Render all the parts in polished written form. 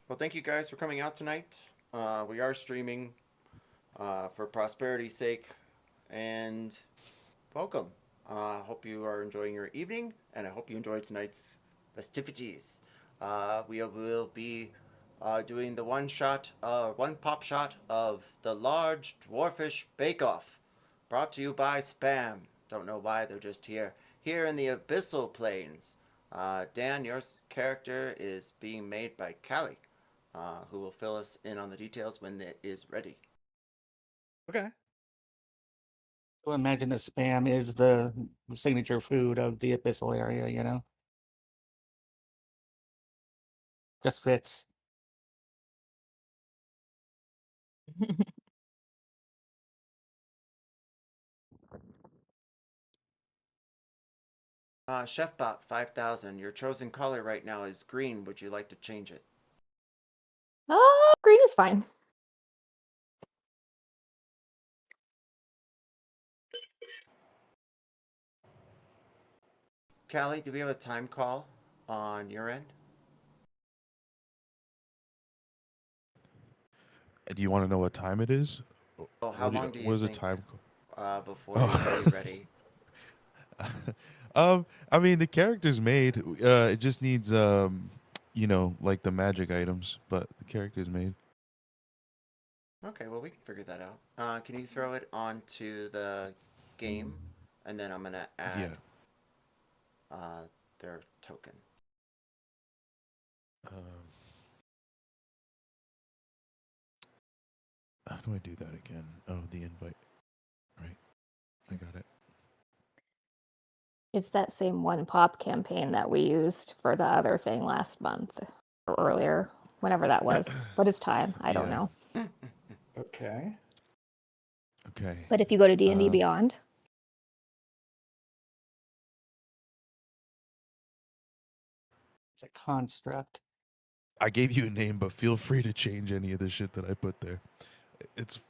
Well, thank you guys for coming out tonight. We are streaming for prosperity's sake, and welcome. Hope you are enjoying your evening, and I hope you enjoyed tonight's festivities. We will be doing the one pop shot of the Large Dwarfish Bake Off, brought to you by Spam. Don't know why they're just here. Here in the Abyssal Plains. Dan, your character is being made by Callie, who will fill us in on the details when it is ready. Okay. So imagine the spam is the signature food of the abyssal area, Just fits. Chefbot 5000, your chosen color right now is green. Would you like to change it? Green is fine. Callie, do we have a time call on your end? Do you want to know what time it is? Oh, how long do you what is the think time? before you'll be ready? I mean the character's made. It just needs like the magic items, but the character's made. Okay, well, we can figure that out. Can you throw it onto the game? And then I'm going to add their token. How do I do that again? Oh, the invite. Right. I got it. It's that same one pop campaign that we used for the other thing last month or earlier, whenever that was. What is time? I don't know. Okay. Okay. But if you go to D&D Beyond, It's a construct. I gave you a name, but feel free to change any of the shit that I put there. It's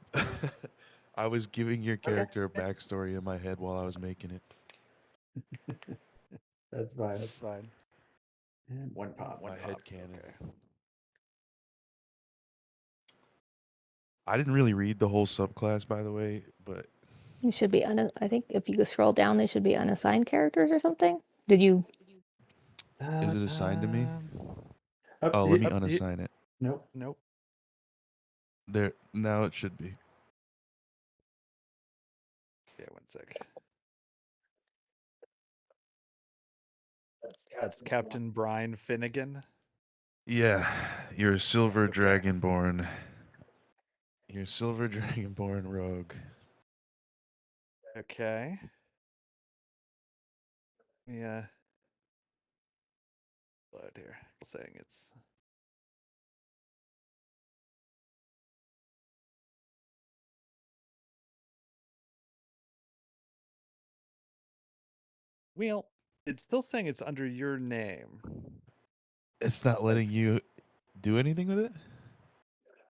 I was giving your character a backstory in my head while I was making it. That's fine. That's fine. And one pop. My head canon. Okay. I didn't really read the whole subclass, by the way, but you should be I think if you scroll down, they should be unassigned characters or something. Did you? is it assigned to me? Let me unassign it. Nope. There, now it should be. Yeah, one sec. That's Captain Brian Finnegan. Yeah, you're a silver dragonborn. You're a silver dragonborn rogue. Okay. Yeah. Load here. Saying it's. Well, it's still saying it's under your name. It's not letting you do anything with it?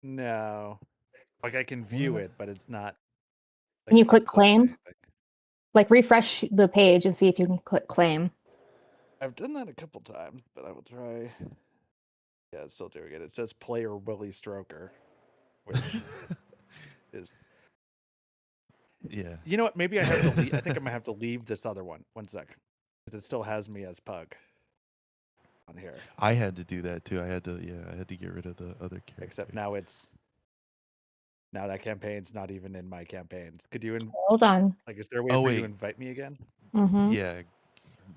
No. Like I can view it, but it's not. Can you click claim? Like refresh the page and see if you can click claim. I've done that a couple times, but I will try. Yeah, it's still doing it. It says player Willie Stroker, which is. Yeah. You know what? Maybe I have to leave. I think I'm gonna have to leave this other one. One sec. Because it still has me as Pug on here. I had to do that too. I had to get rid of the other character. Except now now that campaign's not even in my campaigns. Could you hold on? Like, is there a way for you to invite me again? Mm-hmm. Yeah,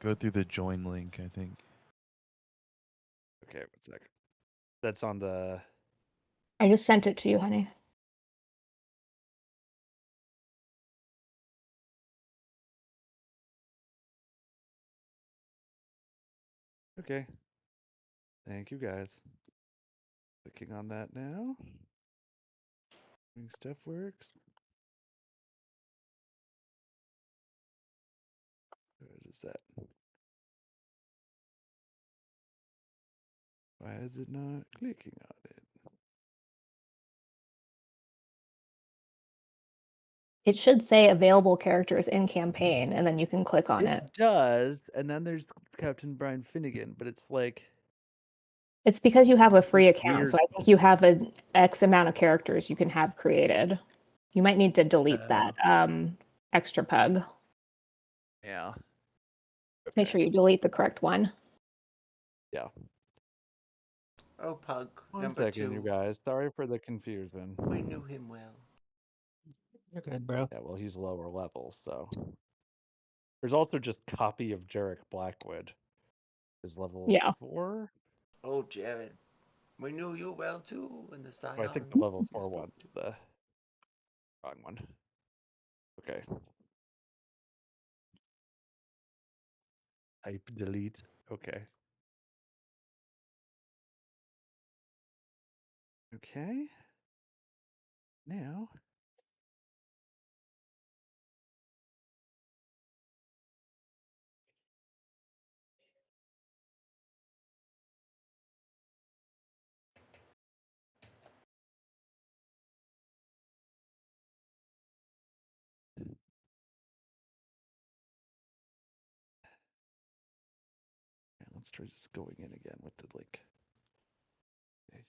go through the join link, I think. Okay, one sec. That's on the. I just sent it to you, honey. Okay. Thank you, guys. Clicking on that now. Stuff works. What is that? Why is it not clicking on it? It should say available characters in campaign, and then you can click on it. It does, and then there's Captain Brian Finnegan, but it's like It's because you have a free account, Weird. so I think you have an X amount of characters you can have created. You might need to delete that extra pug. Yeah. Make sure you delete the correct one. Yeah. Oh, Pug, One number second, you 2. guys. Sorry for the confusion. We knew him well. You're good, bro. Yeah, well, he's lower level, so. There's also just copy of Jarek Blackwood. Is level Yeah. 4? Oh, Jared. We knew you well too in the Oh, I think the Scions level we 4 one. spoke to. The wrong one. Okay. Type delete. Okay. Okay. Now. Yeah, let's try just going in again with the link. Okay.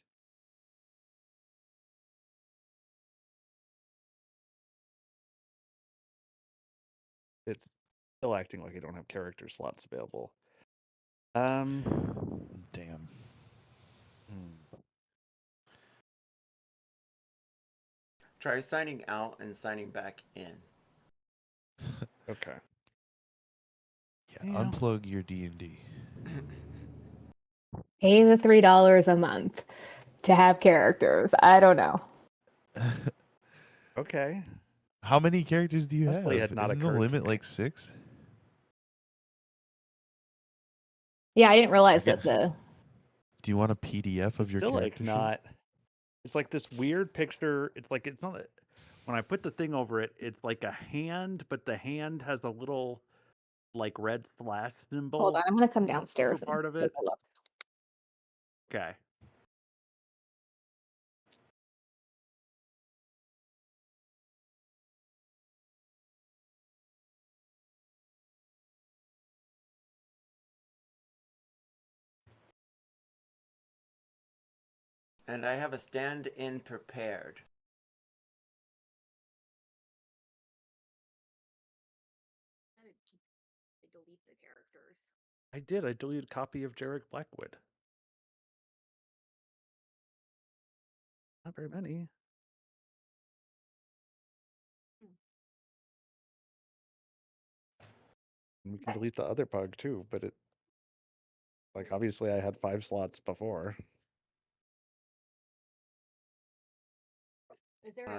It's still acting like I don't have character slots available. Damn. Try signing out and signing back in. Okay. Yeah, Yeah. unplug your D&D. Pay the $3 a month to have characters. I don't know. Okay. How many characters do you Honestly, it have? had not Isn't the occurred to limit me. like 6? Yeah, I didn't realize I that the Do you want a PDF of It's your still like character sheet? not. It's like this weird picture. It's like it's not. When I put the thing over it, it's like a hand, but the hand has a little like red slash symbol. hold on, I'm gonna come for downstairs part of and it. take a look. Okay. And I have a stand-in prepared. Delete the characters. I did. I deleted a copy of Jarek Blackwood. Not very many. And we can delete the other pug too, but it like obviously I had 5 slots before.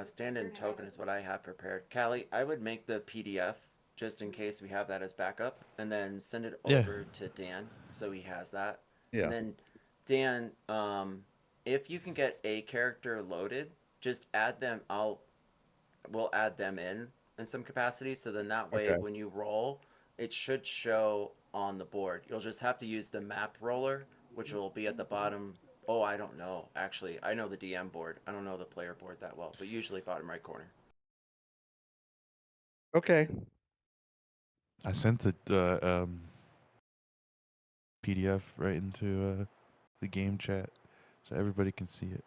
Stand-in token is what I have prepared. Callie, I would make the PDF just in case we have that as backup, and then send it Yeah. over to Dan so he has that. Yeah. And then Dan, if you can get a character loaded, just add them. We'll add them in some capacity, so then that way Okay. when you roll, it should show on the board. You'll just have to use the map roller, which will be at the bottom. Oh, I don't know. Actually, I know the DM board. I don't know the player board that well, but usually bottom right corner. Okay. I sent the PDF right into the game chat so everybody can see it.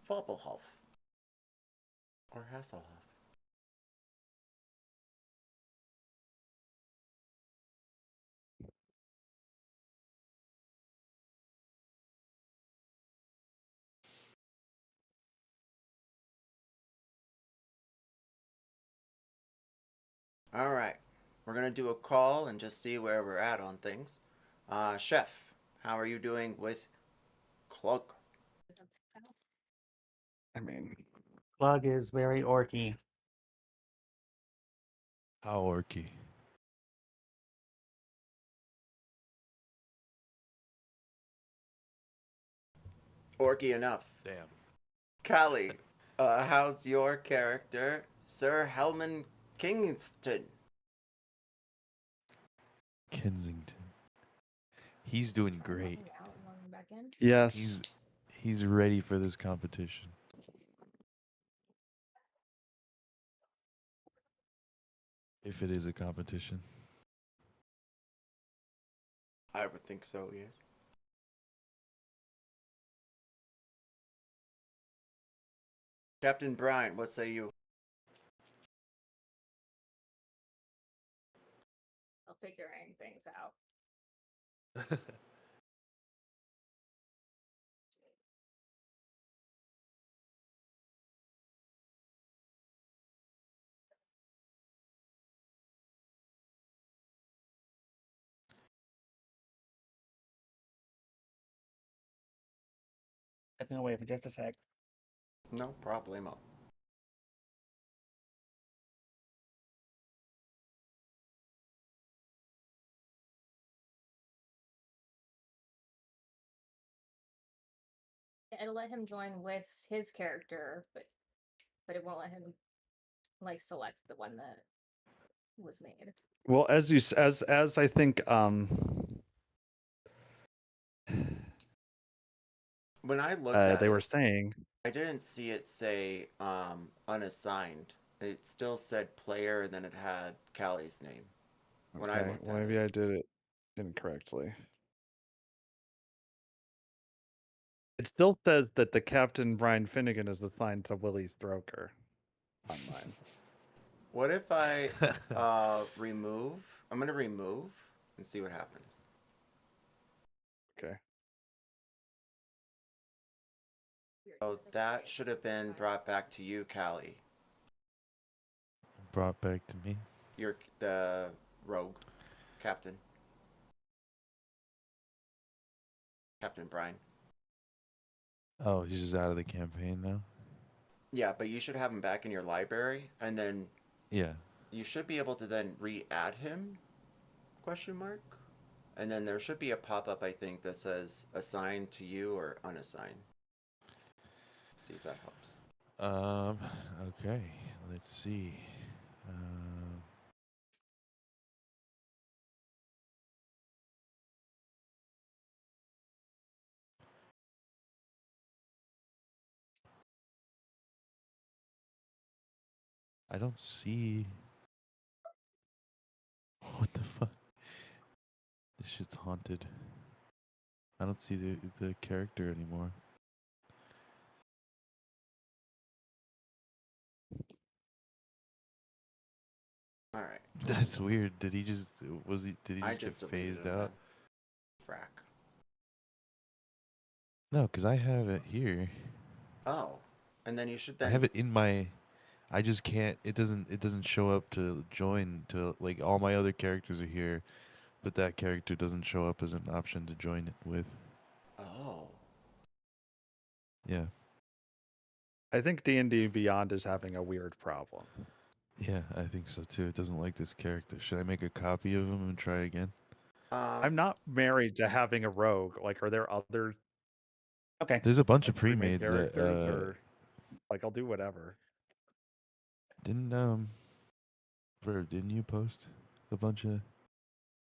Fobblehoff. Or Hasselhoff. All right. We're going to do a call and just see where we're at on things. Chef, how are you doing with Cloak? I mean, Plug is very orky. How orky. Orky enough. Damn. Callie, how's your character, Sir Helman Kingston? Kensington. He's doing great. yes. He's ready for this competition. If it is a competition. I would think so, yes. Captain Brian, what say you? I'll figuring things out. Stepping away for just a sec. No problemo. It'll let him join with his character, but it won't let him like select the one that was made. Well, as I think When I looked at they were it, saying. I didn't see it say unassigned. It still said player, and then it had Callie's name. When I Okay, looked well, at maybe it. I did it incorrectly. It still says that the Captain Brian Finnegan is assigned to Willie Stroker on mine. What if I remove? I'm gonna remove and see what happens. Okay. So that should have been brought back to you, Callie. Brought back to me. You're the rogue captain. Captain Brian. Oh, he's just out of the campaign now? Yeah, but you should have him back in your library, and then Yeah. you should be able to then re-add him, question mark? And then there should be a pop-up, I think, that says assigned to you or unassigned. Let's see if that helps. Okay. Let's see. I don't see. What the fuck? This shit's haunted. I don't see the character anymore. All right. That's weird. Did he just did he I just just get deleted phased him out? then. Frack. No, because I have it here. Oh, and then you should I then. have it in my. I just can't. It doesn't show up to join to like all my other characters are here, but that character doesn't show up as an option to join it with. Oh. Yeah. I think D&D Beyond is having a weird problem. Yeah, I think so too. It doesn't like this character. Should I make a copy of him and try again? I'm not married to having a rogue. Like, are there other Okay. There's a bunch of pre-made pre-mades characters, that or like I'll do whatever. didn't didn't you post a bunch of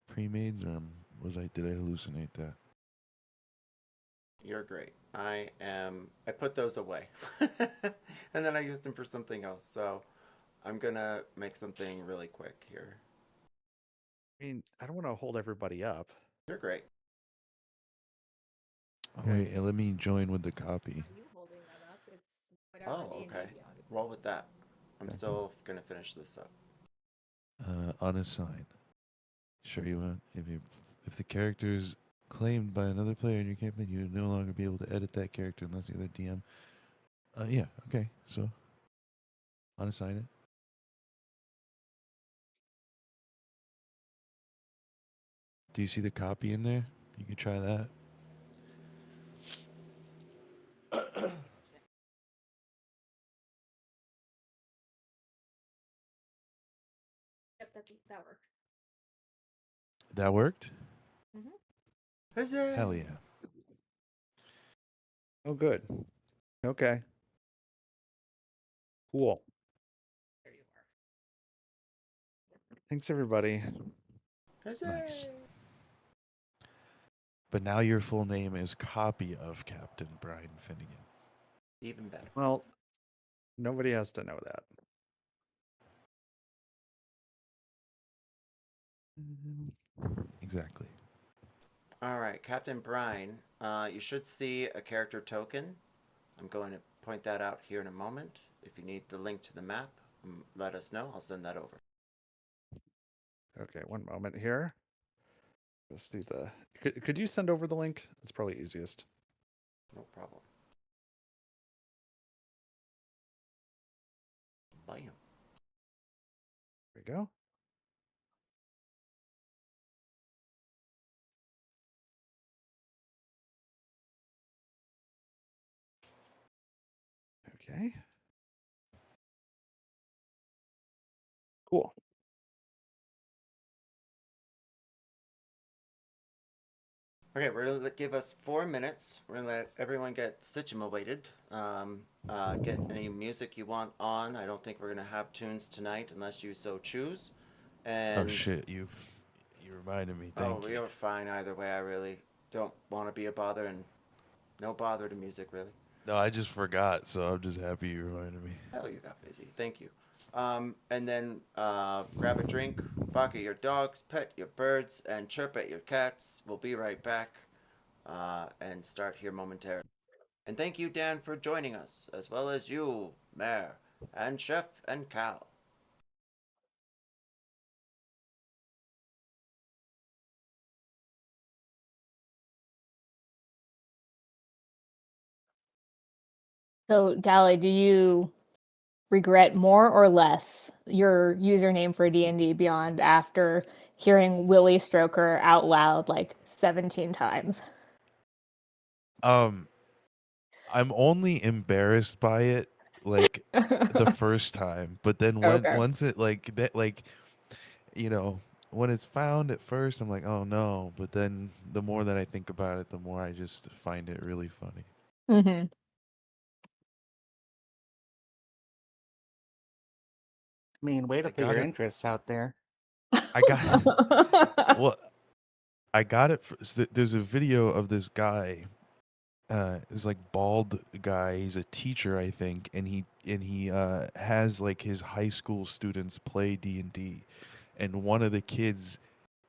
pre-mades, or did I hallucinate that? You're great. I put those away. And then I used them for something else. So I'm going to make something really quick here. I mean, I don't want to hold everybody up. You're great. Oh, wait, and let me join with the copy. Are you holding that up? It's whatever Oh, D&D okay. Beyond is. Roll with that. I'm Okay. still going to finish this up. Unassigned. Sure you want. If the character is claimed by another player in your campaign, you will no longer be able to edit that character unless the other DM. Yeah. Okay. So unassign it. Do you see the copy in there? You can try that. Yep, that worked. That worked? Huzzah! Hell yeah. Oh, good. Okay. Cool. There you are. Thanks, everybody. Huzzah! Nice. But now your full name is copy of Captain Brian Finnegan. Even better. Well, nobody has to know that. Exactly. All right, Captain Brine, you should see a character token. I'm going to point that out here in a moment. If you need the link to the map, let us know. I'll send that over. Okay, one moment here. Let's do the. Could you send over the link? It's probably easiest. No problem. Bam. There we go. Okay. Cool. Okay, we're going to give us 4 minutes. We're going to let everyone get situated. Get any music you want on. I don't think we're going to have tunes tonight unless you so choose. And Oh shit, you reminded me. Thank we you. are fine either way. I really don't want to be a bother, and no bother to music, really. No, I just forgot, so I'm just happy you reminded me. Hell, you got busy. Thank you. And then grab a drink, bark at your dogs, pet your birds, and chirp at your cats. We'll be right back and start here momentarily. And thank you, Dan, for joining us, as well as you, Mayor, and Chef, and Cal. So, Dally, do you regret more or less your username for D&D Beyond after hearing Willie Stroker out loud like 17 times? I'm only embarrassed by it like the first time, but then Okay. once it like that when it's found at first, I'm like, oh no. But then the more that I think about it, the more I just find it really funny. Mm-hmm. I mean, way to I put your got it. interests out there. I got well. I got it. There's a video of this guy. This like bald guy. He's a teacher, I think, and he has like his high school students play D&D, and one of the kids,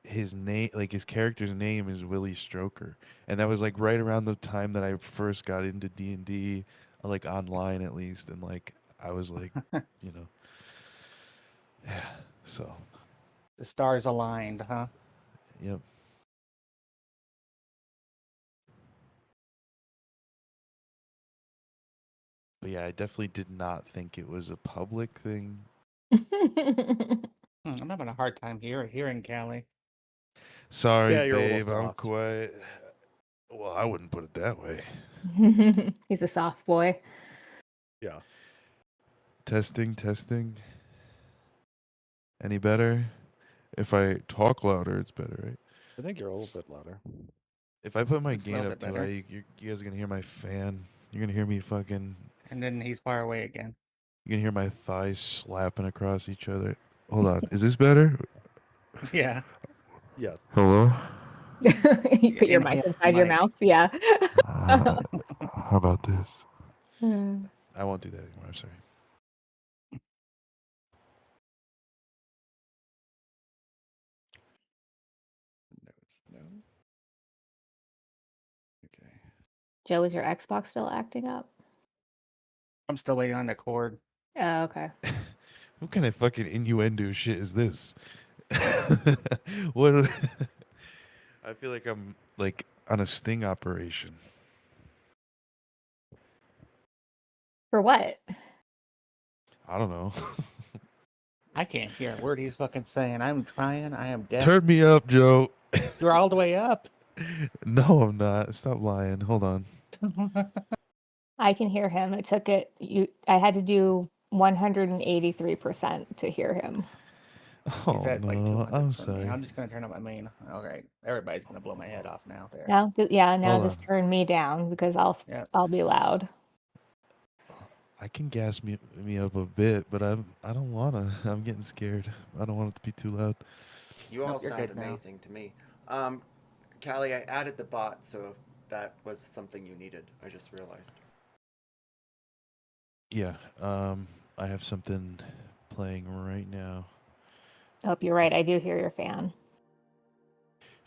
his name, like his character's name is Willie Stroker, and that was like right around the time that I first got into D&D, like online at least, and like I was like, you know, yeah. So, The stars aligned, huh? yep. But yeah, I definitely did not think it was a public thing. I'm having a hard time hearing Callie. Sorry, Yeah, you're a little babe. I'm soft. quiet. Well, I wouldn't put it that way. He's a soft boy. Yeah. Testing. Any better? If I talk louder, it's better, right? I think you're a little bit louder. If I put my It's a gain little up bit too better. high, you guys are gonna hear my fan. You're gonna hear me fucking. And then he's far away again. You're gonna hear my thighs slapping across each other. Hold on. Is this better? Yeah. Yes. Hello? You put your mic Inhale inside your mic. mouth. Yeah. How about this? Hmm. I won't do that anymore. I'm sorry. No. Okay. Joe, is your Xbox still acting up? I'm still waiting on the cord. Oh, okay. What kind of fucking innuendo shit is this? What? I feel like I'm like on a sting operation. For what? I don't know. I can't hear a word he's fucking saying. I'm trying. I am deaf. Turn me up, Joe. You're all the way up. No, I'm not. Stop lying. Hold on. I can hear him. I had to do 183% to hear him. He's Oh at like no, 200 I'm for me. sorry. I'm just gonna turn up my main. All right, everybody's gonna blow my head off now. There. Now, now Hold just on. turn me down because Yep. I'll be loud. I can gas me up a bit, but I don't wanna. I'm getting scared. I don't want it to be too loud. You all Nope, you're sound good now. amazing to me. Callie, I added the bot, so that was something you needed. I just realized. Yeah. I have something playing right now. I hope you're right. I do hear your fan.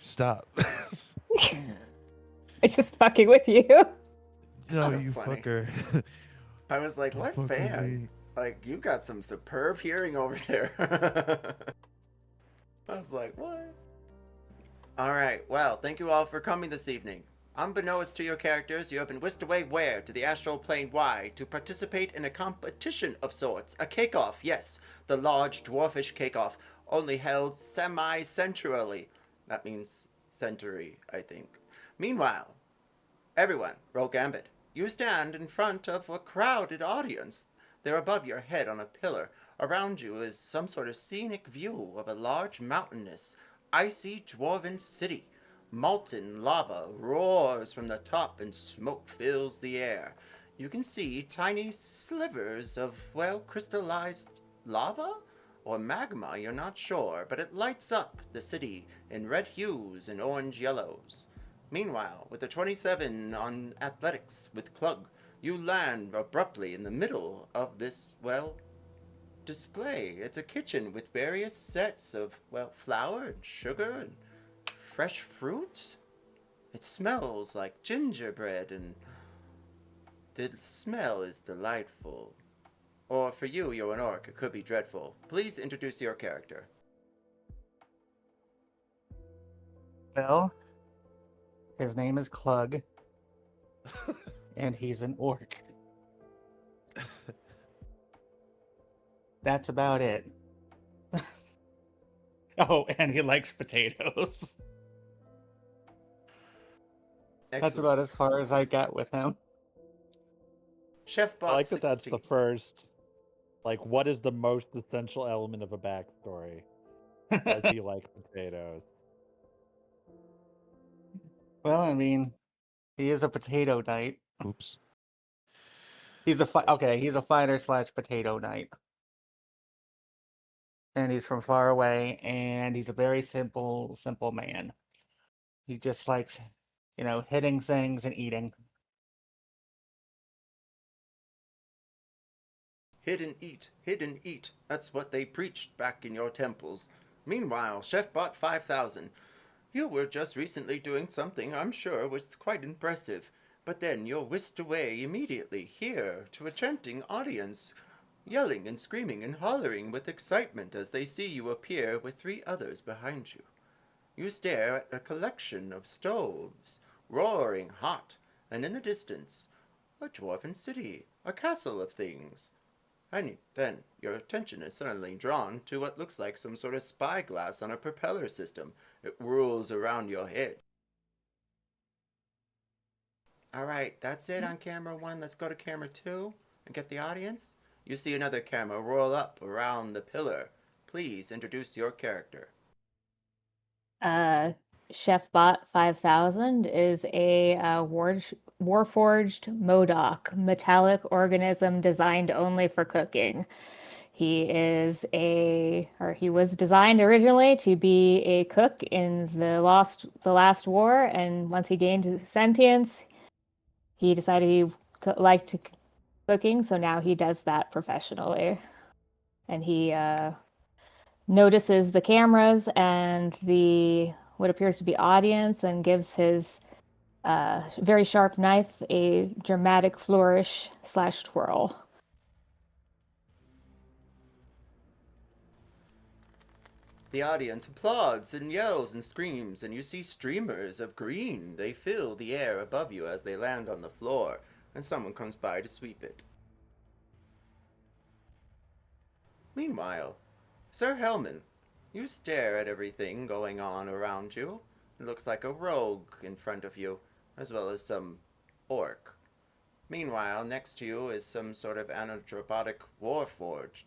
Stop. It's just fucking with you. No, So you funny. fucker. I was like, Don't what fuck with fan? me. Like, you got some superb hearing over there. I was like, what? Alright, well, thank you all for coming this evening. Unbeknownst to your characters, you have been whisked away where? To the astral plane Y, to participate in a competition of sorts. A cake-off, yes. The Large Dwarfish Cake Off, only held semi-centrally. That means century, I think. Meanwhile, everyone, roll gambit. You stand in front of a crowded audience. They're above your head on a pillar. Around you is some sort of scenic view of a large mountainous, icy dwarven city. Molten lava roars from the top and smoke fills the air. You can see tiny slivers of, well, crystallized lava? Or magma, you're not sure, but it lights up the city in red hues and orange yellows. Meanwhile, with the 27 on athletics with Clug, you land abruptly in the middle of this, well, display. It's a kitchen with various sets of, well, flour and sugar and fresh fruit. It smells like gingerbread, and the smell is delightful. Or for you, you're an orc, it could be dreadful. Please introduce your character. Well, his name is Clug, and he's an orc. That's about it. Oh, and he likes potatoes. That's Excellent. about as far as I got with him. Chef I Bot like that that's 16. the first. Like, what is the most essential element of a backstory? Does he like potatoes? Well, I mean, he is a potato knight. Oops. He's a he's a fighter slash potato knight. And he's from far away, and he's a very simple man. He just likes, hitting things and eating. Hidden eat. That's what they preached back in your temples. Meanwhile, Chef Bot 5000. You were just recently doing something I'm sure was quite impressive, but then you're whisked away immediately here to a chanting audience, yelling and screaming and hollering with excitement as they see you appear with 3 others behind you. You stare at a collection of stoves, roaring hot, and in the distance, a dwarven city, a castle of things. And then your attention is suddenly drawn to what looks like some sort of spyglass on a propeller system. It whirls around your head. Alright, that's it on camera 1. Let's go to camera 2 and get the audience. You see another camera roll up around the pillar. Please introduce your character. Chef Bot 5000 is a Warforged Modoc, metallic organism designed only for cooking. He was designed originally to be a cook in the last war, and once he gained sentience, he decided he liked cooking, so now he does that professionally. And he notices the cameras and the what appears to be audience, and gives his very sharp knife a dramatic flourish / twirl. The audience applauds and yells and screams, and you see streamers of green. They fill the air above you as they land on the floor, and someone comes by to sweep it. Meanwhile, Sir Hellman, you stare at everything going on around you. It looks like a rogue in front of you, as well as some orc. Meanwhile, next to you is some sort of anatropotic Warforged,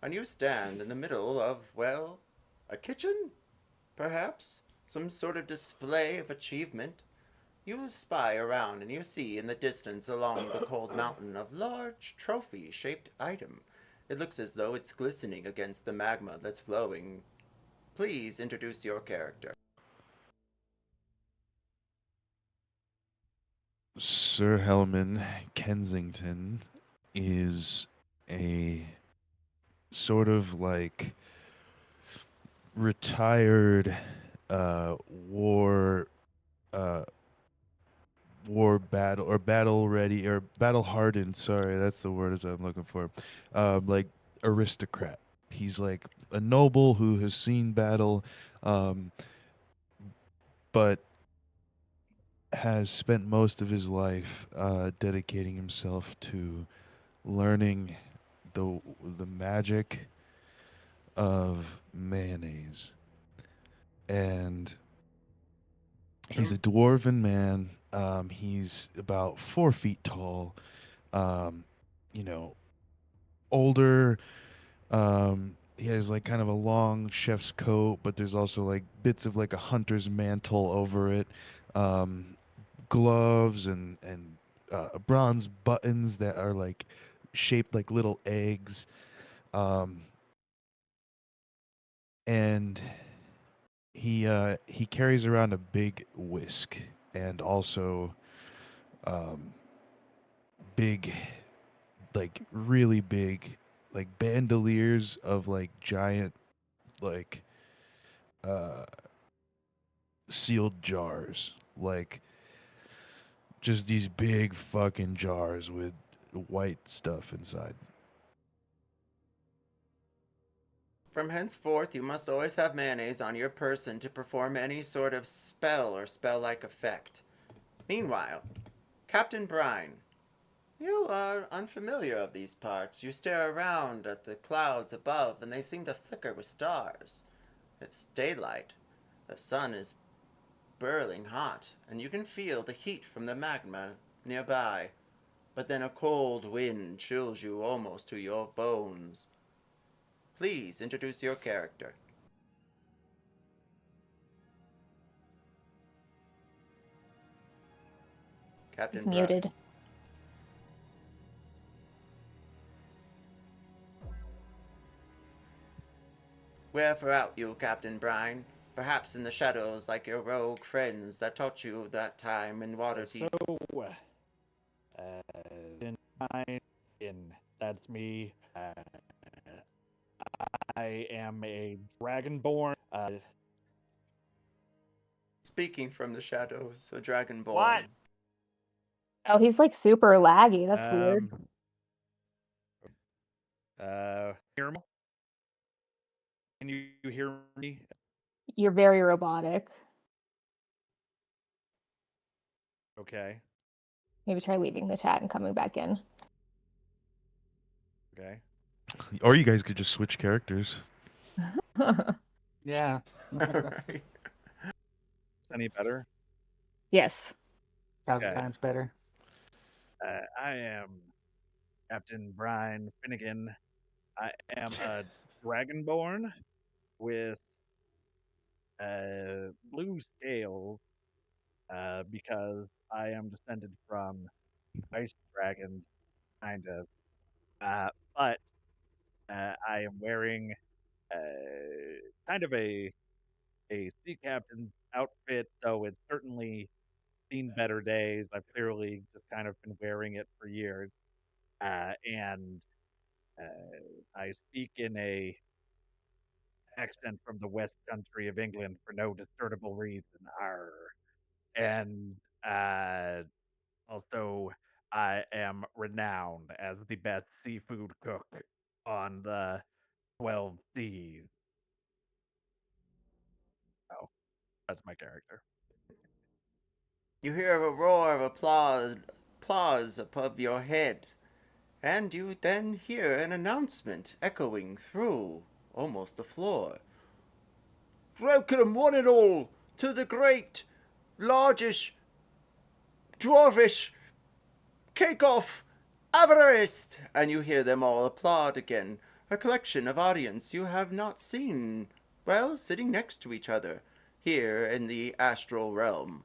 and you stand in the middle of, well, a kitchen? Perhaps? Some sort of display of achievement? You spy around and you see in the distance along the cold mountain a large trophy-shaped item. It looks as though it's glistening against the magma that's flowing. Please introduce your character. Sir Hellman Kensington is a sort of like retired war battle ready or battle hardened. Sorry, that's the word as I'm looking for. Like aristocrat. He's like a noble who has seen battle, but has spent most of his life dedicating himself to learning the magic of mayonnaise. And he's a dwarven man. He's about 4 feet tall. You know, older. He has like kind of a long chef's coat, but there's also like bits of like a hunter's mantle over it. Gloves and bronze buttons that are like shaped like little eggs. And he carries around a big whisk and also big, like really big, like bandoliers of like giant, like sealed jars, like just these big fucking jars with white stuff inside. From henceforth, you must always have mayonnaise on your person to perform any sort of spell or spell-like effect. Meanwhile, Captain Brine, you are unfamiliar of these parts. You stare around at the clouds above, and they seem to flicker with stars. It's daylight. The sun is burning hot, and you can feel the heat from the magma nearby. But then a cold wind chills you almost to your bones. Please introduce your character. Captain It's Brine. muted. Wherefore out you, Captain Brine? Perhaps in the shadows like your rogue friends that taught you that time in Waterdeep. That's me. I am a dragonborn. Speaking from the shadows, a dragonborn. What? Oh, he's like super laggy. That's weird. Hear me? Can you hear me? You're very robotic. Okay. Maybe try leaving the chat and coming back in. Okay. Or you guys could just switch characters. Yeah. Alright. Any better? Yes. 1,000 Okay. times better. I am Captain Brian Finnegan. I am a dragonborn with blue scales because I am descended from ice dragons, kind of. But I am wearing kind of a sea captain's outfit, though it's certainly seen better days. I've clearly just kind of been wearing it for years. And I speak in a accent from the West Country of England for no discernible reason. Arr. And also, I am renowned as the best seafood cook on the 12 seas. Oh, that's my character. You hear a roar of applause above your head, and you then hear an announcement echoing through almost the floor. Welcome, one and all, to the great, largish, dwarfish Cake Off Everest! And you hear them all applaud again. A collection of audience you have not seen, well, sitting next to each other here in the astral realm.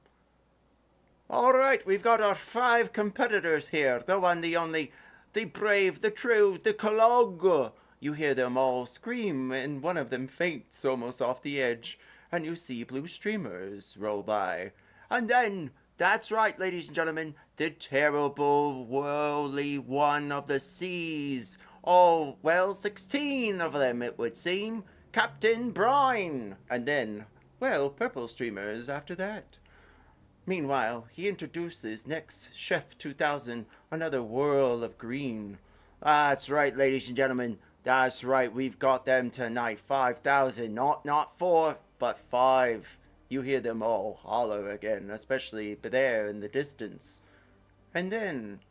All right, we've got our 5 competitors here. The one, the only, the brave, the true, the Kalog. You hear them all scream, and one of them faints almost off the edge, and you see blue streamers roll by. And then, that's right, ladies and gentlemen, the terrible, whirly one of the seas. All, well, 16 of them, it would seem. Captain Brine. And then, well, purple streamers after that. Meanwhile, he introduces next Chef 2000, another whirl of green. That's right, ladies and gentlemen. That's right, we've got them tonight. 5,000, not 4, but 5. You hear them all holler again, especially there in the distance. And then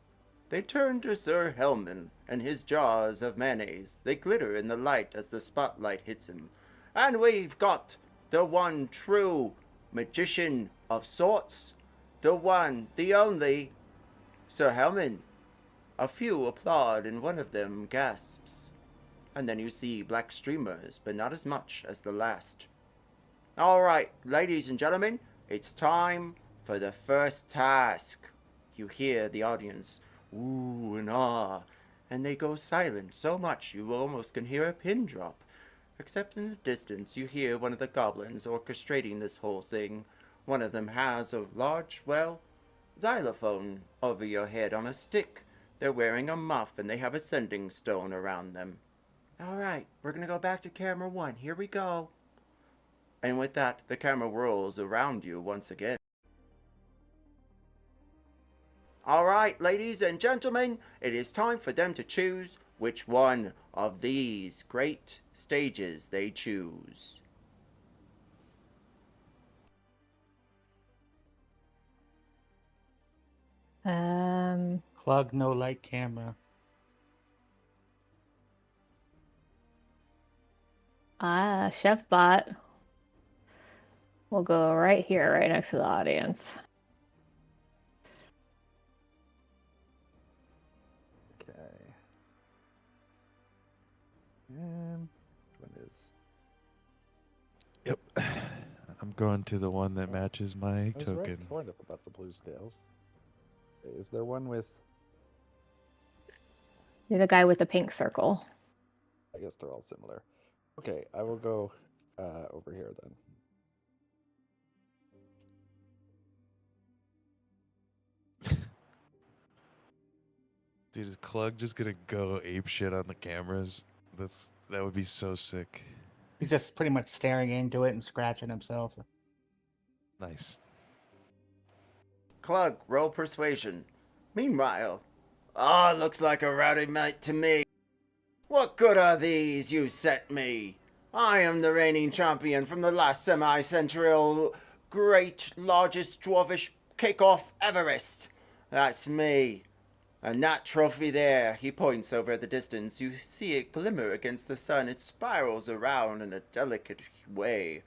they turn to Sir Helman and his jars of mayonnaise. They glitter in the light as the spotlight hits him. And we've got the one true magician of sorts, the one, the only, Sir Helman. A few applaud and one of them gasps. And then you see black streamers, but not as much as the last. All right, ladies and gentlemen, it's time for the first task. You hear the audience ooh and ah, and they go silent so much you almost can hear a pin drop. Except in the distance you hear one of the goblins orchestrating this whole thing. One of them has a large, xylophone over your head on a stick. They're wearing a muff and they have a sending stone around them. All right, we're going to go back to camera 1. Here we go. And with that, the camera whirls around you once again. All right, ladies and gentlemen, it is time for them to choose which one of these great stages they choose. Plug no light camera. Chef Bot will go right here, right next to the audience. Okay. And which one is? Yep. I'm going to the one that matches my I was right token. kind of about the blue scales. Is there one with? You're the guy with the pink circle. I guess they're all similar. Okay, I will go over here then. Dude, is Clug just gonna go ape shit on the cameras? That would be so sick. He's just pretty much staring into it and scratching himself. Nice. Clug, roll persuasion. Meanwhile, looks like a rowdy night to me. What good are these you sent me? I am the reigning champion from the last semi-century great largest dwarfish cake off Everest. That's me. And that trophy there, he points over at the distance. You see it glimmer against the sun. It spirals around in a delicate way.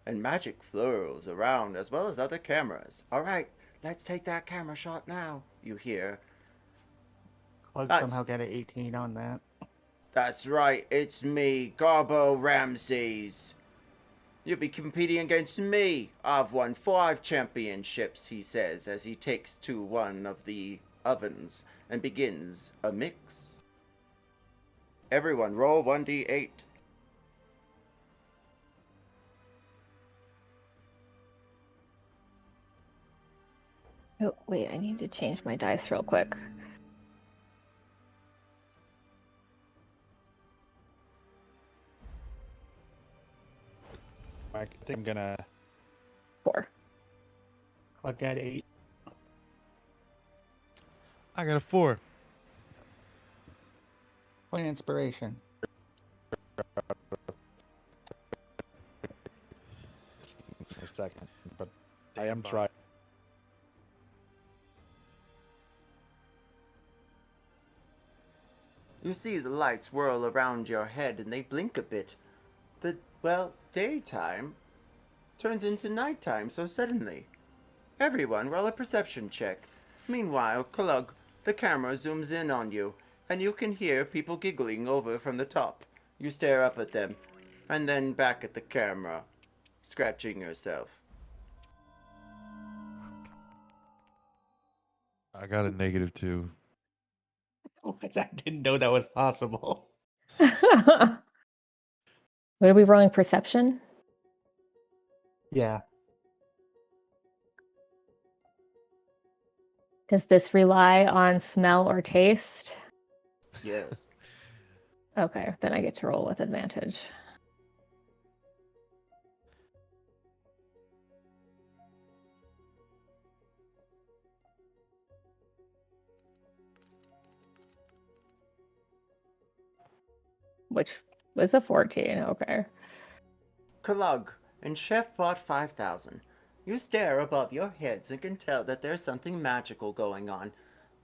And magic flurls around as well as other cameras. All right, let's take that camera shot now, you hear. Plug Nice. somehow got an 18 on that. That's right, it's me, Garbo Ramses. You'll be competing against me. I've won 5 championships, he says, as he takes to one of the ovens and begins a mix. Everyone roll 1d8. Oh, wait, I need to change my dice real quick. I think I'm gonna. 4. Plug got 8. I got a 4. Point inspiration. A second, but I am trying. You see the lights whirl around your head and they blink a bit. Daytime turns into nighttime so suddenly. Everyone roll a perception check. Meanwhile, Klug, the camera zooms in on you, and you can hear people giggling over from the top. You stare up at them, and then back at the camera, scratching yourself. I got a -2. I didn't know that was possible. What are we rolling? Perception? Yeah. Does this rely on smell or taste? Yes. Okay, then I get to roll with advantage. which was a 14. Okay. Kalug and Chef bought 5,000. You stare above your heads and can tell that there's something magical going on,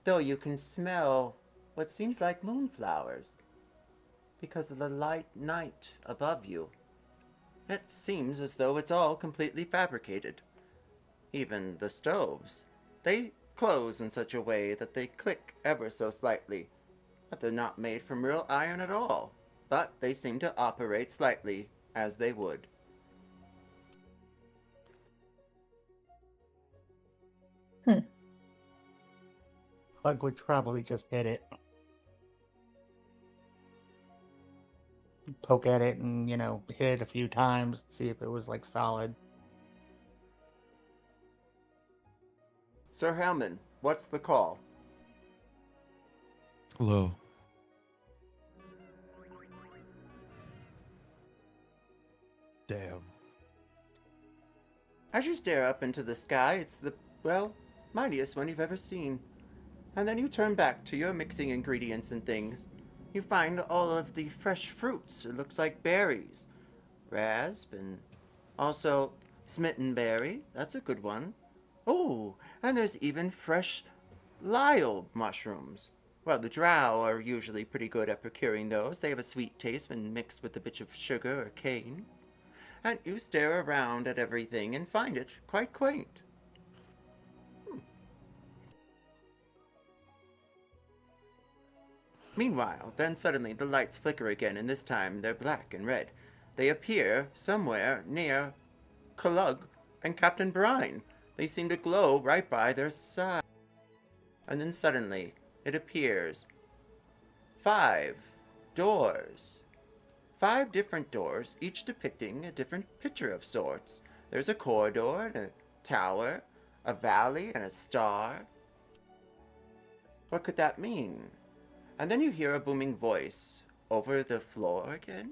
though you can smell what seems like moonflowers because of the light night above you. It seems as though it's all completely fabricated. Even the stoves. They close in such a way that they click ever so slightly, but they're not made from real iron at all. But they seem to operate slightly as they would. Bug would probably just hit it. Poke at it and, hit it a few times, see if it was like solid. Sir Helman, what's the call? Low. Damn. As you stare up into the sky, it's the, mightiest one you've ever seen. And then you turn back to your mixing ingredients and things. You find all of the fresh fruits. It looks like berries. Rasp and also smitten berry. That's a good one. Oh, and there's even fresh lyle mushrooms. Well, the drow are usually pretty good at procuring those. They have a sweet taste when mixed with a bit of sugar or cane. And you stare around at everything and find it quite quaint. Meanwhile, then suddenly the lights flicker again, and this time they're black and red. They appear somewhere near Kalug and Captain Brine. They seem to glow right by their side. And then suddenly, it appears 5 doors. 5 different doors, each depicting a different picture of sorts. There's a corridor and a tower, a valley and a star. What could that mean? And then you hear a booming voice over the floor again.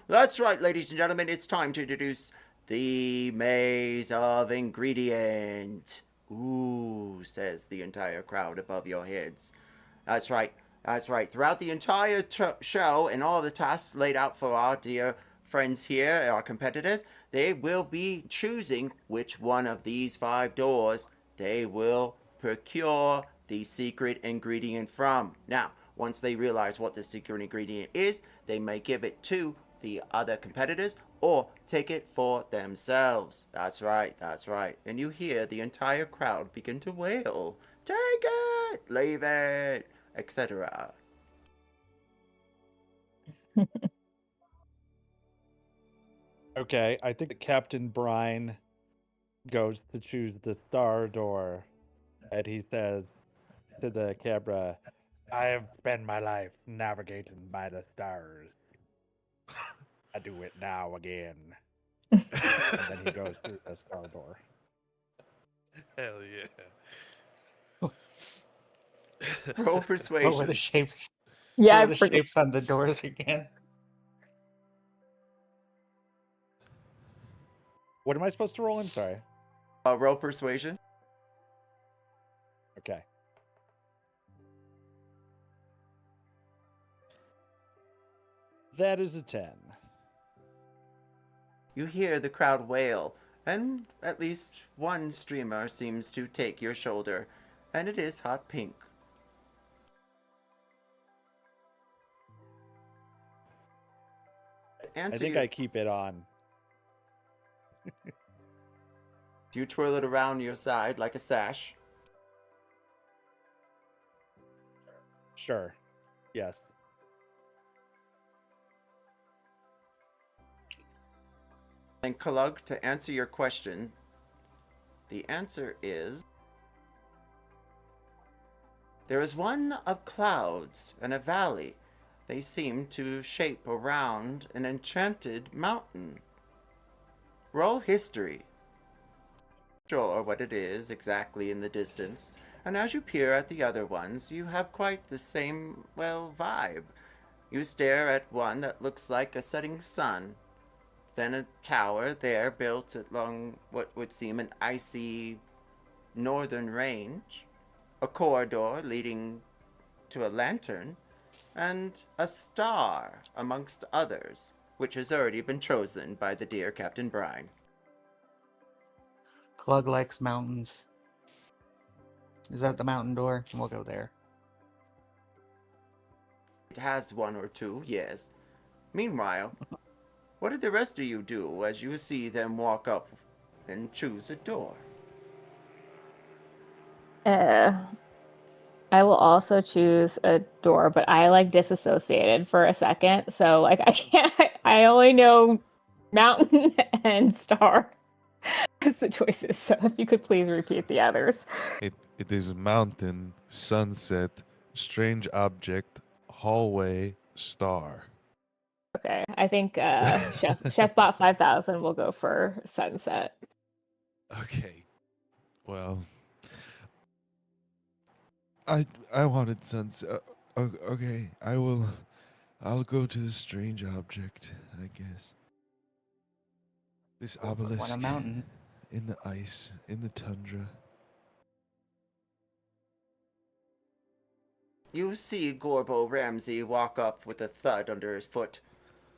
That's right, ladies and gentlemen, it's time to introduce the maze of ingredient. Ooh, says the entire crowd above your heads. That's right. Throughout the entire show and all the tasks laid out for our dear friends here, our competitors, they will be choosing which one of these 5 doors they will procure the secret ingredient from. Now, once they realize what the secret ingredient is, they may give it to the other competitors or take it for themselves. That's right. And you hear the entire crowd begin to wail, "Take it! Leave it!" etc. Okay, I think that Captain Brine goes to choose the star door, and he says to the camera, "I have spent my life navigating by the stars. I do it now again." And then he goes through the star door. Hell yeah. Roll What were persuasion. the shapes? Yeah, What I were the forget. shapes on the doors again? What am I supposed to roll? I'm sorry. Roll persuasion. Okay. That is a 10. You hear the crowd wail, and at least one streamer seems to take your shoulder, and it is hot pink. I think I keep it on. You twirl it around your side like a sash. Sure. Yes. And Kalug, to answer your question, the answer is there is one of clouds and a valley. They seem to shape around an enchanted mountain. Roll history. Sure what it is exactly in the distance, and as you peer at the other ones, you have quite the same, vibe. You stare at one that looks like a setting sun, then a tower there built along what would seem an icy northern range, a corridor leading to a lantern, and a star amongst others, which has already been chosen by the dear Captain Brine. Clug likes mountains. Is that the mountain door? We'll go there. It has one or two, yes. Meanwhile, what did the rest of you do as you see them walk up and choose a door? I will also choose a door, but I like disassociated for a second. So like I can't I only know mountain and star as the choices. So if you could please repeat the others. It is mountain, sunset, strange object, hallway, star. Okay. I think Chef Bot 5000 will go for sunset. Okay. Well, I wanted sunset. Okay, I'll go to the strange object, I guess. This On obelisk a mountain. in the ice, in the tundra. You see Gorbo Ramsey walk up with a thud under his foot.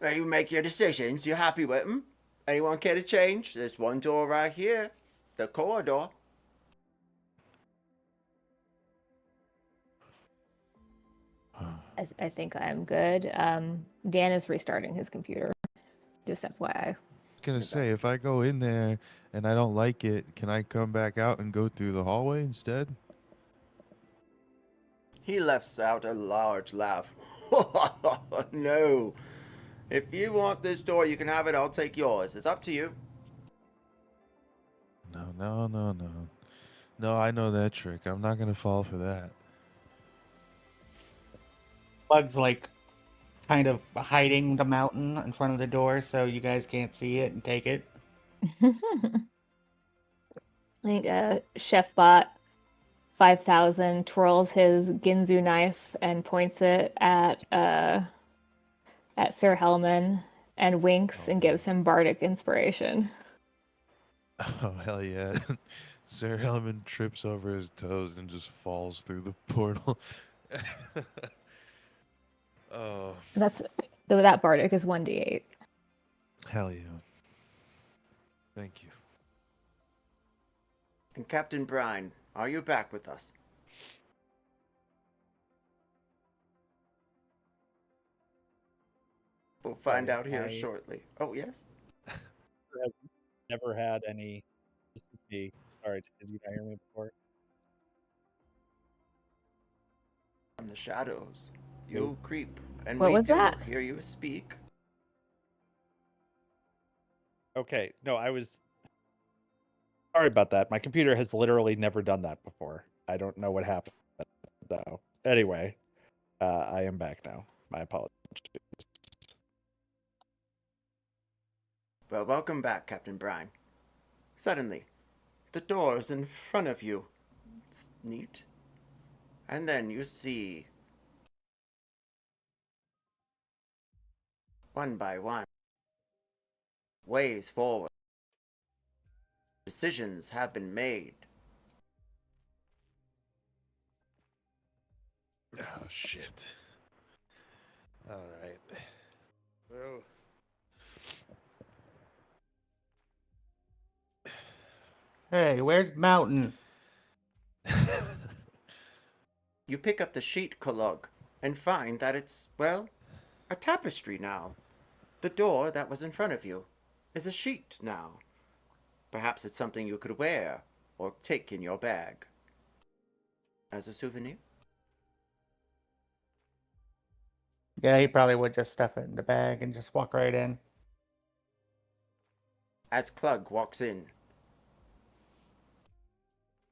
You make your decisions. You happy with them? Anyone care to change? There's one door right here. The corridor. I think I'm good. Dan is restarting his computer. Just FYI. Gonna say, if I go in there and I don't like it, can I come back out and go through the hallway instead? He lets out a large laugh. No. If you want this door, you can have it. I'll take yours. It's up to you. No. No, I know that trick. I'm not gonna fall for that. Clug's like kind of hiding the mountain in front of the door so you guys can't see it and take it. I think Chef Bot 5000 twirls his Ginzu knife and points it at Sir Hellman and winks and gives him bardic inspiration. Oh, hell yeah. Sir Hellman trips over his toes and just falls through the portal. Oh, That bardic is 1d8. hell yeah. Thank you. And Captain Brine, are you back with us? We'll find out here shortly. Oh, yes? I've never had any. This is me. Sorry, did you not hear me before? From the shadows, you creep, and What we was do that? hear you speak. Okay, no, I was. Sorry about that. My computer has literally never done that before. I don't know what happened, though. Anyway, I am back now. My apologies. Well, welcome back, Captain Brine. Suddenly, the door's in front of you. It's neat. And then you see, one by one, ways forward. Decisions have been made. Oh, shit. All right. Well. Hey, where's mountain? You pick up the sheet, Kalug, and find that it's, well, a tapestry now. The door that was in front of you is a sheet now. Perhaps it's something you could wear or take in your bag. As a souvenir? Yeah, he probably would just stuff it in the bag and just walk right in. As Klug walks in.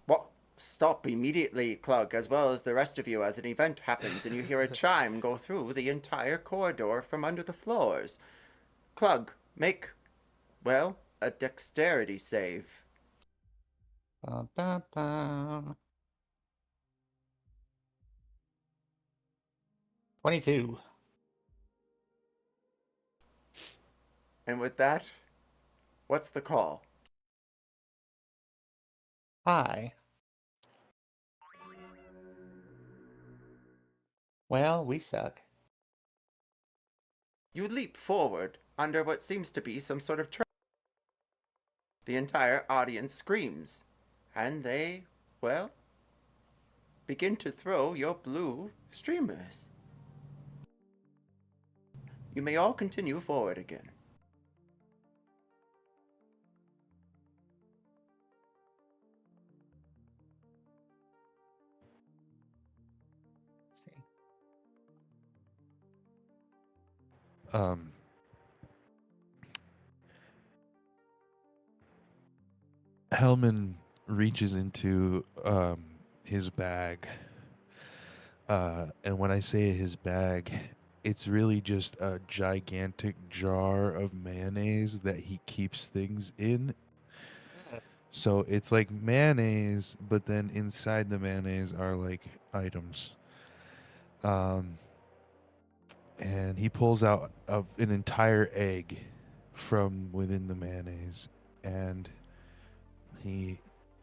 What? Stop immediately, Klug, as well as the rest of you, as an event happens and you hear a chime go through the entire corridor from under the floors. Klug, make, well, a dexterity save. Bum, bum, bum. 22. And with that, what's the call? Hi. Well, we suck. You leap forward under what seems to be some sort of trap. The entire audience screams, and they, well, begin to throw your blue streamers. You may all continue forward again. Let's see. Hellman reaches into his bag, and when I say his bag, it's really just a gigantic jar of mayonnaise that he keeps things in. So it's like mayonnaise, but then inside the mayonnaise are like items. And he pulls out an entire egg from within the mayonnaise, and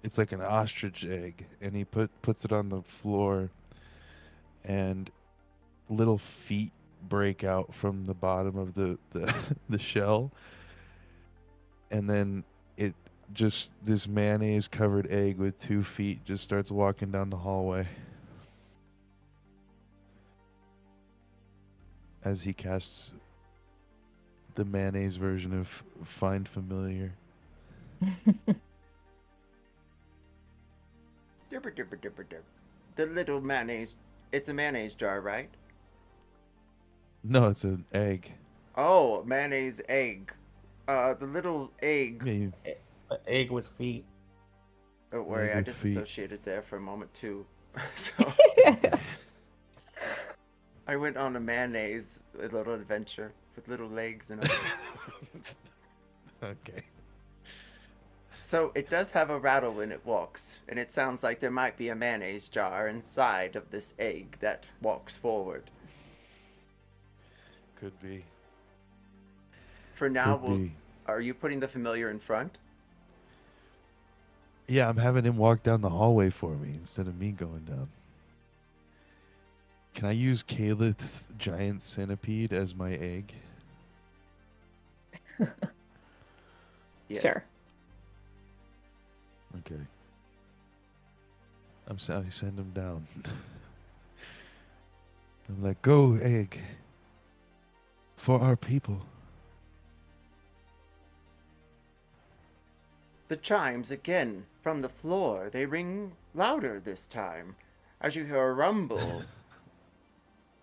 it's like an ostrich egg, and he puts it on the floor, and little feet break out from the bottom of the the shell, and then it just this mayonnaise covered egg with 2 feet just starts walking down the hallway as he casts the mayonnaise version of Find Familiar. Dibber, dibber, dibber, dibber. The little mayonnaise, it's a mayonnaise jar, right? No, it's an egg. Oh, mayonnaise egg. The little egg. Yeah, you- The egg with feet. Don't worry, Egg I with feet. disassociated there for a moment too. So I went on a mayonnaise little adventure with little legs and arms. Okay. So it does have a rattle when it walks, and it sounds like there might be a mayonnaise jar inside of this egg that walks forward. Could be. For now, Could be. are you putting the familiar in front? Yeah, I'm having him walk down the hallway for me instead of me going down. Can I use Calith's giant centipede as my egg? Yes. Sure. Okay. I send him down. I'm like, go, egg. For our people. The chimes again from the floor, they ring louder this time as you hear a rumble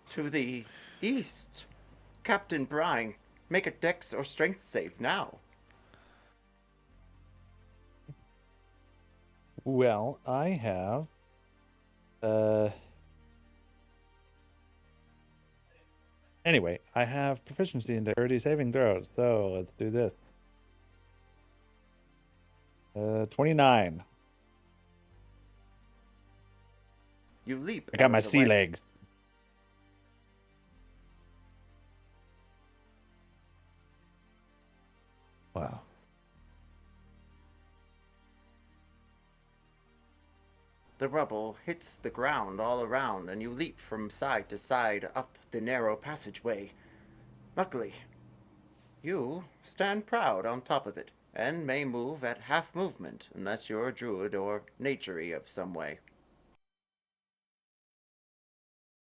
to the east. Captain Brine, make a dex or strength save now. Well, I have. Anyway, I have proficiency in dexterity saving throws, so let's do this. 29. You leap. I got out my of the sea way. legs. Wow. The rubble hits the ground all around, and you leap from side to side up the narrow passageway. Luckily, you stand proud on top of it, and may move at half movement, unless you're a druid or nature-y of some way.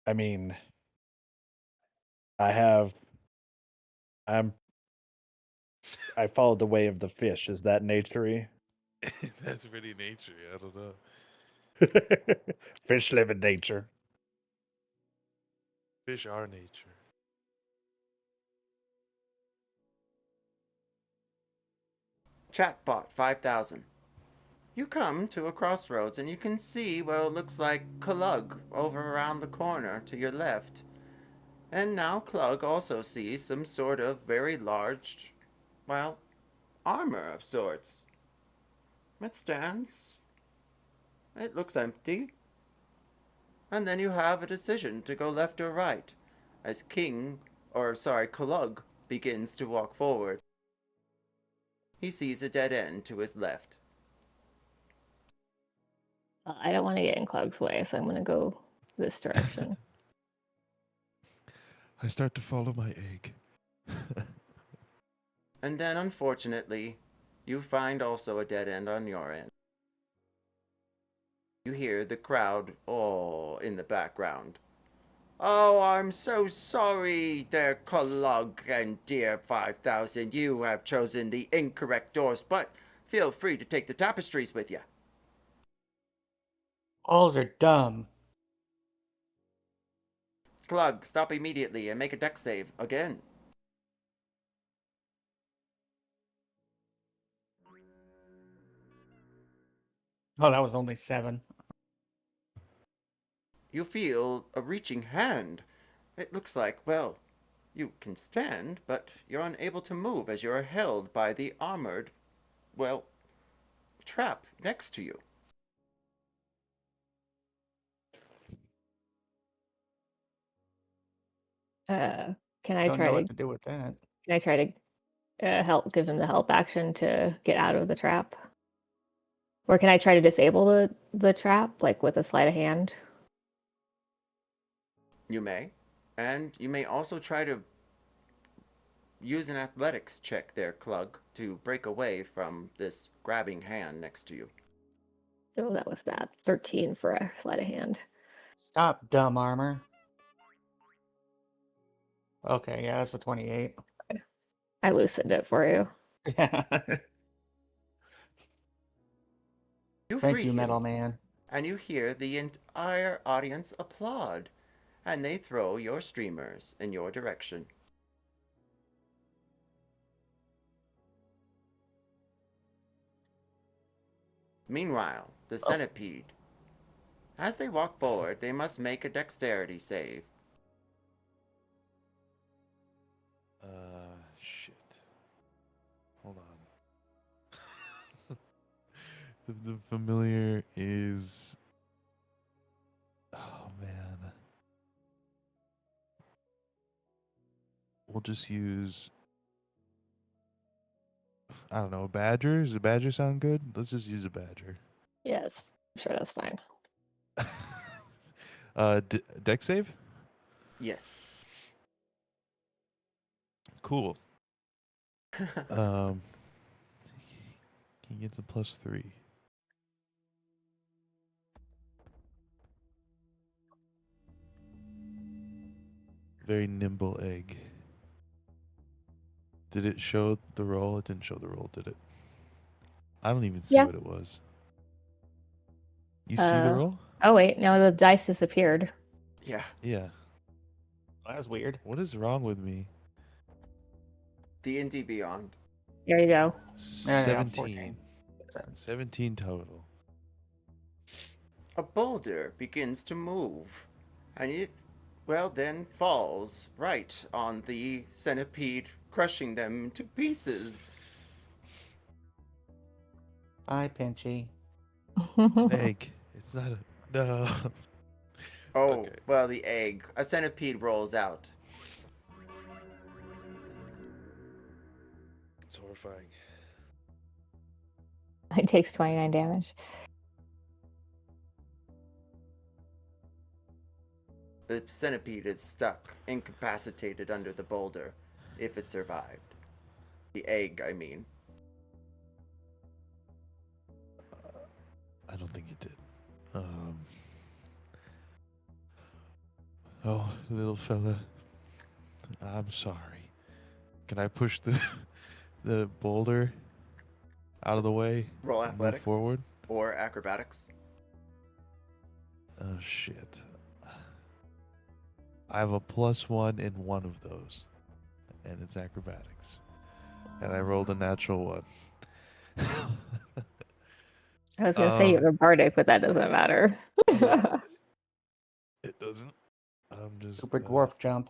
I mean, I followed the way of the fish. Is that nature-y? That's pretty nature. I don't know. Fish live in nature. Fish are nature. Chatbot 5000. You come to a crossroads and you can see what looks like Klug over around the corner to your left. And now Klug also sees some sort of very large, well, armor of sorts. It stands. It looks empty. And then you have a decision to go left or right as Klug begins to walk forward. He sees a dead end to his left. I don't want to get in Cloug's way, so I'm going to go this direction. I start to follow my egg. And then, unfortunately, you find also a dead end on your end. You hear the crowd all in the background. Oh, I'm so sorry there, Kalug and Dear 5000. You have chosen the incorrect doors, but feel free to take the tapestries with you. Alls are dumb. Klug, stop immediately and make a dex save again. Oh, that was only 7. You feel a reaching hand. It looks like, well, you can stand, but you're unable to move as you are held by the armored, well, trap next to you. Can I Don't try know to what to do with that. help give him the help action to get out of the trap? Or can I try to disable the trap, like with a sleight of hand? You may. And you may also try to use an athletics check there, Klug, to break away from this grabbing hand next to you. Oh, that was bad. 13 for a sleight of hand. Stop, dumb armor. Okay, yeah, that's a 28. I loosened it for you. Yeah. You Thank free you, him, Metal Man. and you hear the entire audience applaud, and they throw your streamers in your direction. Meanwhile, the centipede. As they walk forward, they must make a dexterity save. Shit. Hold on. The familiar is. Oh man. We'll just use. I don't know, a badger? Does a badger sound good? Let's just use a badger. Yes, I'm sure that's fine. Deck save? Yes. Cool. He gets a +3. Very nimble egg. Did it show the roll? It didn't show the roll, did it? I don't even see Yeah. what it was. You see the roll? Oh wait, no, the dice disappeared. Yeah. Yeah. That was weird. What is wrong with me? D&D Beyond. There you go. Yeah, 17. 14. 17 total. A boulder begins to move, and it, well, then falls right on the centipede, crushing them into pieces. Bye, Pinchy. It's an egg. It's not a. No. Oh, Okay. well, the egg. A centipede rolls out. It's horrifying. It takes 29 damage. The centipede is stuck, incapacitated under the boulder, if it survived. The egg, I mean. I don't think it did. Oh, little fella. I'm sorry. Can I push the boulder out of the way? Roll and move athletics forward. or acrobatics. Oh shit. I have a +1 in one of those. And it's acrobatics. And I rolled a natural 1. I was gonna say you have a bardic, but that doesn't matter. Yeah. It doesn't. I'm just Super dwarf jump.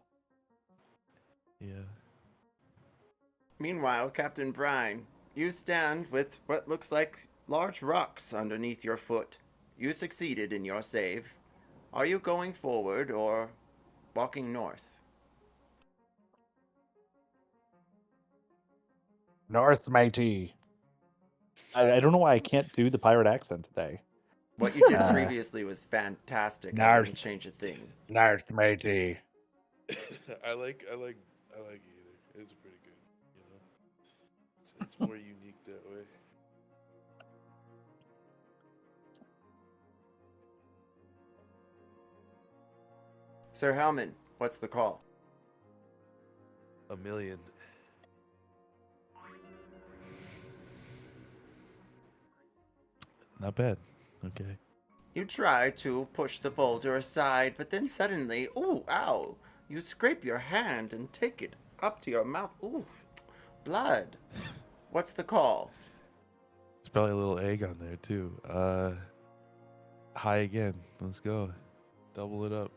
Yeah. Meanwhile, Captain Brine, you stand with what looks like large rocks underneath your foot. You succeeded in your save. Are you going forward or walking north? North, matey. I don't know why I can't do the pirate accent today. What you did previously was fantastic. I North. wouldn't change a thing. North, matey. I like either. It's more unique that way. Sir Hellman, what's the call? 1 million. Not bad. Okay. You try to push the boulder aside, but then suddenly, ooh, ow, you scrape your hand and take it up to your mouth. Ooh, blood. What's the call? There's probably a little egg on there too. High again. Let's go. Double it up.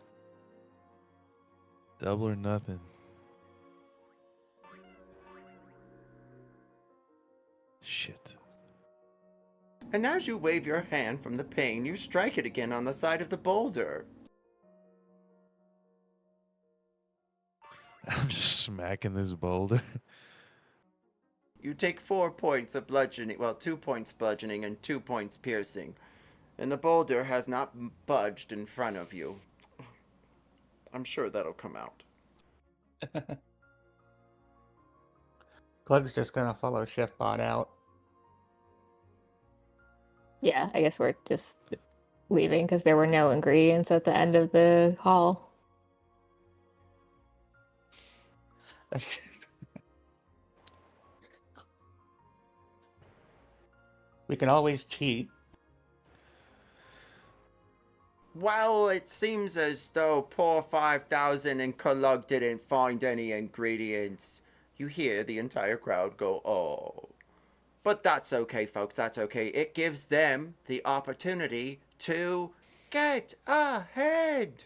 Double or nothing. Shit. And as you wave your hand from the pain, you strike it again on the side of the boulder. I'm just smacking this boulder. You take 4 points of bludgeoning, well, 2 points bludgeoning and 2 points piercing. And the boulder has not budged in front of you. I'm sure that'll come out. Plug's just gonna follow Shiftbot out. Yeah, I guess we're just leaving because there were no ingredients at the end of the hall. We can always cheat. Well, it seems as though poor 5000 and Kalug didn't find any ingredients. You hear the entire crowd go, oh. But that's okay, folks, that's okay. It gives them the opportunity to get ahead.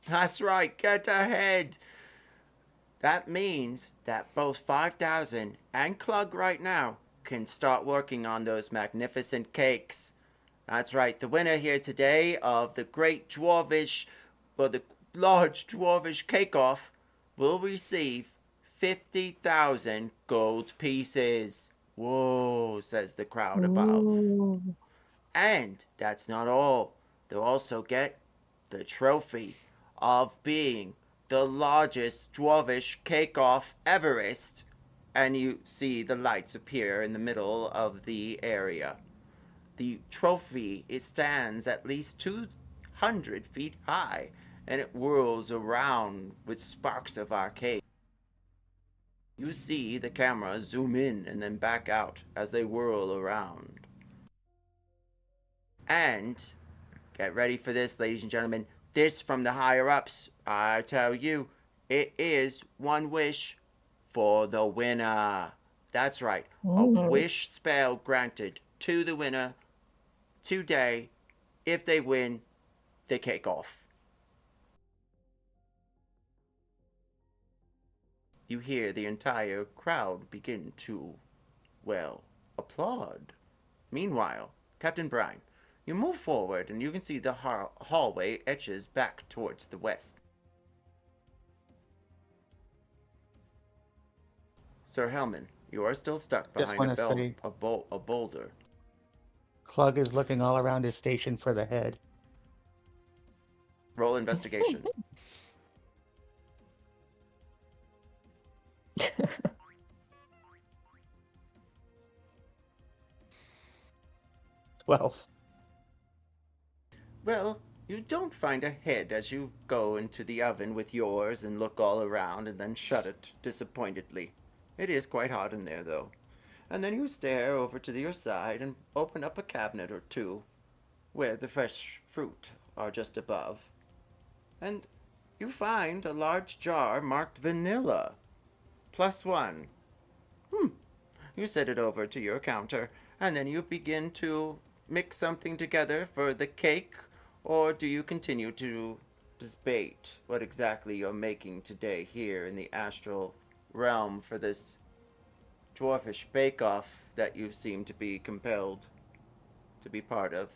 That's right, get ahead. That means that both 5000 and Klug right now can start working on those magnificent cakes. That's right, the winner here today of the Great Dwarf'ish, or the Large Dwarfin Cake Off, will receive 50,000 gold pieces. Whoa, says the crowd above. Ooh. And that's not all. They'll also get the trophy of being the largest Dwarfish Cake Off Everest. And you see the lights appear in the middle of the area. The trophy, it stands at least 200 feet high, and it whirls around with sparks of arcade. You see the camera zoom in and then back out as they whirl around. And get ready for this, ladies and gentlemen. This from the higher-ups, I tell you, it is one wish for the winner. That's right, a wish spell granted to the winner today. If they win, they cake off. You hear the entire crowd begin to, well, applaud. Meanwhile, Captain Brine, you move forward and you can see the hallway etches back towards the west. Sir Hellman, you are still stuck Just behind wanna a boulder. Klug is looking all around his station for the head. Roll investigation. 12. Well, you don't find a head as you go into the oven with yours and look all around and then shut it disappointedly. It is quite hot in there, though. And then you stare over to your side and open up a cabinet or two where the fresh fruit are just above. And you find a large jar marked vanilla. +1. You set it over to your counter, and then you begin to mix something together for the cake, or do you continue to debate what exactly you're making today here in the astral realm for this dwarfish bake-off that you seem to be compelled to be part of?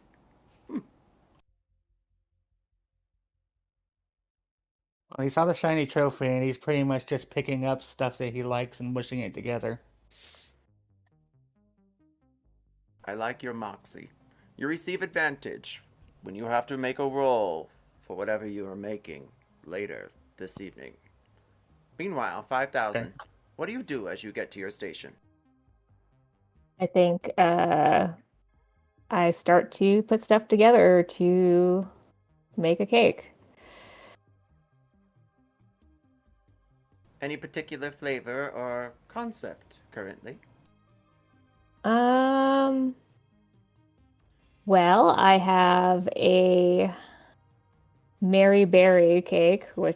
Well, he saw the shiny trophy and he's pretty much just picking up stuff that he likes and mushing it together. I like your moxie. You receive advantage when you have to make a roll for whatever you are making later this evening. Meanwhile, 5000, Okay. what do you do as you get to your station? I think I start to put stuff together to make a cake. Any particular flavor or concept currently? Well, I have a Mary Berry cake, Mary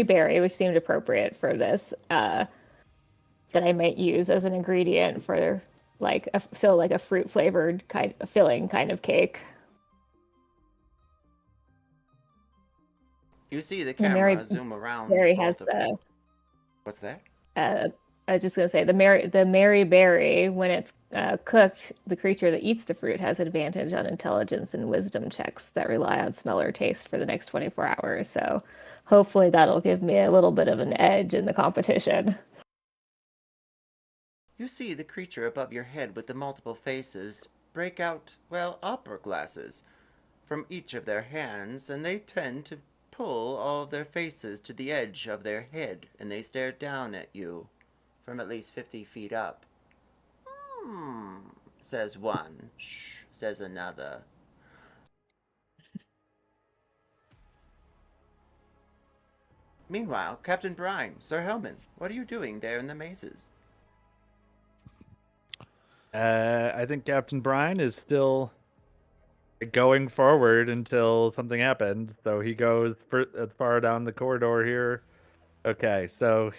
Berry, which seemed appropriate for this, that I might use as an ingredient for like a fruit flavored kind of filling kind of cake. You see the The camera Mary zoom around Berry both has of you. What's that? I was just gonna say the Mary Berry, when it's cooked, the creature that eats the fruit has advantage on intelligence and wisdom checks that rely on smell or taste for the next 24 hours. So hopefully that'll give me a little bit of an edge in the competition. You see the creature above your head with the multiple faces break out, well, opera glasses from each of their hands, and they tend to pull all of their faces to the edge of their head, and they stare down at you from at least 50 feet up. Says one. Shh, says another. Meanwhile, Captain Brine, Sir Helman, what are you doing there in the mazes? I think Captain Brine is still going forward until something happens. So he goes as far down the corridor here. Okay, so.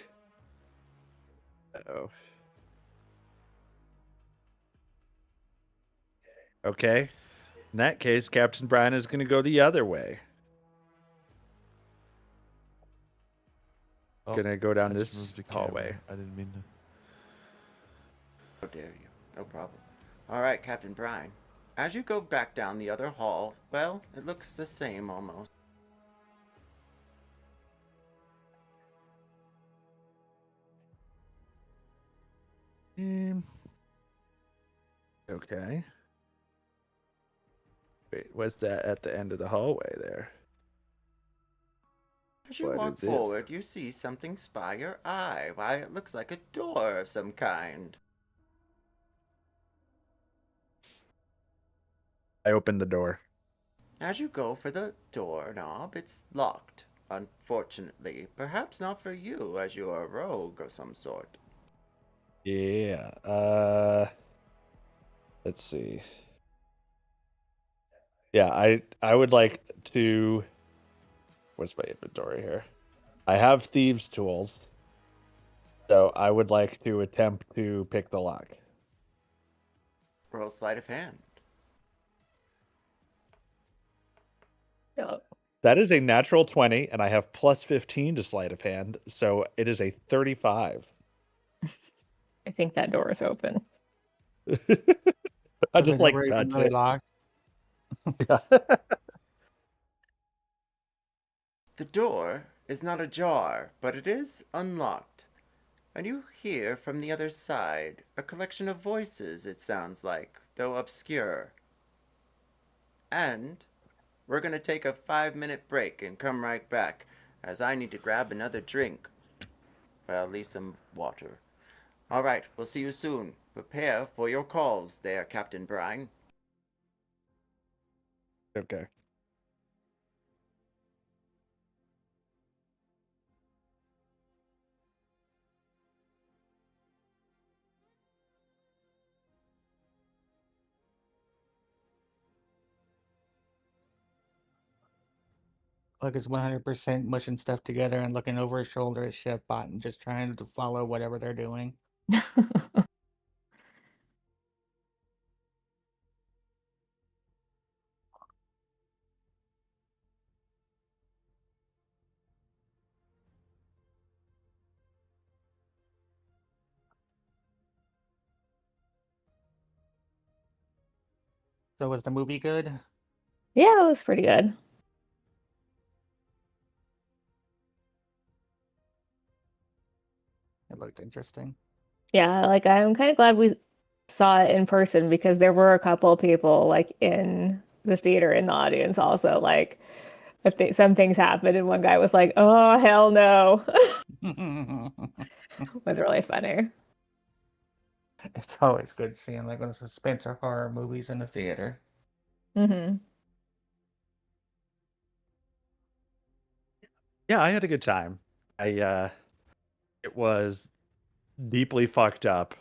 Oh. Okay. In that case, Captain Brine is going to go the other way. Oh, Gonna go down I just this moved the camera. hallway. I didn't mean to. How dare you? No problem. All right, Captain Brine. As you go back down the other hall, well, it looks the same almost. Okay. Wait, what's that at the end of the hallway there? As you What walk is this? forward, you see something spy your eye. Why, it looks like a door of some kind. I opened the door. As you go for the doorknob, it's locked. Unfortunately, perhaps not for you, as you are a rogue of some sort. Yeah. Let's see. Yeah, I would like to. What's my inventory here? I have thieves' tools, so I would like to attempt to pick the lock. Roll sleight of hand. So That is a natural 20, and I have plus 15 to sleight of hand, so it is a 35. I think that door is open. I Was just it like never even touch really it. locked? The door is not ajar, but it is unlocked. And you hear from the other side a collection of voices, it sounds like, though obscure. And we're going to take a 5-minute break and come right back, as I need to grab another drink. Well, at least some water. All right, we'll see you soon. Prepare for your calls there, Captain Brine. Okay. Like it's 100% mushing stuff together and looking over his shoulder at Chef Bot and just trying to follow whatever they're doing. So was the movie good? Yeah, it was pretty good. It looked interesting. Yeah, like I'm kind of glad we saw it in person because there were a couple people like in the theater in the audience also like some things happened and one guy was like, "Oh, hell no." It was really funny. It's always good seeing like one of the suspense or horror movies in the theater. Mm-hmm. Yeah, I had a good time. It was deeply fucked up.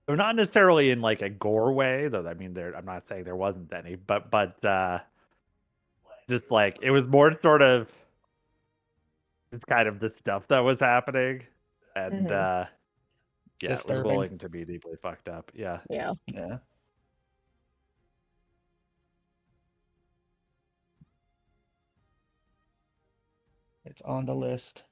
So not necessarily in like a gore way, though. I mean, I'm not saying there wasn't any, but just like it was more sort of just kind of the stuff that was happening, and Mm-hmm. yeah, it was Disturbing. willing to be deeply fucked up. Yeah. Yeah. Yeah. It's on the list.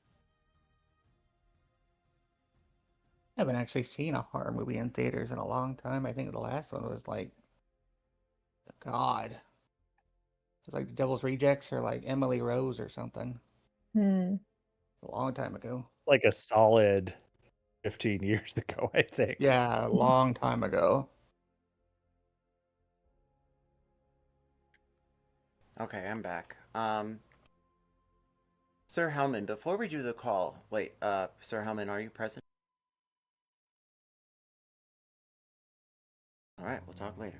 I haven't actually seen a horror movie in theaters in a long time. I think the last one was like, God. It was like The Devil's Rejects or like Emily Rose or something. Hmm. A long time ago. Like a solid 15 years ago, I think. Yeah, a long time ago. Okay, I'm back. Sir Hellman, before we do the call, wait, Sir Hellman, are you present? All right, we'll talk later.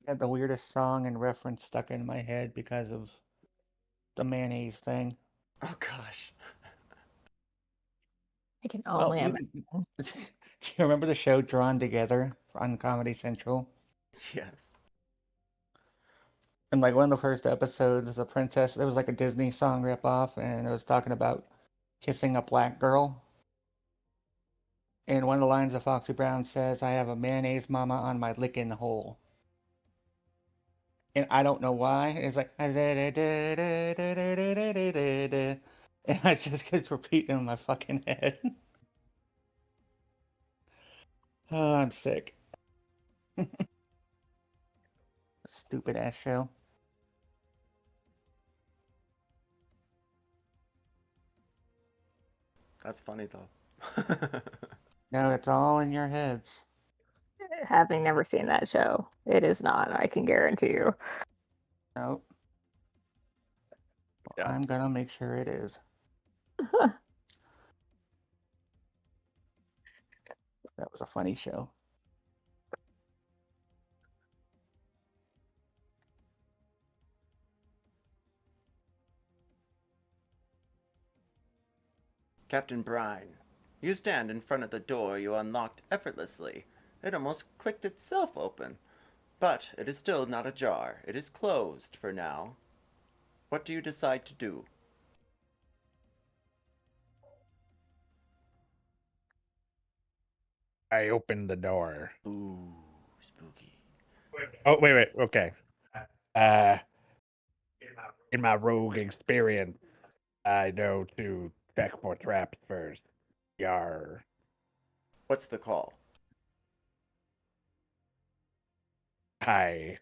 I had the weirdest song and reference stuck in my head because of the mayonnaise thing. Oh gosh. I can Well, only even imagine. do you remember the show Drawn Together on Comedy Central? Yes. And like one of the first episodes, the princess, it was like a Disney song ripoff, and it was talking about kissing a black girl. And one of the lines of Foxy Brown says, I have a mayonnaise mama on my licking hole. And I don't know why. It's like, and I just kept repeating in my fucking head. Oh, I'm sick. Stupid ass show. That's funny though. No, it's all in your heads. Having never seen that show, it is not. I can guarantee you. Nope. Yeah. I'm gonna make sure it is. That was a funny show. Captain Brine, you stand in front of the door you unlocked effortlessly. It almost clicked itself open. But it is still not ajar. It is closed for now. What do you decide to do? I opened the door. Ooh, spooky. Oh, wait. Okay. Uh, in my rogue experience, I know to check for traps first. Yar. What's the call? Hi.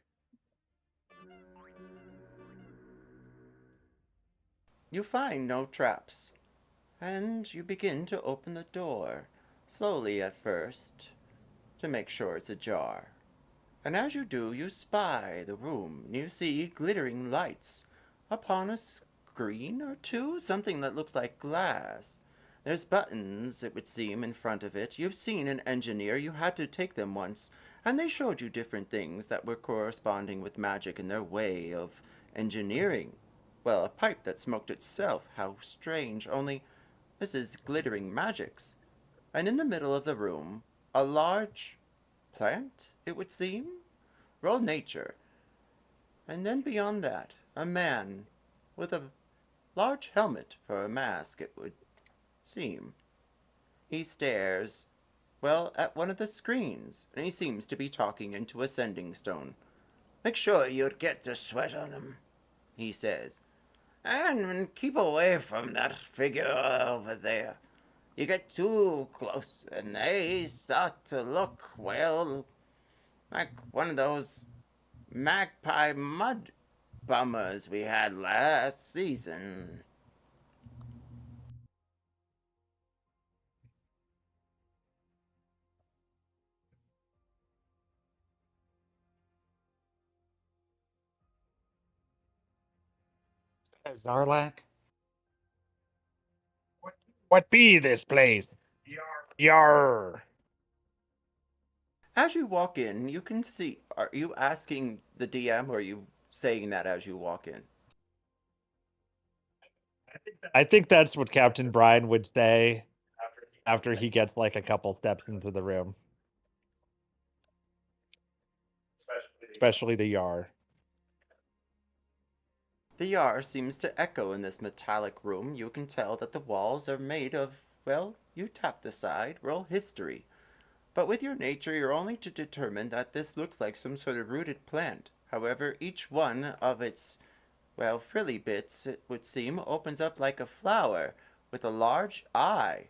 You find no traps, and you begin to open the door, slowly at first, to make sure it's ajar. And as you do, you spy the room. You see glittering lights upon a screen or two, something that looks like glass. There's buttons, it would seem, in front of it. You've seen an engineer. You had to take them once, and they showed you different things that were corresponding with magic in their way of engineering. Well, a pipe that smoked itself. How strange. Only this is glittering magics. And in the middle of the room, a large plant, it would seem, Roll nature. And then beyond that, a man with a large helmet for a mask, it would seem. He stares, well, at one of the screens, and he seems to be talking into a sending stone. Make sure you get the sweat on him, he says. And keep away from that figure over there. You get too close, and they start to look, well, like one of those magpie mud bummers we had last season. Zarlak? What be this place? Yar. As you walk in, you can see. Are you asking the DM, or are you saying that as you walk in? I think that's what Captain Brian would say after he gets like a couple steps into the room. Especially the Yar. The Yar seems to echo in this metallic room. You can tell that the walls are made of, well, you tap the side, roll history. But with your nature, you're only to determine that this looks like some sort of rooted plant. However, each one of its, well, frilly bits, it would seem, opens up like a flower with a large eye.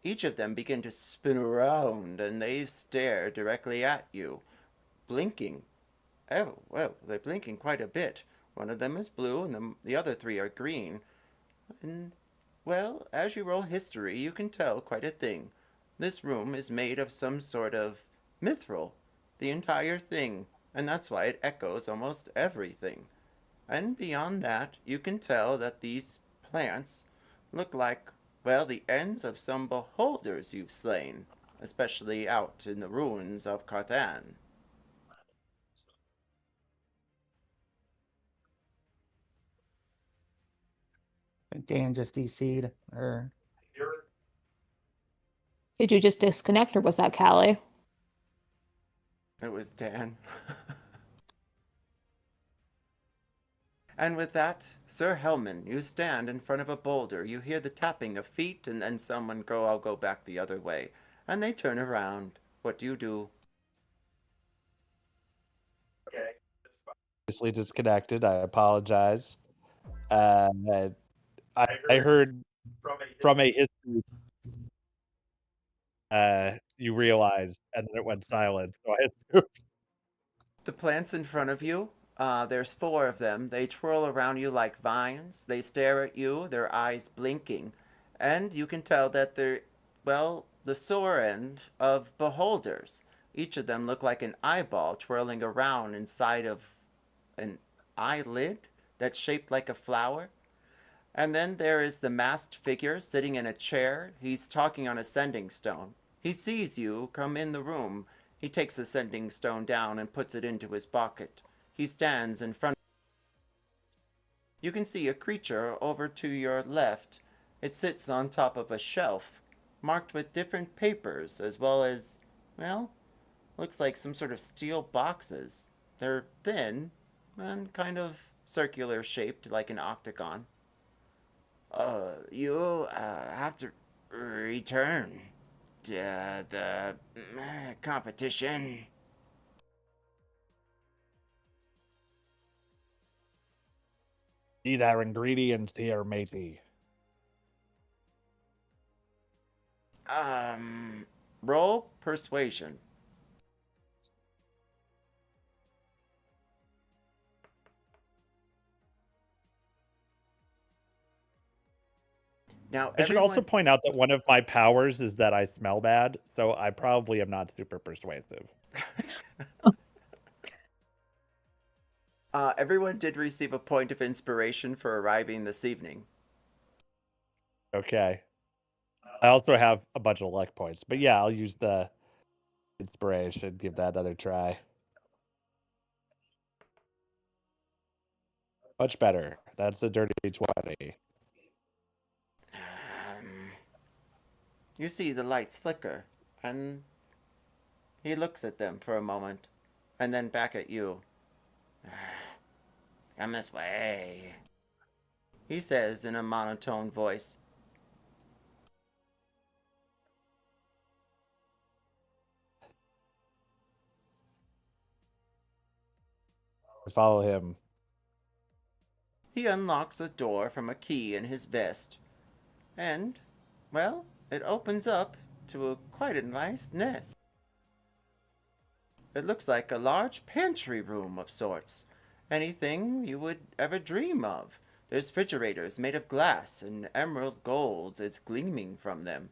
Each of them begin to spin around, and they stare directly at you, blinking. Oh, well, they're blinking quite a bit. One of them is blue, and the other three are green. And, well, as you roll history, you can tell quite a thing. This room is made of some sort of mithril, the entire thing, and that's why it echoes almost everything. And beyond that, you can tell that these plants look like, well, the ends of some beholders you've slain, especially out in the ruins of Karnath. Dan just DC'd her. Did you just disconnect, or was that Callie? It was Dan. And with that, Sir Hellman, you stand in front of a boulder. You hear the tapping of feet, and then someone go, I'll go back the other way. And they turn around. What do you do? Obviously disconnected. I apologize. I heard from a history. You realized, and then it went silent. So I The plants in front of you, there's 4 of them. They twirl around you like vines. They stare at you, their eyes blinking. And you can tell that they're, well, the sore end of beholders. Each of them look like an eyeball twirling around inside of an eyelid that's shaped like a flower. And then there is the masked figure sitting in a chair. He's talking on a sending stone. He sees you come in the room. He takes the sending stone down and puts it into his pocket. He stands in front. You can see a creature over to your left. It sits on top of a shelf, marked with different papers, as well as, well, looks like some sort of steel boxes. They're thin and kind of circular shaped like an octagon. You have to return to the competition. need our ingredients here, matey. Roll persuasion. Now, I should also point out that one of my powers is that I smell bad, so I probably am not super persuasive. Everyone did receive a point of inspiration for arriving this evening. Okay. I also have a bunch of luck points, but yeah, I'll use the inspiration, give that another try. Much better. That's the dirty 20. You see the lights flicker, and he looks at them for a moment, and then back at you. Come this way, he says in a monotone voice. I follow him. He unlocks a door from a key in his vest, and, well, it opens up to quite a nice nest. It looks like a large pantry room of sorts. Anything you would ever dream of. There's refrigerators made of glass, and emerald gold is gleaming from them.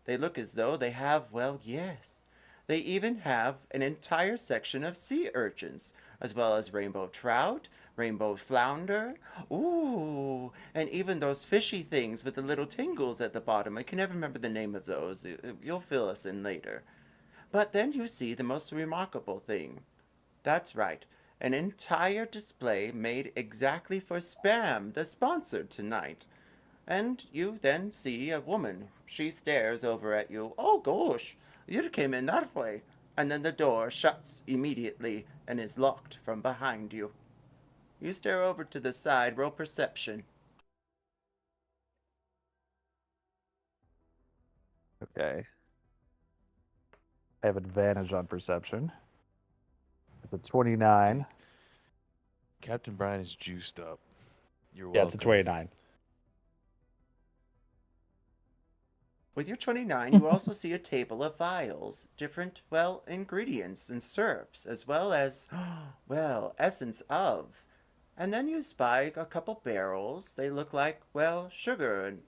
They look as though they have, well, yes. They even have an entire section of sea urchins, as well as rainbow trout, rainbow flounder, ooh, and even those fishy things with the little tingles at the bottom. I can never remember the name of those. You'll fill us in later. But then you see the most remarkable thing. That's right, an entire display made exactly for Spam, the sponsor tonight. And you then see a woman. She stares over at you. Oh gosh, you came in that way. And then the door shuts immediately and is locked from behind you. You stare over to the side, roll perception. Okay. I have advantage on perception. It's a 29. Captain Brian is juiced up. You're Yeah, it's a welcome. 29. With your 29, you also see a table of vials, different, well, ingredients and syrups, as well as, well, essence of. And then you spy a couple barrels. They look like, well, sugar and,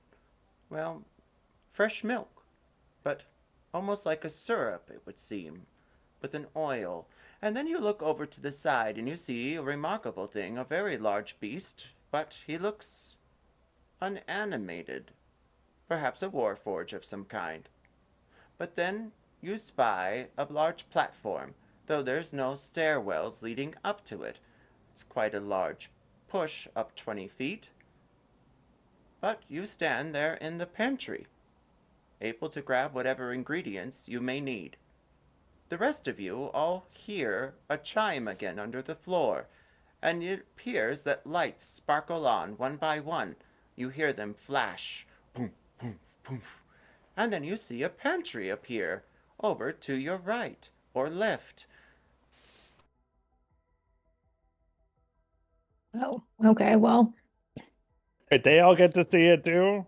well, fresh milk. But almost like a syrup, it would seem, with an oil. And then you look over to the side and you see a remarkable thing, a very large beast, but he looks unanimated. Perhaps a warforged of some kind. But then you spy a large platform, though there's no stairwells leading up to it. It's quite a large push up 20 feet. But you stand there in the pantry, able to grab whatever ingredients you may need. The rest of you all hear a chime again under the floor, and it appears that lights sparkle on one by one. You hear them flash. Boom, boom, boom. And then you see a pantry appear over to your right or left. Oh, okay. Well, Wait, they all get to see it too?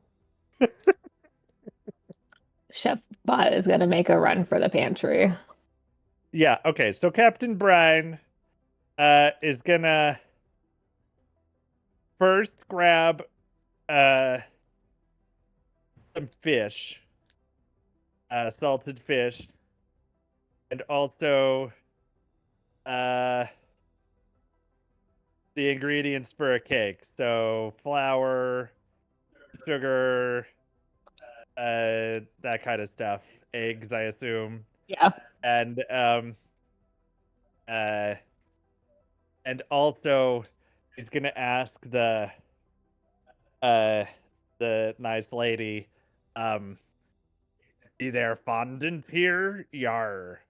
Chef Bot is gonna make a run for the pantry. Yeah, okay. So Captain Brian is gonna first grab some fish, salted fish, and also the ingredients for a cake. So flour, sugar, that kind of stuff. Eggs, I assume. Yeah. And also he's gonna ask the nice lady, be there fondant here? Yar.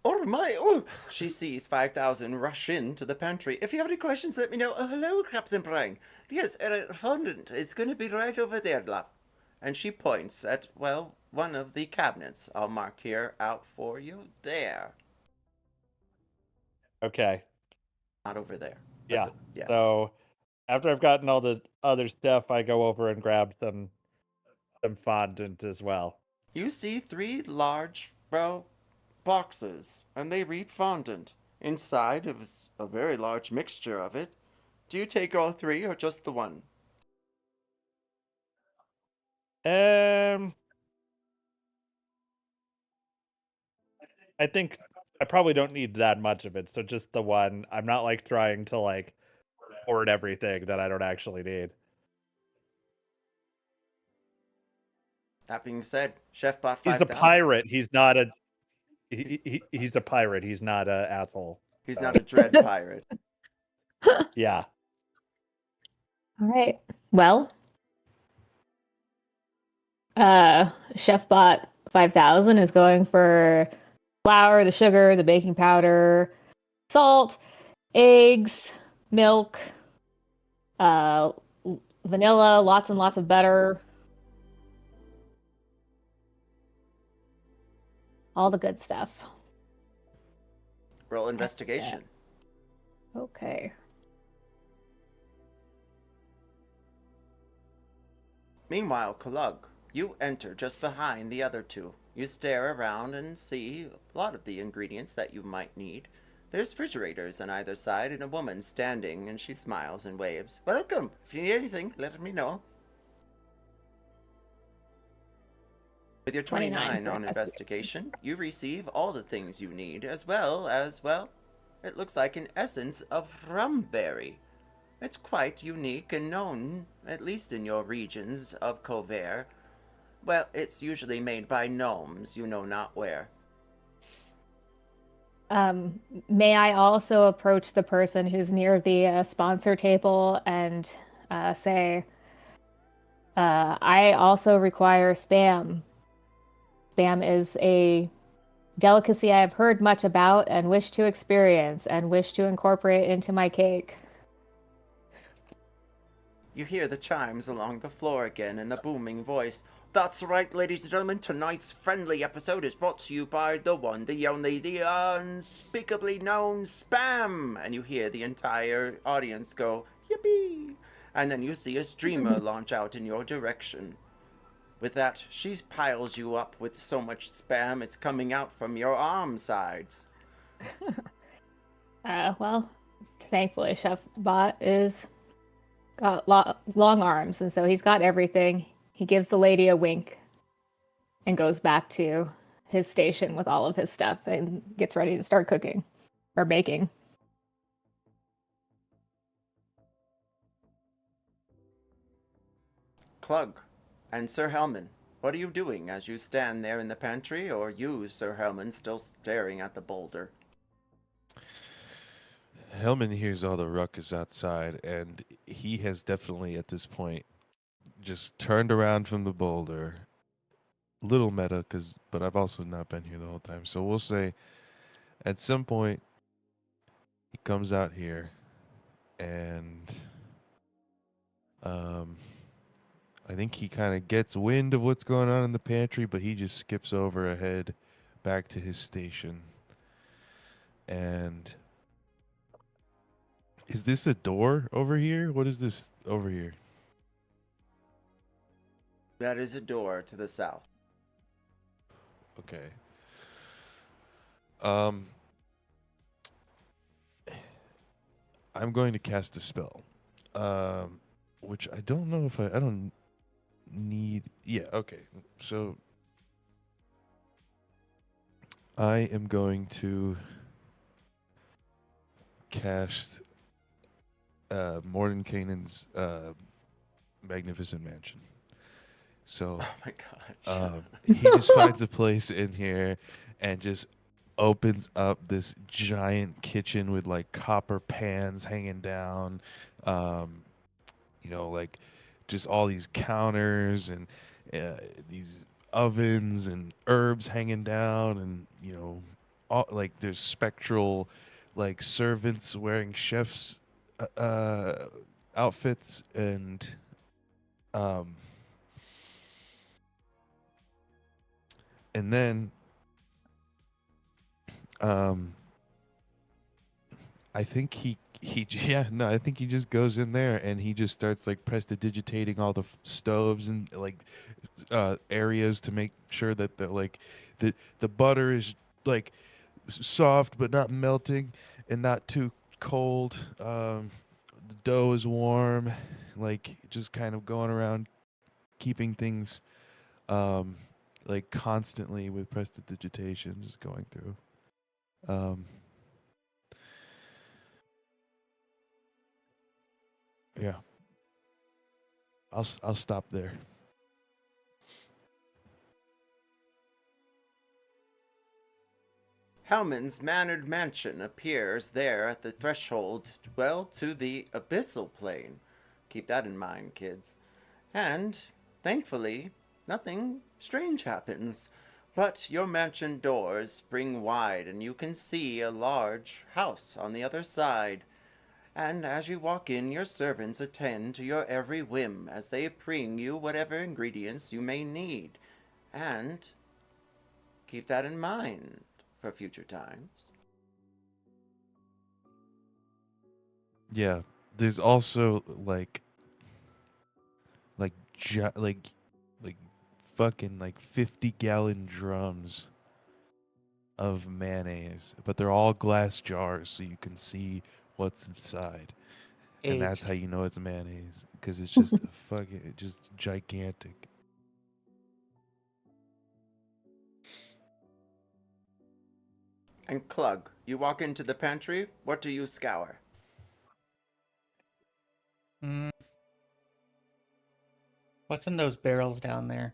Oh my, oh! She sees 5,000 rush into the pantry. If you have any questions, let me know. Oh, hello, Captain Brian. Yes, fondant. It's going to be right over there, love. And she points at, well, one of the cabinets. I'll mark here out for you. There. Okay. Not over there. Yeah. Yeah. So after I've gotten all the other stuff, I go over and grab some fondant as well. You see 3 large, well, boxes, and they read fondant. Inside is a very large mixture of it. Do you take all 3 or just the one? I think I probably don't need that much of it, so just the one. I'm not like trying to like hoard everything that I don't actually need. That being said, Chef bought He's 5,000. a pirate. He's not a. He's a pirate. He's not a asshole. He's not a dread pirate. Yeah. All right. Well, Chef Bot 5000 is going for flour, the sugar, the baking powder, salt, eggs, milk, uh, vanilla, lots and lots of butter, all the good stuff. Roll investigation. Okay. Meanwhile, Kulug, you enter just behind the other two. You stare around and see a lot of the ingredients that you might need. There's refrigerators on either side and a woman standing, and she smiles and waves. Welcome. If you need anything, let me know. With your 29 on investigation, you receive all the things you need, as well, it looks like an essence of rumberry. It's quite unique and known, at least in your regions of Cover. Well, it's usually made by gnomes, you know not where. May I also approach the person who's near the sponsor table and say, I also require spam. Spam is a delicacy I have heard much about and wish to experience and wish to incorporate into my cake. You hear the chimes along the floor again and the booming voice. That's right, ladies and gentlemen, tonight's friendly episode is brought to you by the one, the only, the unspeakably known Spam! And you hear the entire audience go, yippee! And then you see a streamer launch out in your direction. With that, she piles you up with so much spam it's coming out from your arm sides. Well, thankfully, Chef Bot is got long arms, and so he's got everything. He gives the lady a wink and goes back to his station with all of his stuff and gets ready to start cooking or baking. Clug and Sir Helman, what are you doing as you stand there in the pantry, or you, Sir Helman, still staring at the boulder? Hellman hears all the ruckus outside, and he has definitely, at this point, just turned around from the boulder. Little meta, but I've also not been here the whole time. So we'll say, at some point, he comes out here, and I think he kind of gets wind of what's going on in the pantry, but he just skips over ahead back to his station. And is this a door over here? What is this over here? That is a door to the south. Okay. I'm going to cast a spell. Which I don't know if I don't need. Yeah, okay. So I am going to cast Mordenkainen's Magnificent Mansion. So Oh my gosh. he just finds a place in here and just opens up this giant kitchen with like copper pans hanging down, like just all these counters and these ovens and herbs hanging down, and all like there's spectral like servants wearing chefs outfits, and then I think I think he just goes in there and he just starts like prestidigitating all the stoves and like areas to make sure that the butter is like soft but not melting and not too cold. The dough is warm, like just kind of going around keeping things like constantly with prestidigitation, just going through. Yeah. I'll stop there. Helman's mannered mansion appears there at the threshold, to the abyssal plane. Keep that in mind, kids. And, thankfully, nothing strange happens. But your mansion doors spring wide, and you can see a large house on the other side. And as you walk in, your servants attend to your every whim as they bring you whatever ingredients you may need. And keep that in mind for future times. Yeah, there's also like fucking like 50-gallon drums of mayonnaise, but they're all glass jars so you can see what's inside. And that's Aged. how you know it's mayonnaise, because it's just just gigantic. And Clug, you walk into the pantry. What do you scour? Mm, what's in those barrels down there?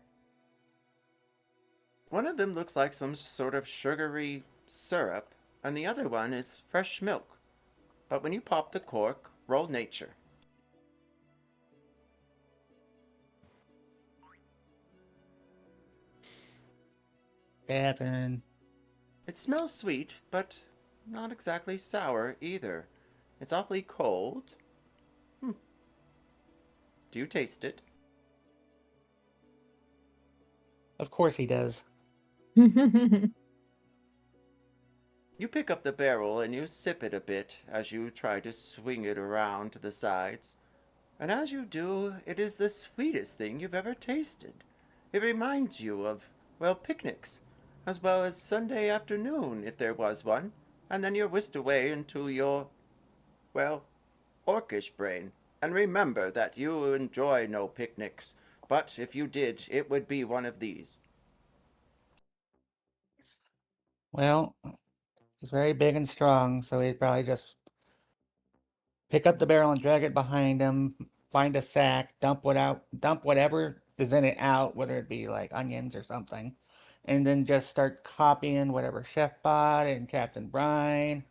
One of them looks like some sort of sugary syrup, and the other one is fresh milk. But when you pop the cork, roll nature. Seven. It smells sweet, but not exactly sour either. It's awfully cold. Do you taste it? Of course he does. You pick up the barrel and you sip it a bit as you try to swing it around to the sides. And as you do, it is the sweetest thing you've ever tasted. It reminds you of, well, picnics, as well as Sunday afternoon, if there was one, and then you're whisked away into your, well, orcish brain. And remember that you enjoy no picnics, but if you did, it would be one of these. Well, he's very big and strong, so he'd probably just pick up the barrel and drag it behind him, find a sack, dump whatever is in it out, whether it be like onions or something, and then just start copying whatever Chef bought and Captain Brine,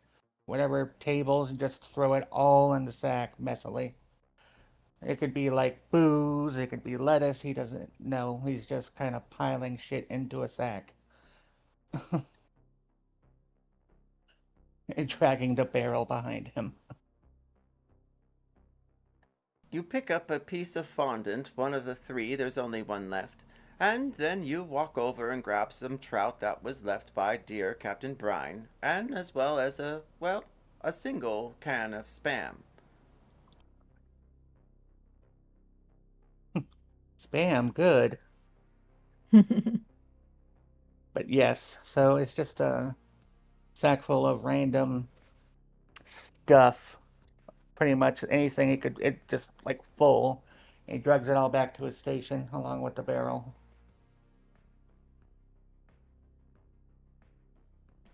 whatever tables, and just throw it all in the sack messily. It could be like booze, it could be lettuce, he doesn't know. He's just kind of piling shit into a sack and dragging the barrel behind him. You pick up a piece of fondant, one of the three, there's only one left, and then you walk over and grab some trout that was left by dear Captain Brine, and as well as a single can of Spam. Spam, good. But yes, so it's just a sack full of random stuff. Pretty much anything it just like full. And he drags it all back to his station along with the barrel.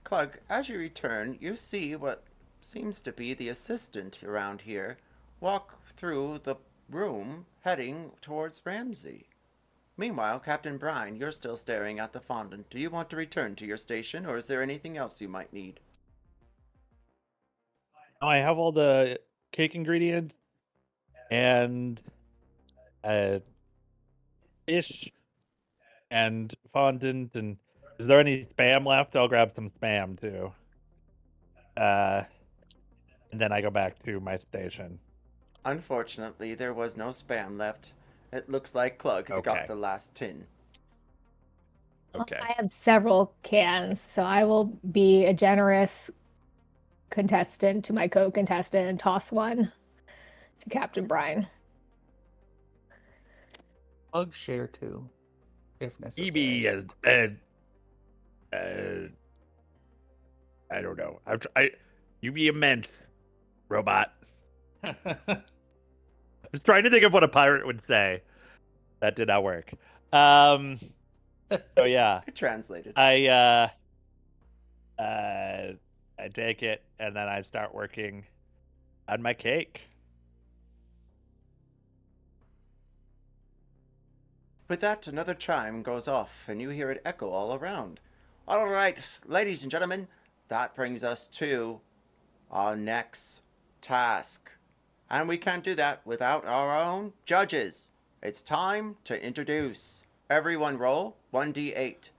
Clug, as you return, you see what seems to be the assistant around here walk through the room heading towards Ramsay. Meanwhile, Captain Brine, you're still staring at the fondant. Do you want to return to your station, or is there anything else you might need? I have all the cake ingredients and fish and fondant. And is there any spam left? I'll grab some spam too. And then I go back to my station. Unfortunately, there was no Spam left. It looks like Clug got Okay. the last tin. Okay. I have several cans, so I will be a generous contestant to my co-contestant and toss one to Captain Brine. Bug share too, if necessary. Maybe as I don't know. You be a mint, robot. I was trying to think of what a pirate would say. That did not work. So yeah, It translated. I take it and then I start working on my cake. With that, another chime goes off, and you hear it echo all around. All right, ladies and gentlemen, that brings us to our next task. And we can't do that without our own judges. It's time to introduce. Everyone roll 1d8.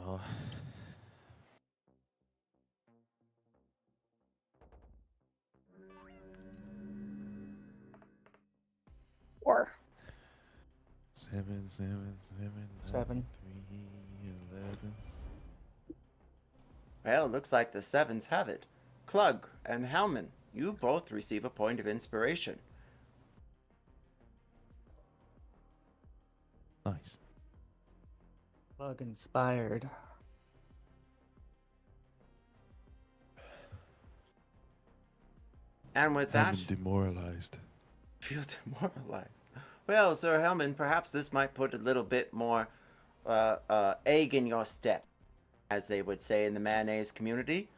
Oh. Or 7, 7, 7, 7. 3, 11. Well, looks like the sevens have it. Klug and Halman, you both receive a point of inspiration. Nice. Plug inspired. And with that, Haven't demoralized. feel demoralized. Well, Sir Helman, perhaps this might put a little bit more egg in your step, as they would say in the mayonnaise community.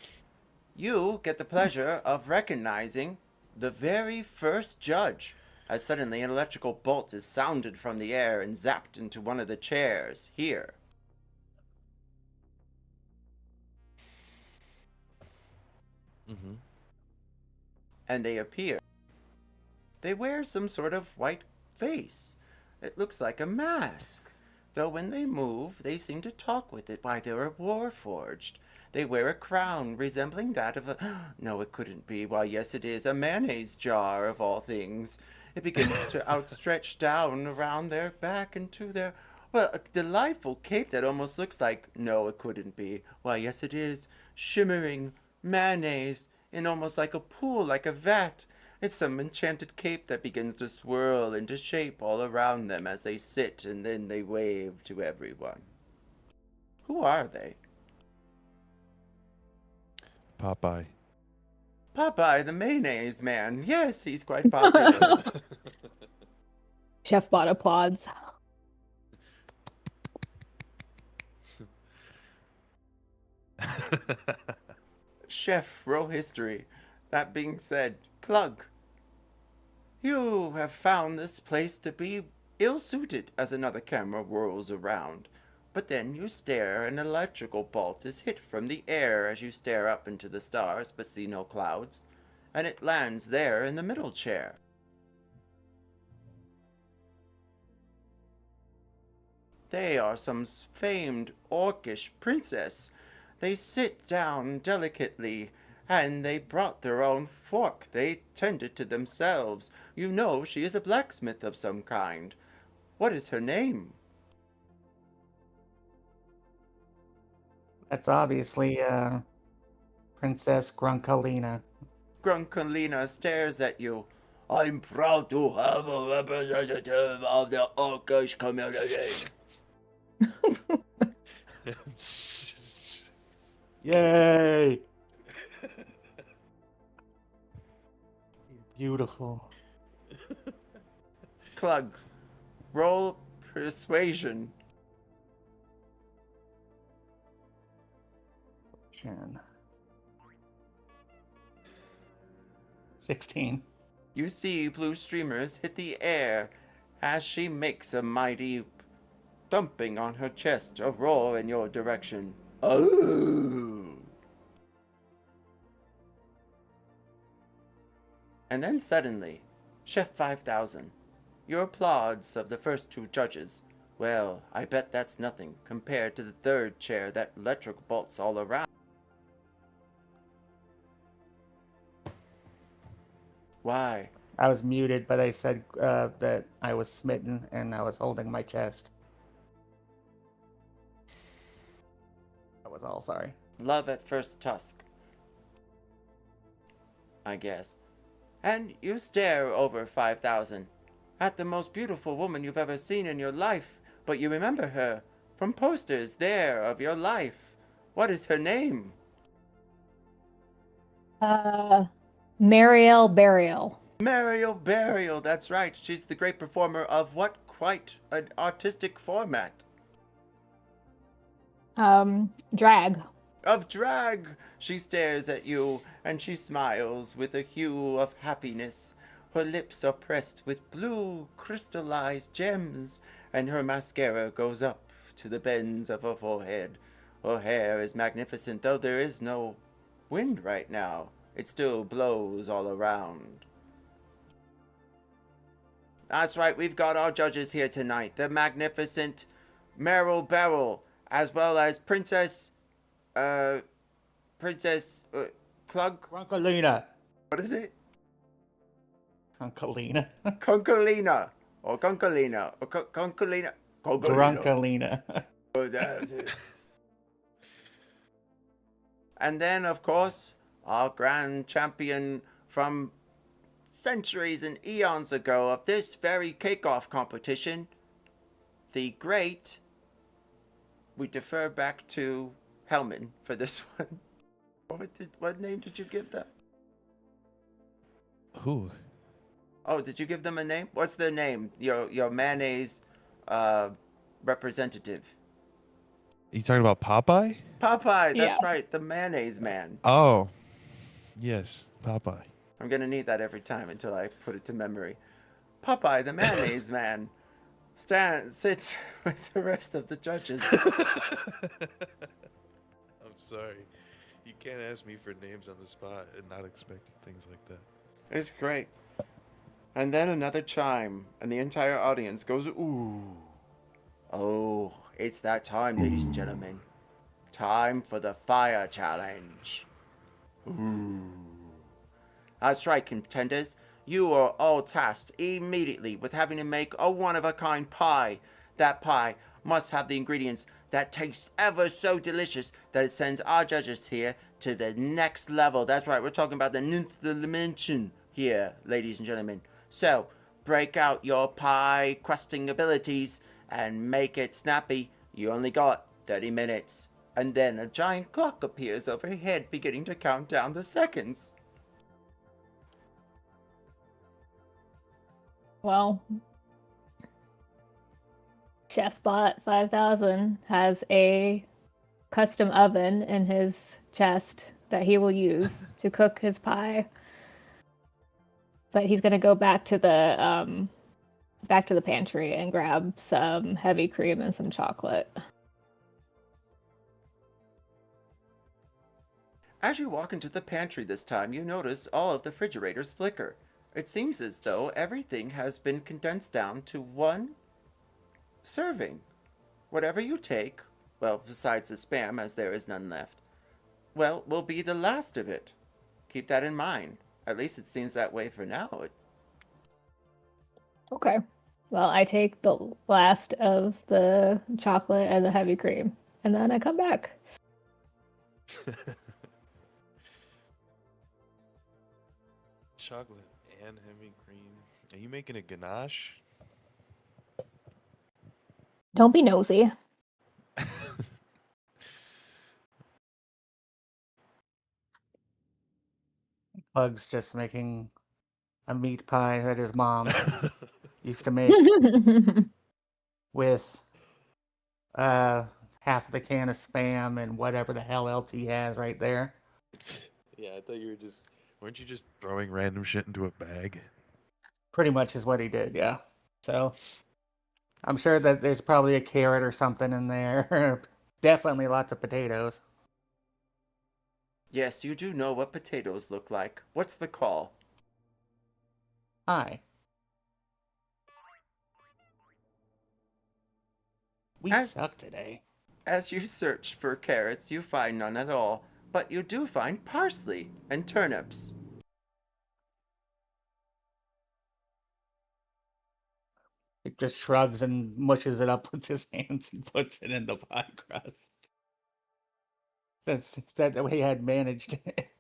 You get the pleasure of recognizing the very first judge, as suddenly an electrical bolt is sounded from the air and zapped into one of the chairs here. Mm-hmm. And they appear. They wear some sort of white face. It looks like a mask. Though when they move, they seem to talk with it. Why, they're Warforged. They wear a crown resembling that of a... No, it couldn't be. Why, yes, it is. A mayonnaise jar, of all things. It begins to outstretch down around their back and to their... Well, a delightful cape that almost looks like... No, it couldn't be. Why, yes, it is. Shimmering mayonnaise in almost like a pool, like a vat. It's some enchanted cape that begins to swirl into shape all around them as they sit, and then they wave to everyone. Who are they? Popeye. Popeye, the mayonnaise man. Yes, he's quite popular. Chef Bot applauds. Chef, roll history. That being said, Klug, you have found this place to be ill-suited as another camera whirls around. But then you stare, an electrical bolt is hit from the air as you stare up into the stars but see no clouds, and it lands there in the middle chair. They are some famed orcish princess. They sit down delicately, and they brought their own fork. They tended to themselves. You know she is a blacksmith of some kind. What is her name? That's obviously Princess Grunkalina. Grunkalina stares at you. I'm proud to have a representative of the orcish community. Yay! Beautiful. Klug, roll persuasion. 16. You see blue streamers hit the air as she makes a mighty thumping on her chest, a roar in your direction. Oh! And then suddenly, Chef 5000, your applause of the first two judges, well, I bet that's nothing compared to the third chair that electric bolts all around. Why? I was muted, but I said that I was smitten and I was holding my chest. That was all, sorry. Love at first tusk, I guess. And you stare over 5000 at the most beautiful woman you've ever seen in your life, but you remember her from posters there of your life. What is her name? Mariel Burial. Mariel Burial, that's right. She's the great performer of what quite an artistic format? Drag. Of drag. She stares at you, and she smiles with a hue of happiness. Her lips are pressed with blue crystallized gems, and her mascara goes up to the bends of her forehead. Her hair is magnificent, though there is no wind right now. It still blows all around. That's right, we've got our judges here tonight. The magnificent Mariel Burial as well as Princess Clug. Grunkalina. What is it? Grunkalina. Conkalina or Conkalina or Conkalina. Grunkalina. Oh, that's it. And then, of course, our grand champion from centuries and eons ago of this very cake-off competition, the great. We defer back to Hellman for this one. What name did you give them? Who? Oh, did you give them a name? What's their name? Your mayonnaise representative. You talking about Popeye? Popeye, that's Yeah. right, the mayonnaise man. Oh, yes, Popeye. I'm gonna need that every time until I put it to memory. Popeye, the mayonnaise man, sits with the rest of the judges. I'm sorry. You can't ask me for names on the spot and not expect things like that. It's great. And then another chime, and the entire audience goes, ooh. Oh, it's that time, ladies and gentlemen. Time for the fire challenge. Ooh. That's right, contenders. You are all tasked immediately with having to make a one-of-a-kind pie. That pie must have the ingredients that taste ever so delicious that it sends our judges here to the next level. That's right, we're talking about the ninth dimension here, ladies and gentlemen. So, break out your pie crusting abilities and make it snappy. You only got 30 minutes. And then a giant clock appears overhead, beginning to count down the seconds. Well, ChefBot 5000 has a custom oven in his chest that he will use to cook his pie. But he's gonna go back to the pantry and grab some heavy cream and some chocolate. As you walk into the pantry this time, you notice all of the refrigerators flicker. It seems as though everything has been condensed down to one serving. Whatever you take, well, besides the Spam, as there is none left, well, will be the last of it. Keep that in mind. At least it seems that way for now. Okay. Well, I take the last of the chocolate and the heavy cream, and then I come back. Chocolate and heavy cream. Are you making a ganache? Don't be nosy. Pug's just making a meat pie that his mom used to make with half the can of Spam and whatever the hell else he has right there. Yeah, I thought you were just... Weren't you just throwing random shit into a bag? Pretty much is what he did, yeah. So I'm sure that there's probably a carrot or something in there. Definitely lots of potatoes. Yes, you do know what potatoes look like. What's the call? Hi. We suck today. As you search for carrots, you find none at all, but you do find parsley and turnips. It just shrugs and mushes it up with his hands and puts it in the pie crust. That way he had managed it.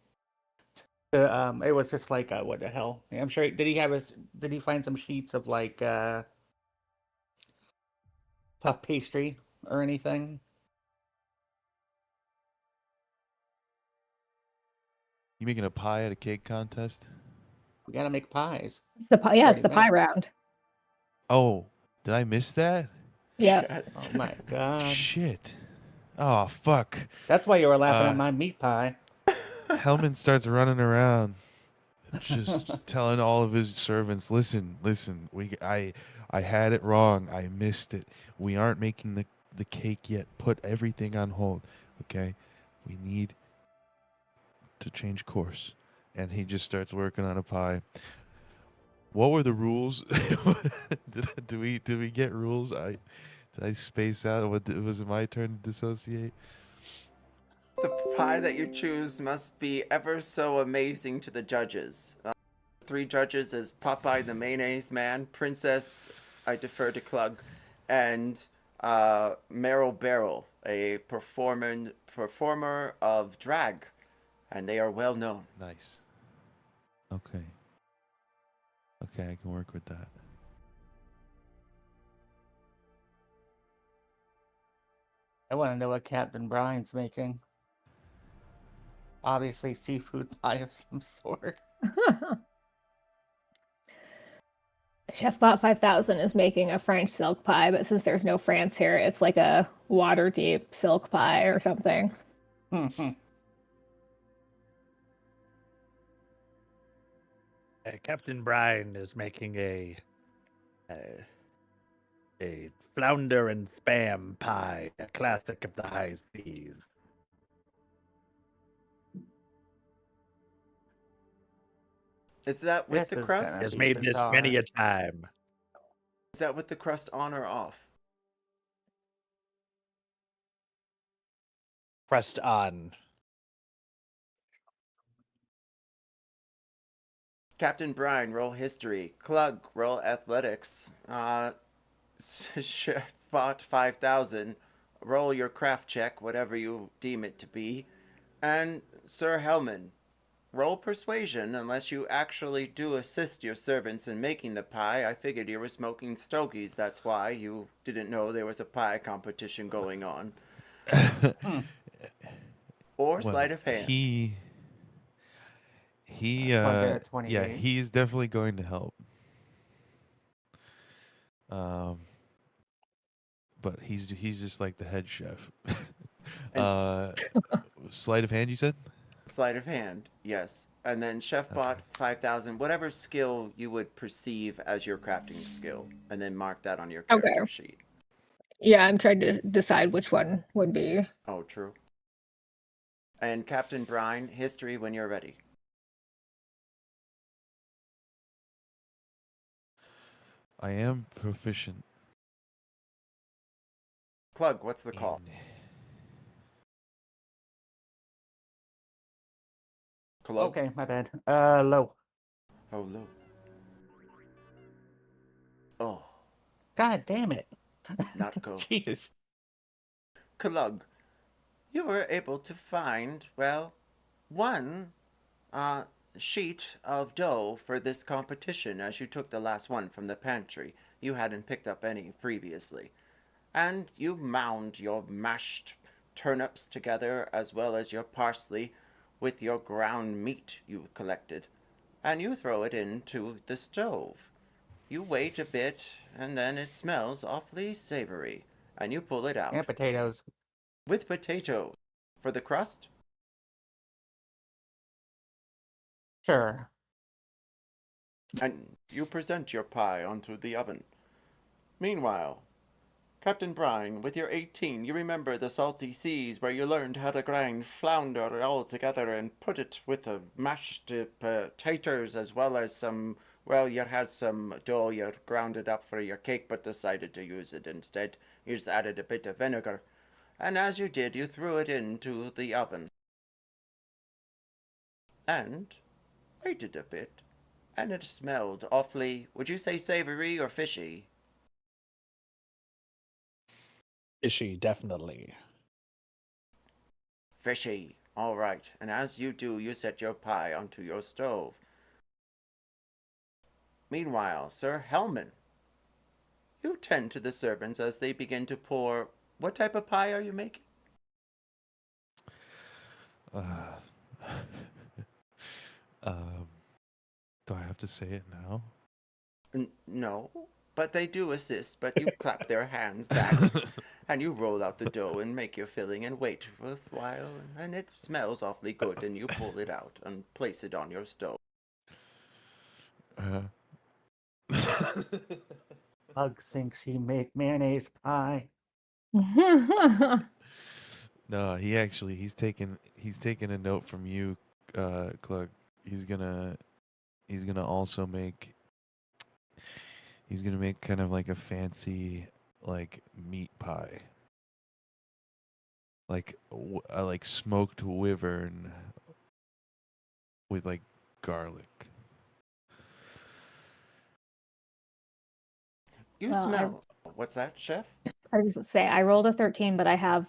It was just like what the hell? I'm sure. Did he find some sheets of like puff pastry or anything? You making a pie at a cake contest? We gotta make pies. It's the pie. Yeah, it's the Pretty pie much. round. Oh, did I miss that? Yeah. Yes. Oh my god. Shit. Oh, fuck. That's why you were laughing at my meat pie. Hellman starts running around, just telling all of his servants, listen, I had it wrong. I missed it. We aren't making the cake yet. Put everything on hold, okay? We need to change course. And he just starts working on a pie. What were the rules? Did we get rules? Did I space out? Was it my turn to dissociate? The pie that you choose must be ever so amazing to the judges. 3 judges is Popeye the Mayonnaise Man, Princess, I defer to Clug, and Meryl Barrel, a performer of drag, and they are well known. Nice. Okay. Okay, I can work with that. I want to know what Captain Brian's making. Obviously, seafood pie of some sort. Chefbot 5000 is making a French silk pie, but since there's no France here, it's like a water deep silk pie or something. Captain Brian is making a flounder and spam pie, a classic of the high seas. Is that with This the is crust? gonna Has be made this bizarre. many a time. Is that with the crust on or off? Pressed on. Captain Brian, roll history. Clug, roll athletics. Chefbot 5000, roll your craft check, whatever you deem it to be. And Sir Hellman, roll persuasion unless you actually do assist your servants in making the pie. I figured you were smoking stogies, that's why you didn't know there was a pie competition going on. Or sleight of hand. He Plug in at yeah, 28. he's definitely going to help. But he's just like the head chef. Sleight of hand, you said? Sleight of hand, yes. And then Chefbot 5000, whatever skill you would perceive as your crafting skill, and then mark that on your character sheet. Yeah, I'm trying to decide which one would be. Oh, true. And Captain Brian, history when you're ready. I am proficient. Clug, what's the call? Clug? Okay, my bad. Low. Oh, low. Oh, God damn it. not go. Jeez. Clug, you were able to find, well, one sheet of dough for this competition as you took the last one from the pantry. You hadn't picked up any previously. And you mound your mashed turnips together as well as your parsley with your ground meat you collected, and you throw it into the stove. You wait a bit, and then it smells awfully savory, and you pull it out. And potatoes. With potato. For the crust? Sure. And you present your pie onto the oven. Meanwhile, Captain Brian, with your 18, you remember the salty seas where you learned how to grind flounder all together and put it with the mashed potatoes as well as some, well, you had some dough you ground it up for your cake but decided to use it instead. You just added a bit of vinegar. And as you did, you threw it into the oven. And waited a bit. And it smelled awfully, would you say savory or fishy? Fishy, definitely. Fishy. All right. And as you do, you set your pie onto your stove. Meanwhile, Sir Hellman, you tend to the servants as they begin to pour. What type of pie are you making? Do I have to say it now? No, but they do assist, but you clap their hands back and you roll out the dough and make your filling and wait for a while, and it smells awfully good, and you pull it out and place it on your stove. Pug thinks he make mayonnaise pie. No, he's taking a note from you, Clug. He's gonna also make kind of like a fancy like meat pie, like a like smoked wyvern with like garlic. You Well, smell. What's that, chef? I was just gonna say I rolled a 13, but I have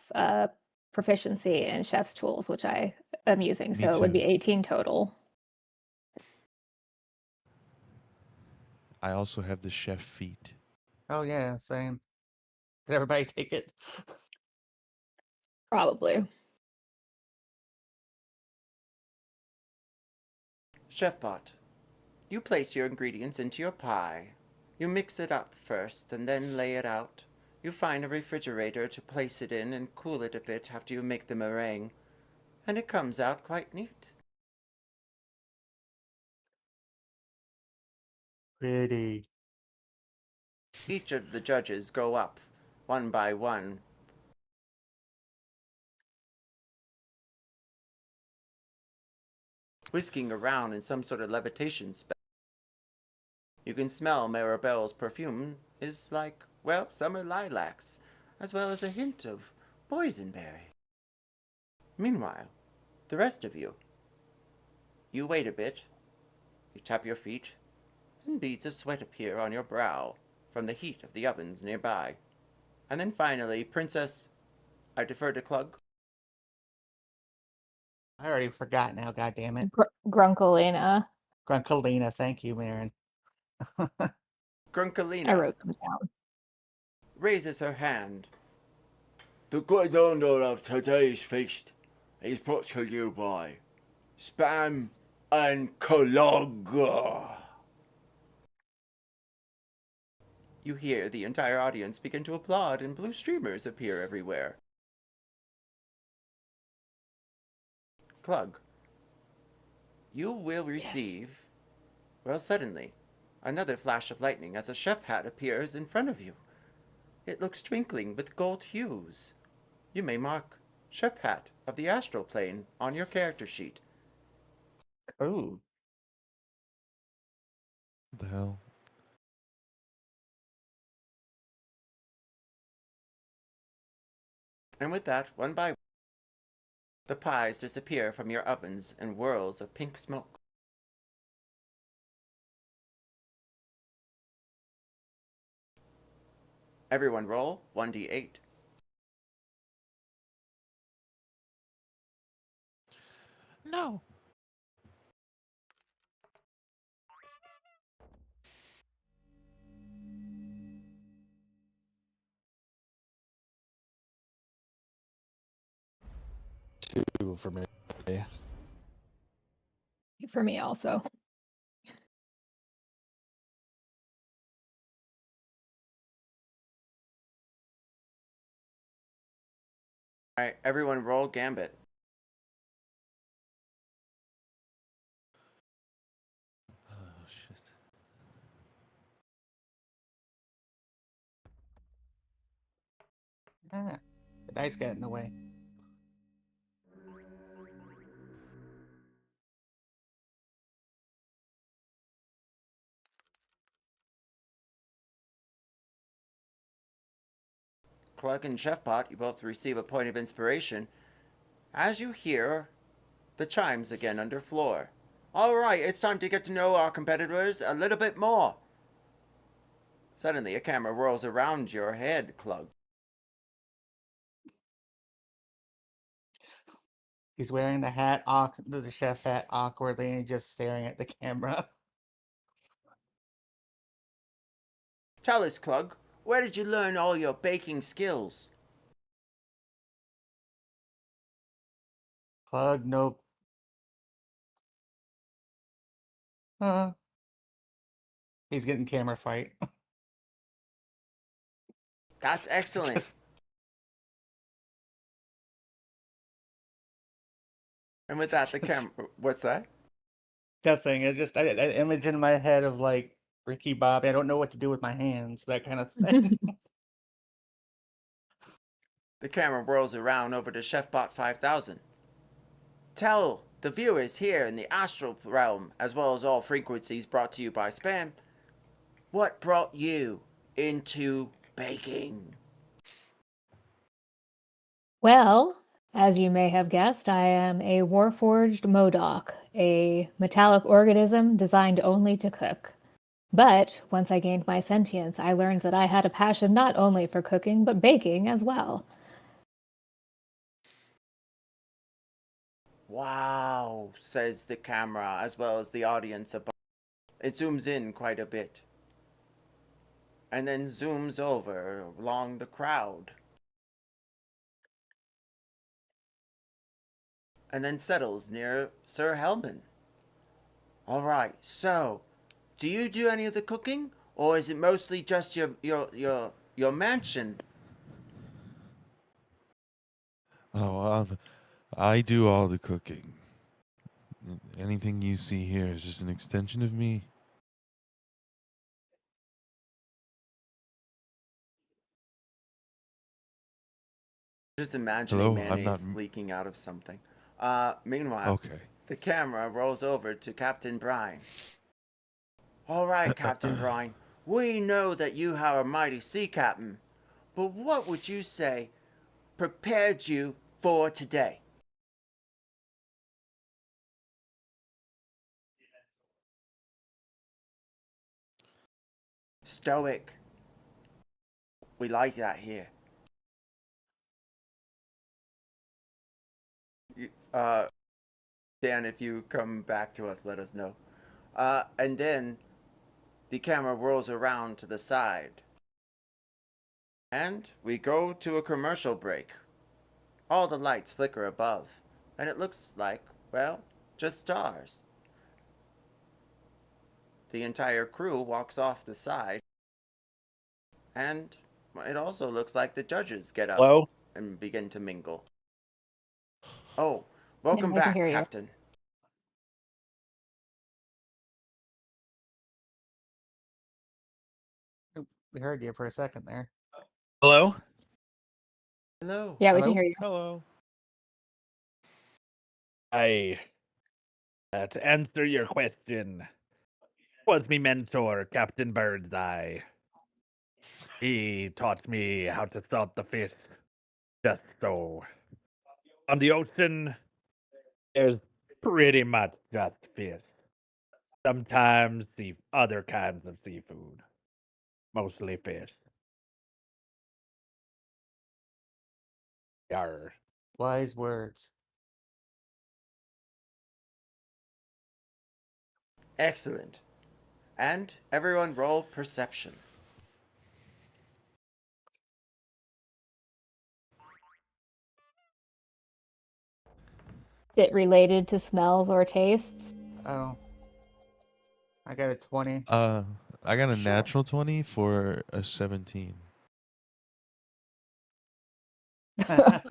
proficiency in chef's tools, which I am using, Me so it would be too. 18 total. I also have the chef feat. Oh yeah, same. Did everybody take it? Probably. Chefbot, you place your ingredients into your pie. You mix it up first and then lay it out. You find a refrigerator to place it in and cool it a bit after you make the meringue, and it comes out quite neat. Pretty. Each of the judges go up, one by one, whisking around in some sort of levitation spell. You can smell Maribel's perfume is like, well, summer lilacs, as well as a hint of boysenberry. Meanwhile, the rest of you, you wait a bit, you tap your feet, and beads of sweat appear on your brow from the heat of the ovens nearby. And then finally, Princess, I defer to Clug. I already forgot now, god damn it. Grunkalina. Grunkalina, thank you, Marin. I Grunkalina wrote them down. raises her hand. The good honor of today's feast is brought to you by Spam and Clug. You hear the entire audience begin to applaud and blue streamers appear everywhere. Clug, you will receive, well, suddenly, another flash of lightning as a chef hat appears in front of you. It looks twinkling with gold hues. You may mark Chef Hat of the Astral Plane on your character sheet. Oh. What the hell? And with that, one by one, the pies disappear from your ovens in whirls of pink smoke. Everyone roll 1d8. No. Two for me. For me also. Alright, everyone roll Gambit. Oh shit. Ah, the dice got in the way. Clug and Chefbot, you both receive a point of inspiration as you hear the chimes again underfloor. Alright, it's time to get to know our competitors a little bit more. Suddenly, a camera whirls around your head, Clug. He's wearing the hat, the chef hat awkwardly, and just staring at the camera. Tell us, Clug, where did you learn all your baking skills? Plug, nope. He's getting camera fight. That's excellent. And with that, the camera... What's that? Nothing. It just an image in my head of like Ricky Bobby. I don't know what to do with my hands. That kind of thing. The camera whirls around over to Chefbot 5000. Tell the viewers here in the astral realm, as well as all frequencies brought to you by Spam, what brought you into baking? Well, as you may have guessed, I am a Warforged Modoc, a metallic organism designed only to cook. But once I gained my sentience, I learned that I had a passion not only for cooking, but baking as well. Wow, says the camera, as well as the audience above. It zooms in quite a bit, and then zooms over along the crowd, and then settles near Sir Helman. All right, so do you do any of the cooking, or is it mostly just your mansion? Oh, I do all the cooking. Anything you see here is just an extension of me. Just imagining Hello, I'm not. mayonnaise leaking out of something. Meanwhile, Okay. the camera rolls over to Captain Brine. All right, Captain Brine, we know that you are a mighty sea captain, but what would you say prepared you for today? Stoic. We like that here. Dan, if you come back to us, let us know. And then the camera whirls around to the side. And we go to a commercial break. All the lights flicker above, and it looks like, well, just stars. The entire crew walks off the side, and it also looks like the judges get up Hello? and begin to mingle. Oh, Yeah, welcome I can back, hear you. Captain. We heard you for a second there. Hello? Hello. Yeah, we can Hello? hear you. Hello. To answer your question, was me mentor, Captain Birdseye. He taught me how to salt the fish just so. On the ocean, there's pretty much just fish. Sometimes see other kinds of seafood, mostly fish. Yar. Wise words. Excellent. And everyone roll perception. Is it related to smells or tastes? Oh, I got a 20. I got a Sure. natural 20 for a 17. I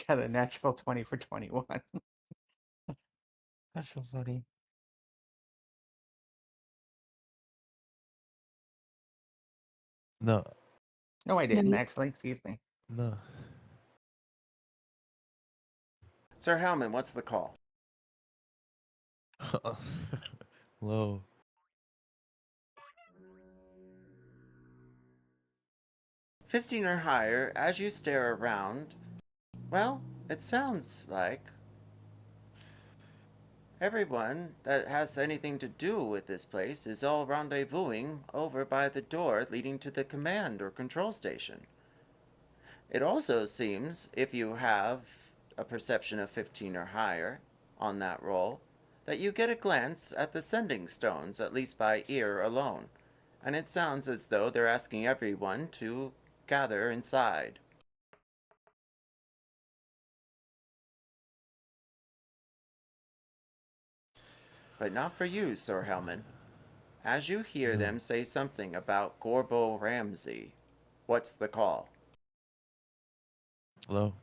got a natural 20 for 21. That's so funny. No, No, I didn't you- actually. Excuse me. no. Sir Helman, what's the call? Low. 15 or higher, as you stare around, well, it sounds like everyone that has anything to do with this place is all rendezvousing over by the door leading to the command or control station. It also seems, if you have a perception of 15 or higher on that roll, that you get a glance at the sending stones, at least by ear alone, and it sounds as though they're asking everyone to gather inside. But not for you, Sir Helman. As you hear No. them say something about Gorbo Ramsey, what's the call? Low.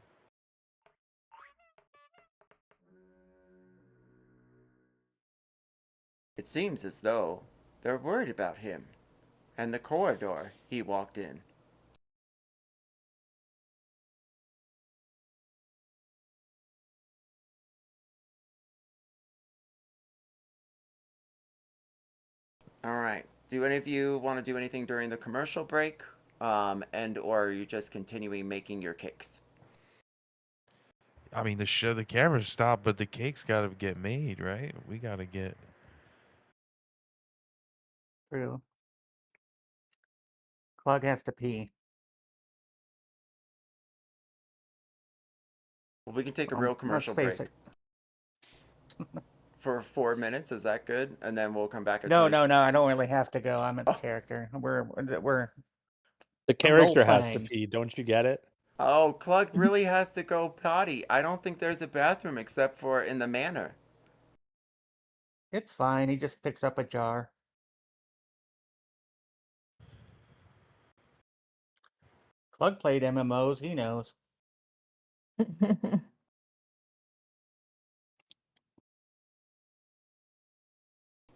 It seems as though they're worried about him and the corridor he walked in. All right. Do any of you want to do anything during the commercial break? and or are you just continuing making your cakes? I mean, the camera stopped, but the cake's got to get made, right? We got to get. True. Clug has to pee. Well, we can take a real Let's commercial face break it. for 4 minutes. Is that good? And then we'll come back at No, 20. no, I don't really have to go. I'm at the Oh. character. We're The I'm role character has to playing. pee. Don't you get it? Oh, Clug really has to go potty. I don't think there's a bathroom except for in the manor. It's fine. He just picks up a jar. Clug played MMOs. He knows.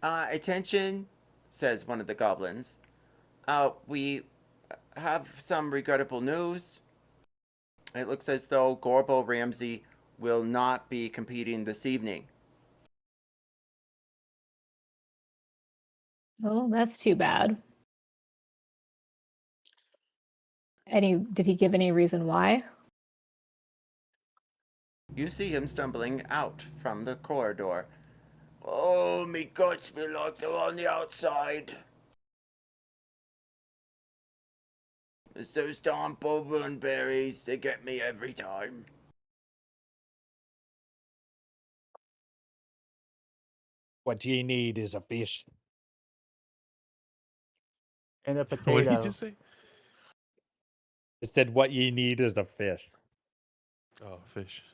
Attention, says one of the goblins. We have some regrettable news. It looks as though Gorbo Ramsey will not be competing this evening. Oh, that's too bad. Did he give any reason why? You see him stumbling out from the corridor. Oh, me guts feel like they're on the outside. It's those darn bulbul berries, they get me every time. What ye need is a fish. And a What did potato. you just say? It said what ye need is a fish. Oh, fish.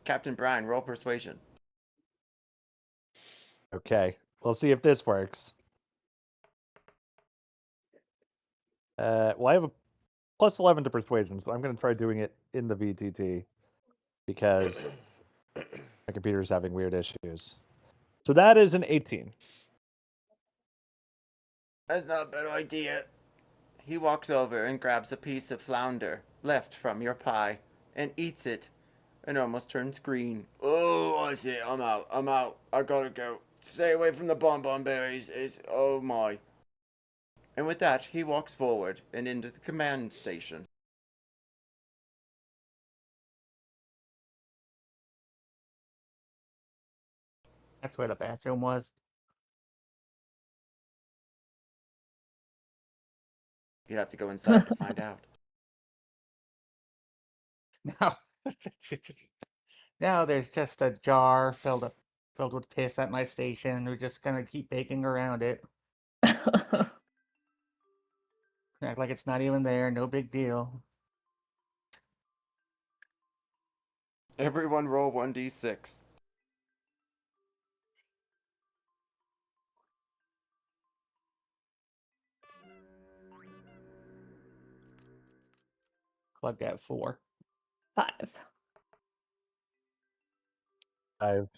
Captain Brian, roll persuasion. Okay, we'll see if this works. Well, I have a plus 11 to persuasion, so I'm going to try doing it in the VTT because my computer's having weird issues. So that is an 18. That's not a bad idea. He walks over and grabs a piece of flounder left from your pie and eats it and almost turns green. Oh, I see. I'm out. I gotta go. Stay away from the bonbon berries. Oh my. And with that, he walks forward and into the command station. That's where the bathroom was. You'd have to go inside to find out. Now, now there's just a jar filled with piss at my station. We're just gonna keep baking around it. Act like it's not even there. No big deal. Everyone roll 1d6. Plug that 4. 5. I've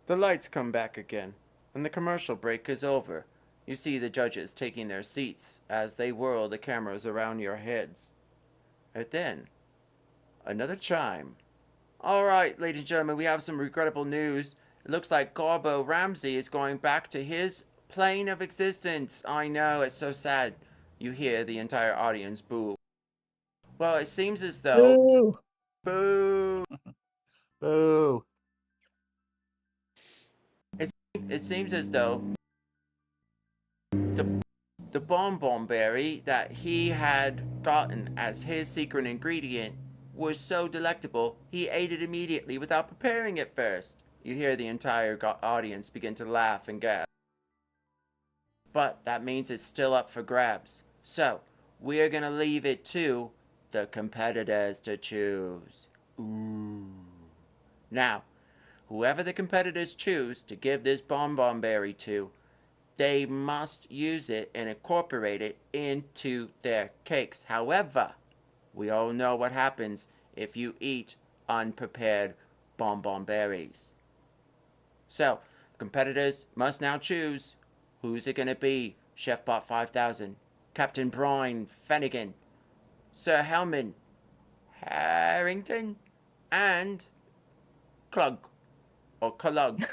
The lights come back again, and the commercial break is over. You see the judges taking their seats as they whirl the cameras around your heads. And then, another chime. Alright, ladies and gentlemen, we have some regrettable news. It looks like Gorbo Ramsey is going back to his plane of existence. I know, it's so sad. You hear the entire audience boo. Well, it seems as though... Ooh. Boo! Boo! It seems as though the bonbon berry that he had gotten as his secret ingredient was so delectable, he ate it immediately without preparing it first. You hear the entire audience begin to laugh and gasp. But that means it's still up for grabs. So, we're gonna leave it to the competitors to choose. Ooh. Now, whoever the competitors choose to give this bonbon berry to, they must use it and incorporate it into their cakes. However, we all know what happens if you eat unprepared bonbon berries. So, competitors must now choose. Who's it going to be? Chefbot 5000, Captain Brian Finnegan, Sir Helman, Harrington, and Clug, or Clug.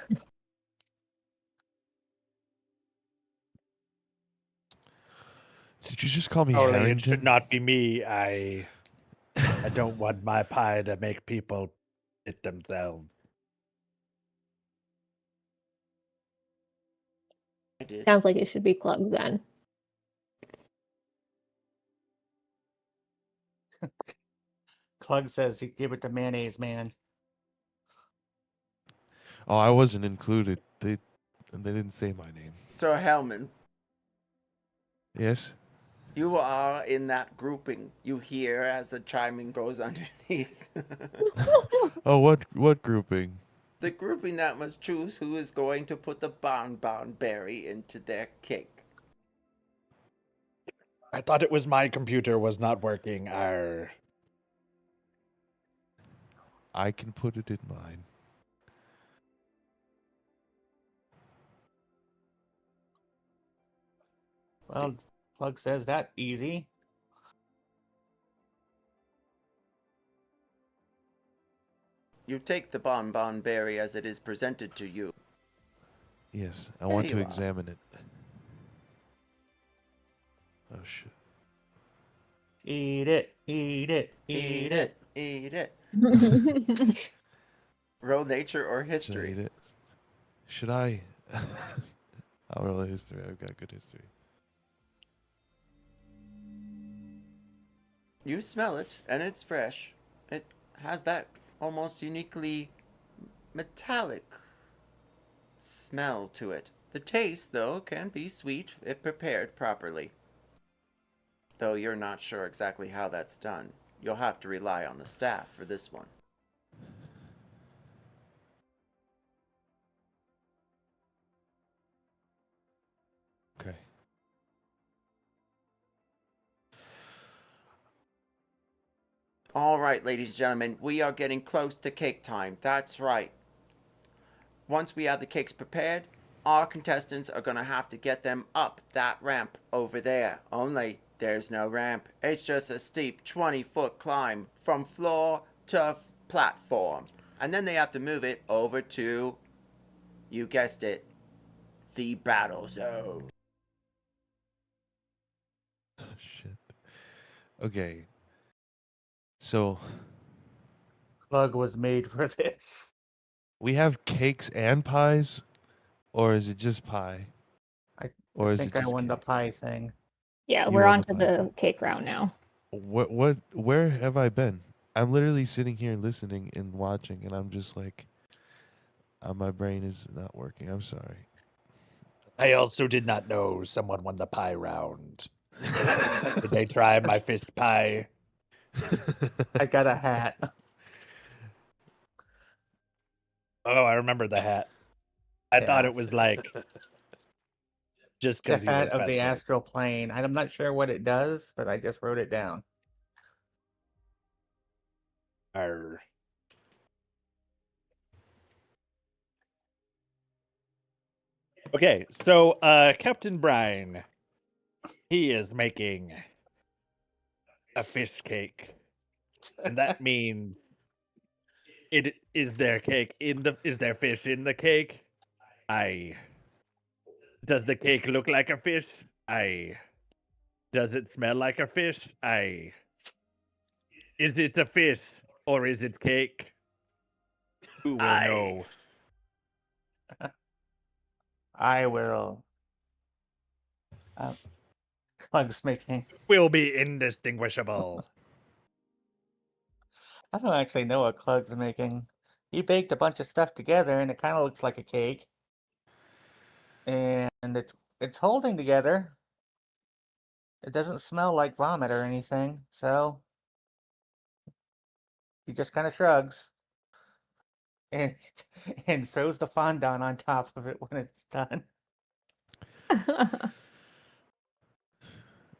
Did you just call me Surely it Harrington? should not be me. I don't want my pie to make people it themselves. I did. Sounds like it should be Clug then. Clug says he give it to mayonnaise man. Oh, I wasn't included. They didn't say my name. Sir Helman, Yes. you are in that grouping. You hear as the chiming goes underneath. Oh, what grouping? The grouping that must choose who is going to put the bonbon berry into their cake. I thought it was my computer was not working. Arr. I can put it in mine. Well, Clug says that easy. You take the bonbon berry as it is presented to you. Yes, I There want you to are. examine it. Oh shit. Eat it, eat it, eat it. Eat it. Roll nature or Should I history. eat it? Should I? I'll roll a history. I've got good history. You smell it, and it's fresh. It has that almost uniquely metallic smell to it. The taste, though, can be sweet if prepared properly. Though you're not sure exactly how that's done. You'll have to rely on the staff for this one. Okay. All right, ladies and gentlemen, we are getting close to cake time. That's right. Once we have the cakes prepared, our contestants are going to have to get them up that ramp over there. Only there's no ramp. It's just a steep 20-foot climb from floor to platform. And then they have to move it over to, you guessed it, the battle zone. Oh, shit. Okay. So Clug was made for this. we have cakes and pies, or is it just pie? I Or is think it I just won the cake? pie thing. Yeah, You we're won on the to pie. the cake round now. Where have I been? I'm literally sitting here listening and watching, and I'm just like, my brain is not working. I'm sorry. I also did not know someone won the pie round. Did they try my fish pie? I got a hat. Oh, I remember the hat. I thought Yeah. it was like just The because you were hat of the special. astral plane. I'm not sure what it does, but I just wrote it down. Arr. Okay, so Captain Brine, he is making a fish cake, and that means it is their cake in the is there fish in the cake? Aye. Does the cake look like a fish? Aye. Does it smell like a fish? Aye. Is it a fish or is it cake? Who will Aye. know? I will. Clug's making. Will be indistinguishable. I don't actually know what Clug's making. He baked a bunch of stuff together, and it kind of looks like a cake. And it's holding together. It doesn't smell like vomit or anything, so he just kind of shrugs and and throws the fondant on top of it when it's done.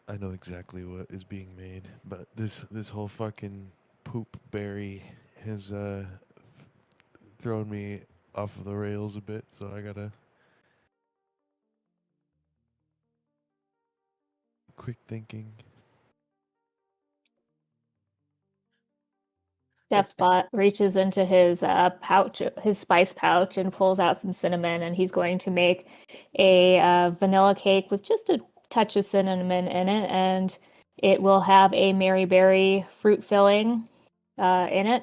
I know exactly what is being made, but this whole fucking poop berry has thrown me off of the rails a bit, so I gotta quick thinking. Deathbot reaches into his pouch, his spice pouch, and pulls out some cinnamon, and he's going to make a vanilla cake with just a touch of cinnamon in it, and it will have a Mary Berry fruit filling in it.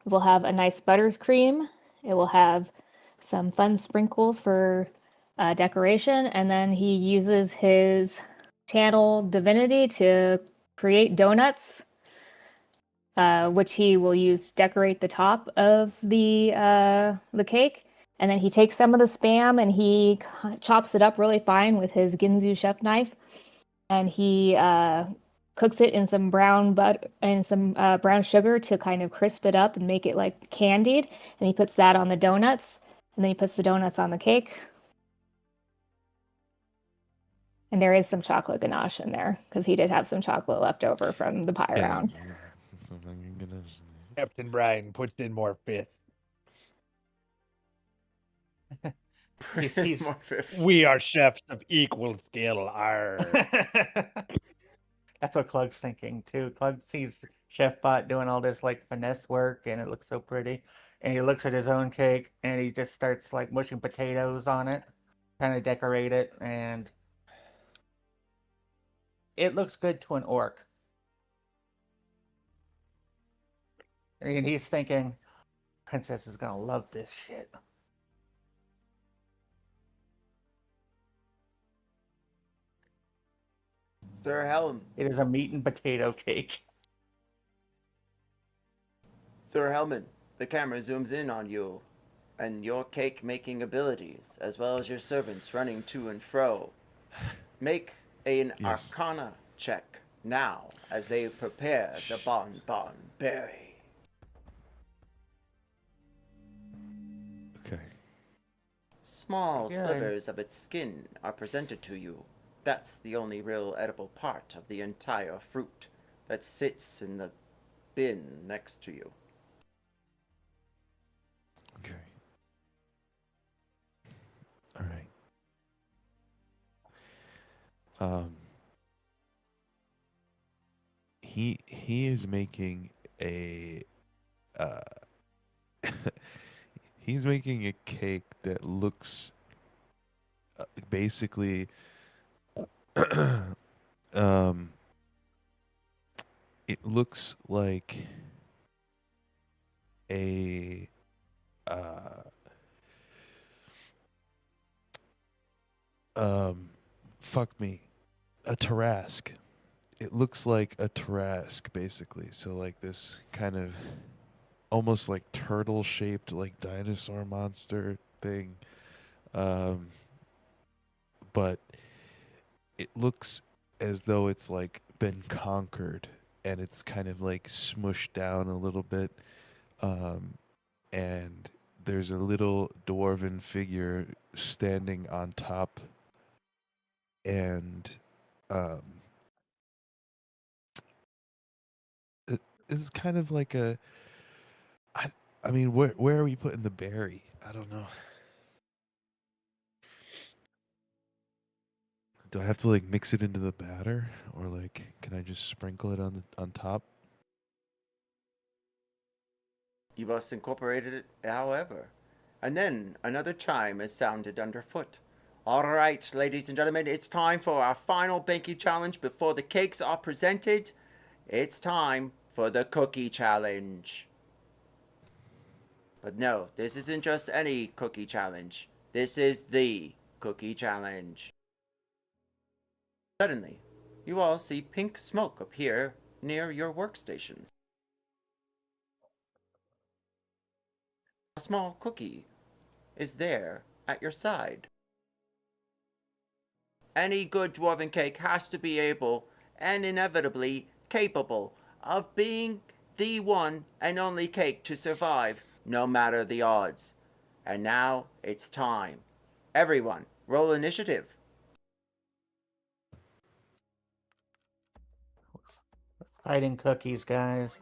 It will have a nice buttercream. It will have some fun sprinkles for decoration, and then he uses his channel divinity to create donuts, which he will use to decorate the top of the cake. And then he takes some of the spam and he chops it up really fine with his Ginzu chef knife, and he cooks it in some brown butter and some brown sugar to kind of crisp it up and make it like candied. And he puts that on the donuts, and then he puts the donuts on the cake. And there is some chocolate ganache in there because he did have some chocolate left over from the pie round. Captain Brian puts in more fish. He's- More fifth. We are chefs of equal skill. Arr. That's what Clug's thinking too. Clug sees Chef Bot doing all this like finesse work, and it looks so pretty. And he looks at his own cake, and he just starts like mushing potatoes on it, trying to decorate it, and it looks good to an orc. And he's thinking, Princess is gonna love this shit. Sir Helm. It is a meat and potato cake. Sir Helman, the camera zooms in on you and your cake making abilities, as well as your servants running to and fro. Make an Yes. Arcana check now as they prepare the bonbon berry. Okay. Small Good. slivers of its skin are presented to you. That's the only real edible part of the entire fruit that sits in the bin next to you. Okay. All right. He is making a he's making a cake that looks basically it looks like a fuck me, a Tarrasque. It looks like a Tarrasque basically. So like this kind of almost like turtle shaped like dinosaur monster thing. But it looks as though it's like been conquered and it's kind of like smushed down a little bit. And there's a little dwarven figure standing on top, and this is kind of like a I mean, where are we putting the berry? I don't know. Do I have to like mix it into the batter, or like can I just sprinkle it on top? You must incorporate it, however. And then another chime is sounded underfoot. All right, ladies and gentlemen, it's time for our final baking challenge before the cakes are presented. It's time for the cookie challenge. But no, this isn't just any cookie challenge. This is the cookie challenge. Suddenly, you all see pink smoke appear near your workstations. A small cookie is there at your side. Any good dwarven cake has to be able and inevitably capable of being the one and only cake to survive no matter the odds. And now it's time. Everyone, roll initiative. Fighting cookies, guys.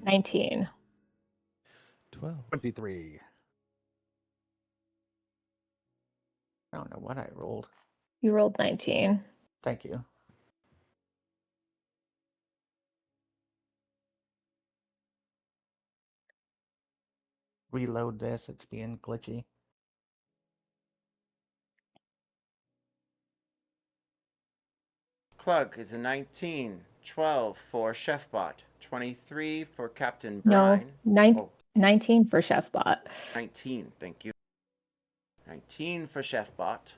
19. 12. 23. I don't know what I rolled. You rolled 19. Thank you. reload this. It's being glitchy. Klug is a 19. 12 for Chefbot. 23 for Captain No, Brine. 19 for Chefbot. 19, thank you. 19 for Chefbot.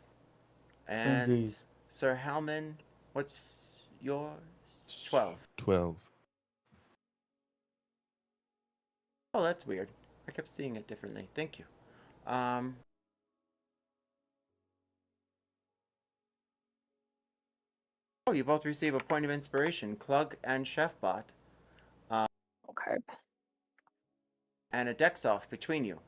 And Twinsies. Sir Halman, what's yours? 12. 12. Oh, that's weird. I kept seeing it differently. Thank you. Oh, you both receive a point of inspiration, Klug and Chefbot, Okay. and a dex off between you.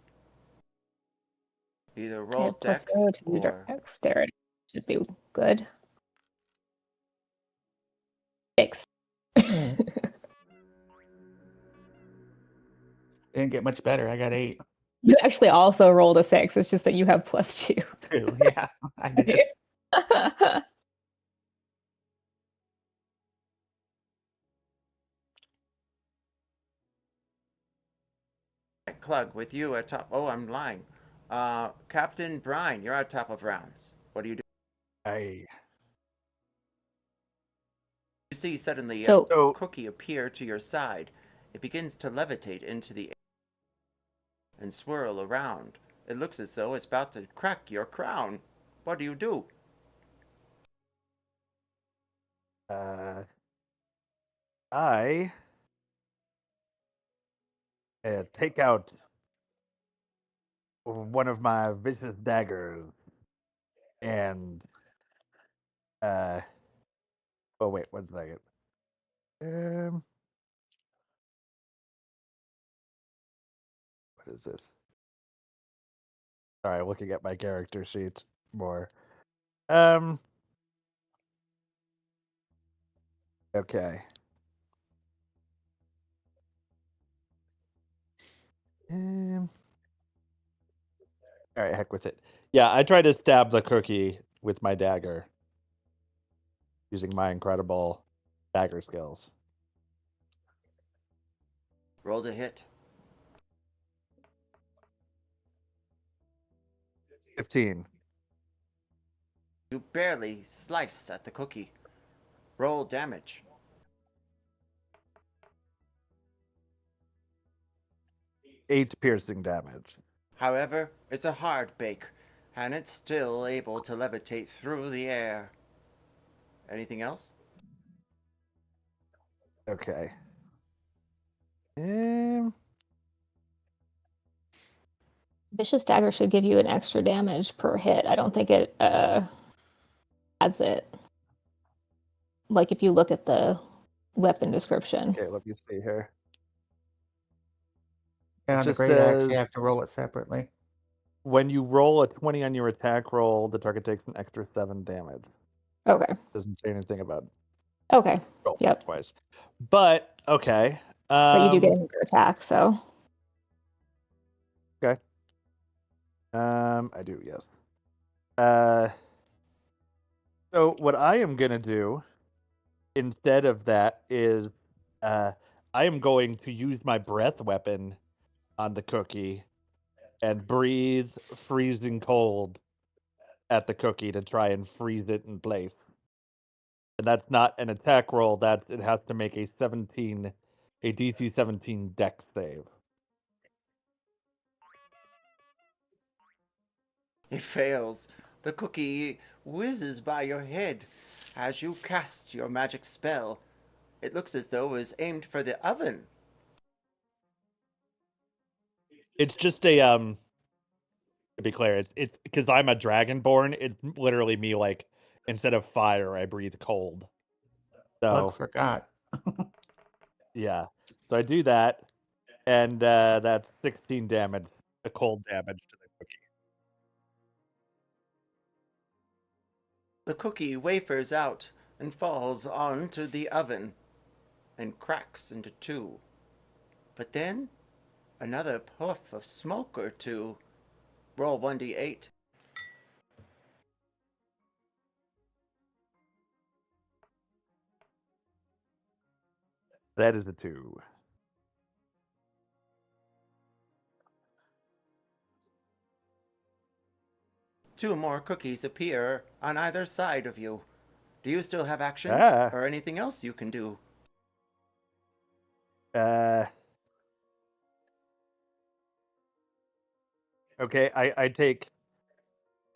Either I roll have plus dex 0 to or dexterity. Should be good. 6. Didn't get much better. I got 8. You actually also rolled a 6. It's just that you have plus 2. 2. Yeah, I did. Klug with you at top. Oh, I'm lying. Captain Brine, you're at top of rounds. What do you do? I You see suddenly So- a cookie appear to your side. It begins to levitate into the air and swirl around. It looks as though it's about to crack your crown. What do you do? I take out one of my vicious daggers and oh wait, 1 second. What is this? Sorry, looking at my character sheet more. Okay. All right, heck with it. Yeah, I try to stab the cookie with my dagger using my incredible dagger skills. Roll to hit. 15. You barely slice at the cookie. Roll damage. 8 piercing damage. However, it's a hard bake, and it's still able to levitate through the air. Anything else? Okay. Vicious Dagger should give you an extra damage per hit. I don't think it adds it. Like if you look at the weapon description. Okay, let me see here. Yeah, on the just great axe, says- you have to roll it separately. When you roll a 20 on your attack roll, the target takes an extra 7 damage. Okay. Doesn't say anything about Okay. roll Yep. twice. But okay. But you do get another attack, so. Okay. I do, yes. So what I am gonna do instead of that is I am going to use my breath weapon on the cookie and breathe freezing cold at the cookie to try and freeze it in place. And that's not an attack roll, it has to make a DC 17 dex save. It fails. The cookie whizzes by your head as you cast your magic spell. It looks as though it was aimed for the oven. It's just a to be clear, it's because I'm a dragonborn, it's literally me, like, instead of fire, I breathe cold. So Bug forgot. yeah. So I do that, and that's 16 damage, the cold damage to the cookie. The cookie wafers out and falls onto the oven and cracks into 2. But then, another puff of smoke or 2. Roll 1d8. That is a 2. 2 more cookies appear on either side of you. Do you still have actions Ah. or anything else you can do? Okay, I take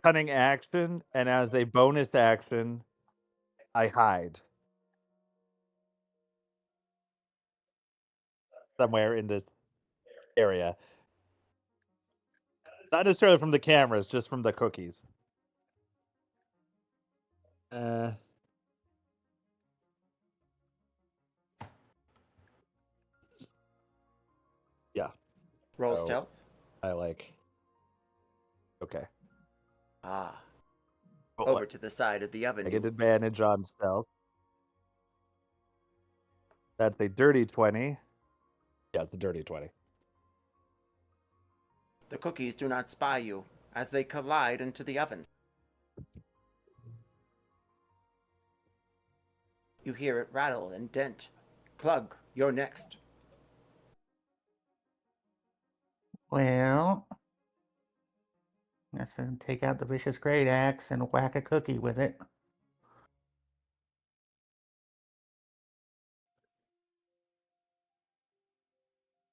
cunning action, and as a bonus action, I hide somewhere in this area. Not necessarily from the cameras, just from the cookies. Yeah. Roll So- stealth. Okay. Ah, But over to the side of the oven. I get advantage on stealth. That's a dirty 20. Yeah, it's a dirty 20. The cookies do not spy you as they collide into the oven. You hear it rattle and dent. Clug, you're next. Well, let's take out the vicious great axe and whack a cookie with it.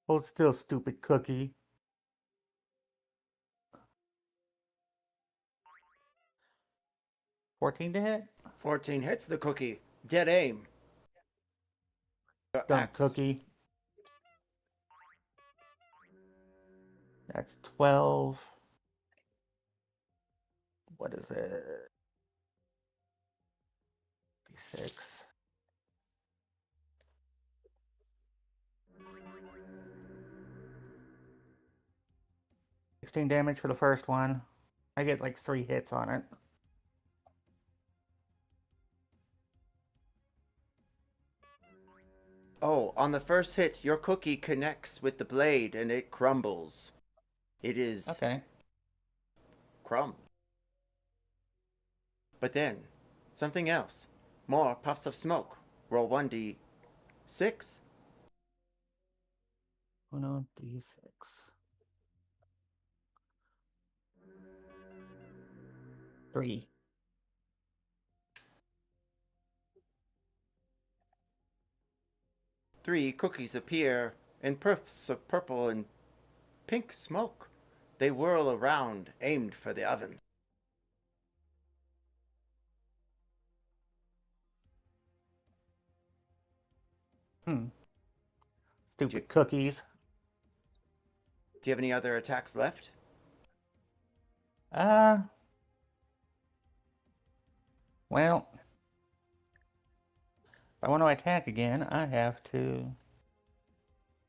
Hold still, stupid cookie. 14 to hit? 14 hits the cookie. Dead aim. Your Don't axe. cookie. That's 12. What is it? 6. $16 damage for the first one. I get like 3 hits on it. Oh, on the first hit, your cookie connects with the blade and it crumbles. It is Okay. crumb. But then, something else. More puffs of smoke. Roll 1d6. Oh no, D6. 3. Three cookies appear in puffs of purple and pink smoke. They whirl around, aimed for the oven. Stupid cookies. Do you have any other attacks left? Well, if I want to attack again, I have to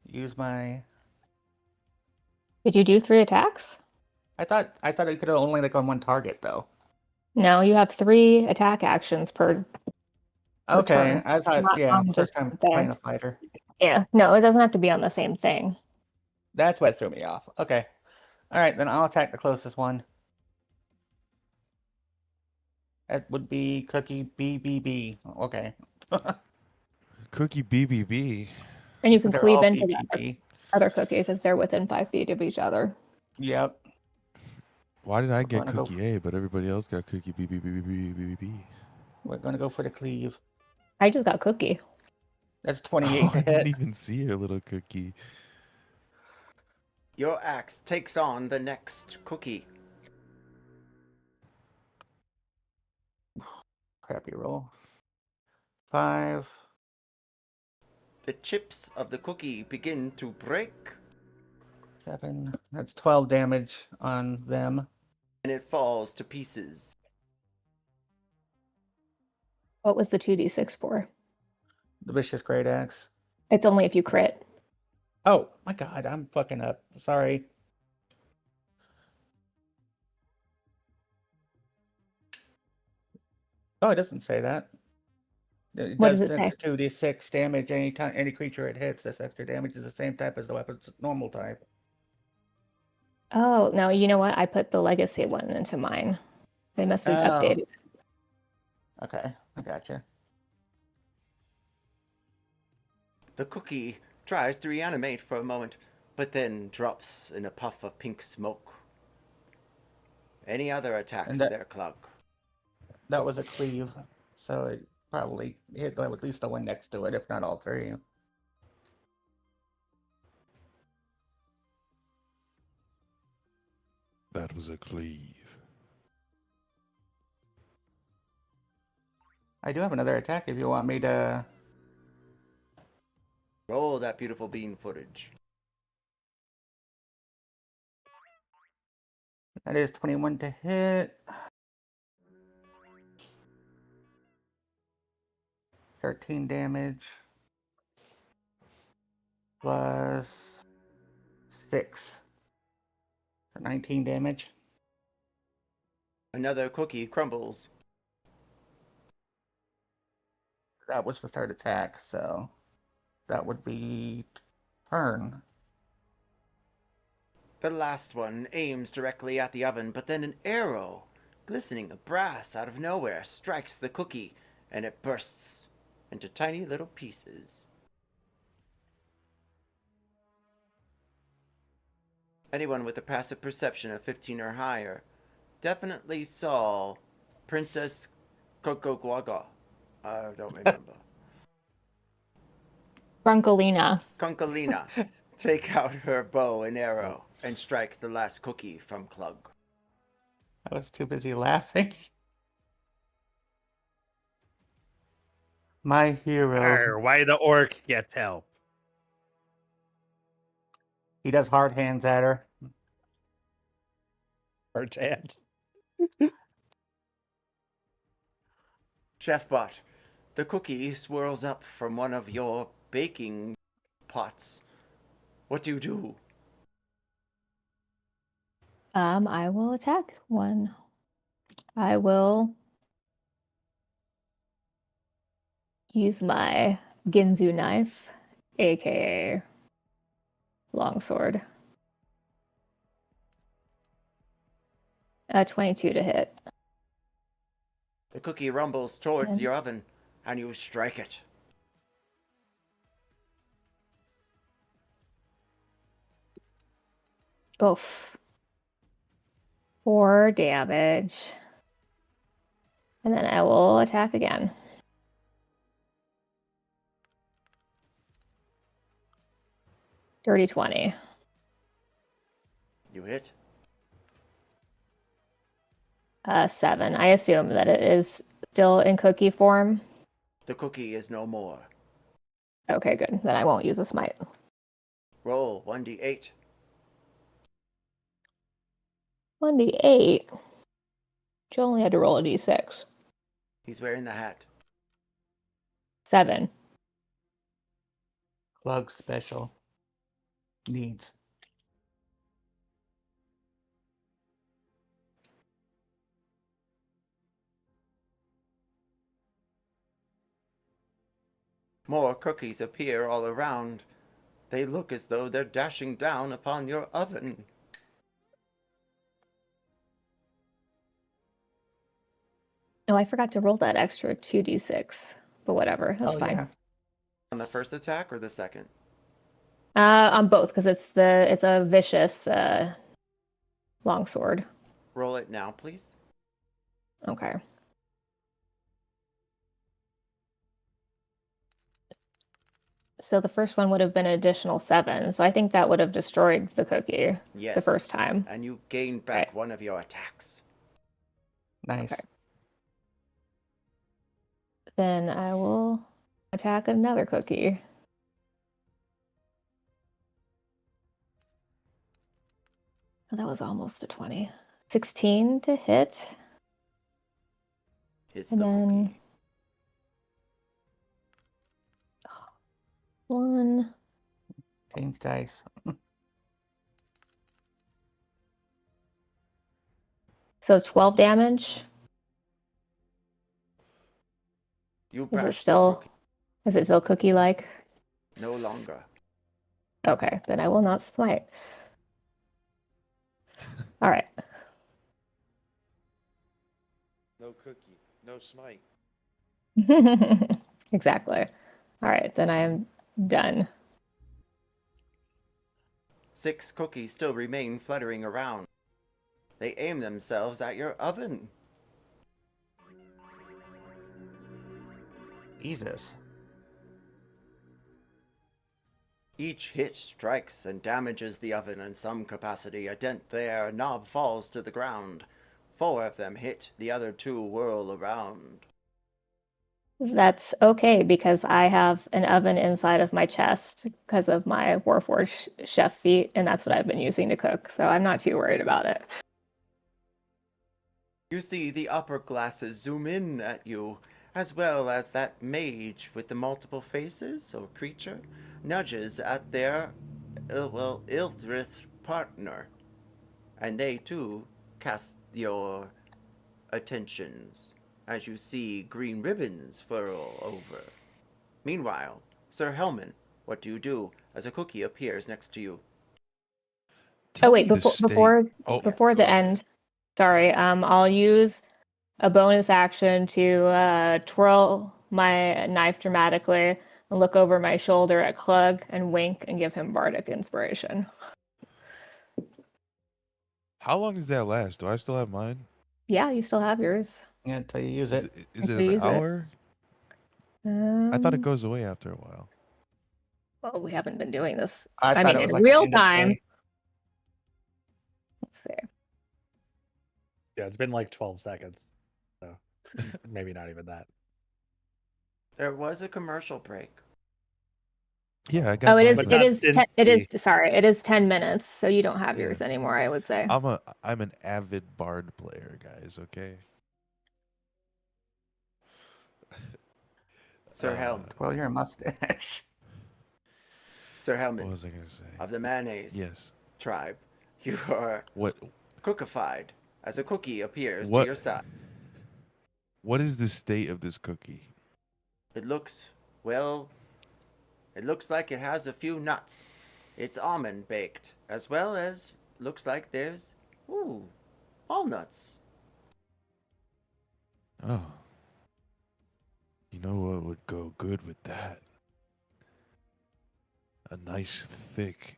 use my... Did you do 3 attacks? I thought I could have only like on one target though. No, you have 3 attack actions per. Okay, turn. I thought, Not yeah, on first just time there. playing a fighter. Yeah, no, it doesn't have to be on the same thing. That's what threw me off. Okay. All right, then I'll attack the closest one. That would be Cookie BBB. Okay. Cookie BBB. And you can They're cleave all into that BBB. other cookie because they're within 5 feet of each other. Yep. Why did I get gonna go Cookie A, but everybody else got Cookie BBB? We're going to go for the cleave. I just got cookie. That's 28 Oh, to I didn't hit. even see her little cookie. Your axe takes on the next cookie. Crappy roll. 5. The chips of the cookie begin to break, 7. That's 12 damage on them. and it falls to pieces. What was the 2d6 for? The vicious great axe. It's only if you crit. Oh my god, I'm fucking up. Sorry. Oh, it doesn't say that. It What does does it say? 2d6 damage anytime any creature it hits. This extra damage is the same type as the weapon's normal type. Oh, no, you know what? I put the legacy one into mine. They must have Oh. updated. Okay, I gotcha. The cookie tries to reanimate for a moment, but then drops in a puff of pink smoke. Any other attacks that- there, Clug? That was a cleave, so it probably hit at least the one next to it, if not all three. That was a cleave. I do have another attack if you want me to. Roll that beautiful bean footage. That is 21 to hit. 13 damage. Plus 6. 19 damage. Another cookie crumbles. That was the third attack, so that would be turn. The last one aims directly at the oven, but then an arrow, glistening of brass out of nowhere, strikes the cookie, and it bursts into tiny little pieces. Anyone with a passive perception of 15 or higher definitely saw Princess Kokogwaga. I don't remember. Brunkolina. Conkalina take out her bow and arrow and strike the last cookie from Clug. I was too busy laughing. My hero. Arr, why the orc get help? He does hard hands at her. Hurts hand. Chefbot, the cookie swirls up from one of your baking pots. What do you do? I will attack one. I will use my Ginzu knife, aka longsword. 22 to hit. The cookie rumbles towards And- your oven, and you strike it. Oof. 4 damage. And then I will attack again. Dirty 20. You hit. 7. I assume that it is still in cookie form. The cookie is no more. Okay, good. Then I won't use a smite. Roll 1d8. 1d8. You only had to roll a d6. He's wearing the hat. 7. Clug special. Needs. More cookies appear all around. They look as though they're dashing down upon your oven. Oh, I forgot to roll that extra 2d6. But whatever, that's fine. Yeah. On the first attack or the second? On both, because it's a vicious longsword. Roll it now, please. Okay. So the first one would have been an additional 7. So I think that would have destroyed the cookie Yes. the first time. And you gain back Right. one of your attacks. Nice. Okay. Then I will attack another cookie. Oh, that was almost a 20. 16 to hit. It's And the then- cookie. 1. Change dice. So 12 damage. You Is bash it the still cookie. cookie-like? No longer. Okay, then I will not smite. All right. No cookie, no smite. Exactly. All right, then I am done. 6 cookies still remain fluttering around. They aim themselves at your oven. Jesus. Each hit strikes and damages the oven in some capacity. A dent there, a knob falls to the ground. 4 of them hit, the other 2 whirl around. That's okay because I have an oven inside of my chest because of my Warforged chef feat, and that's what I've been using to cook. So I'm not too worried about it. You see the upper glasses zoom in at you, as well as that mage with the multiple faces or creature nudges at their Ildrith partner, and they too cast your attentions as you see green ribbons furl over. Meanwhile, Sir Helman, what do you do as a cookie appears next to you? Oh wait, me the before state- before Oh, before go the ahead. end, sorry, I'll use a bonus action to twirl my knife dramatically and look over my shoulder at Klug and wink and give him bardic inspiration. How long does that last? Do I still have mine? Yeah, you still have yours. Yeah, until you use Is it. it, is it Until you an use it. hour? I thought it Um, goes away after a while. well, we haven't been doing this. I thought mean, it was in like real end of time. day. Let's see. Yeah, it's been like 12 seconds. So maybe not even that. There was a commercial break. Yeah, I got. Oh, it mine is. But done. It is. that's It is. the- Sorry, it is 10 minutes, so you don't have Yeah. yours anymore. I would say. I'm an avid bard player, guys. Okay. Sir Helm, Twirl your mustache. Sir What Helman was I gonna say? of the mayonnaise Yes. tribe, you are What? cookified as a cookie appears to What? your side. What is the state of this cookie? It looks, well, it looks like it has a few nuts. It's almond baked, as well as looks like there's, walnuts. Oh. You know what would go good with that? A nice thick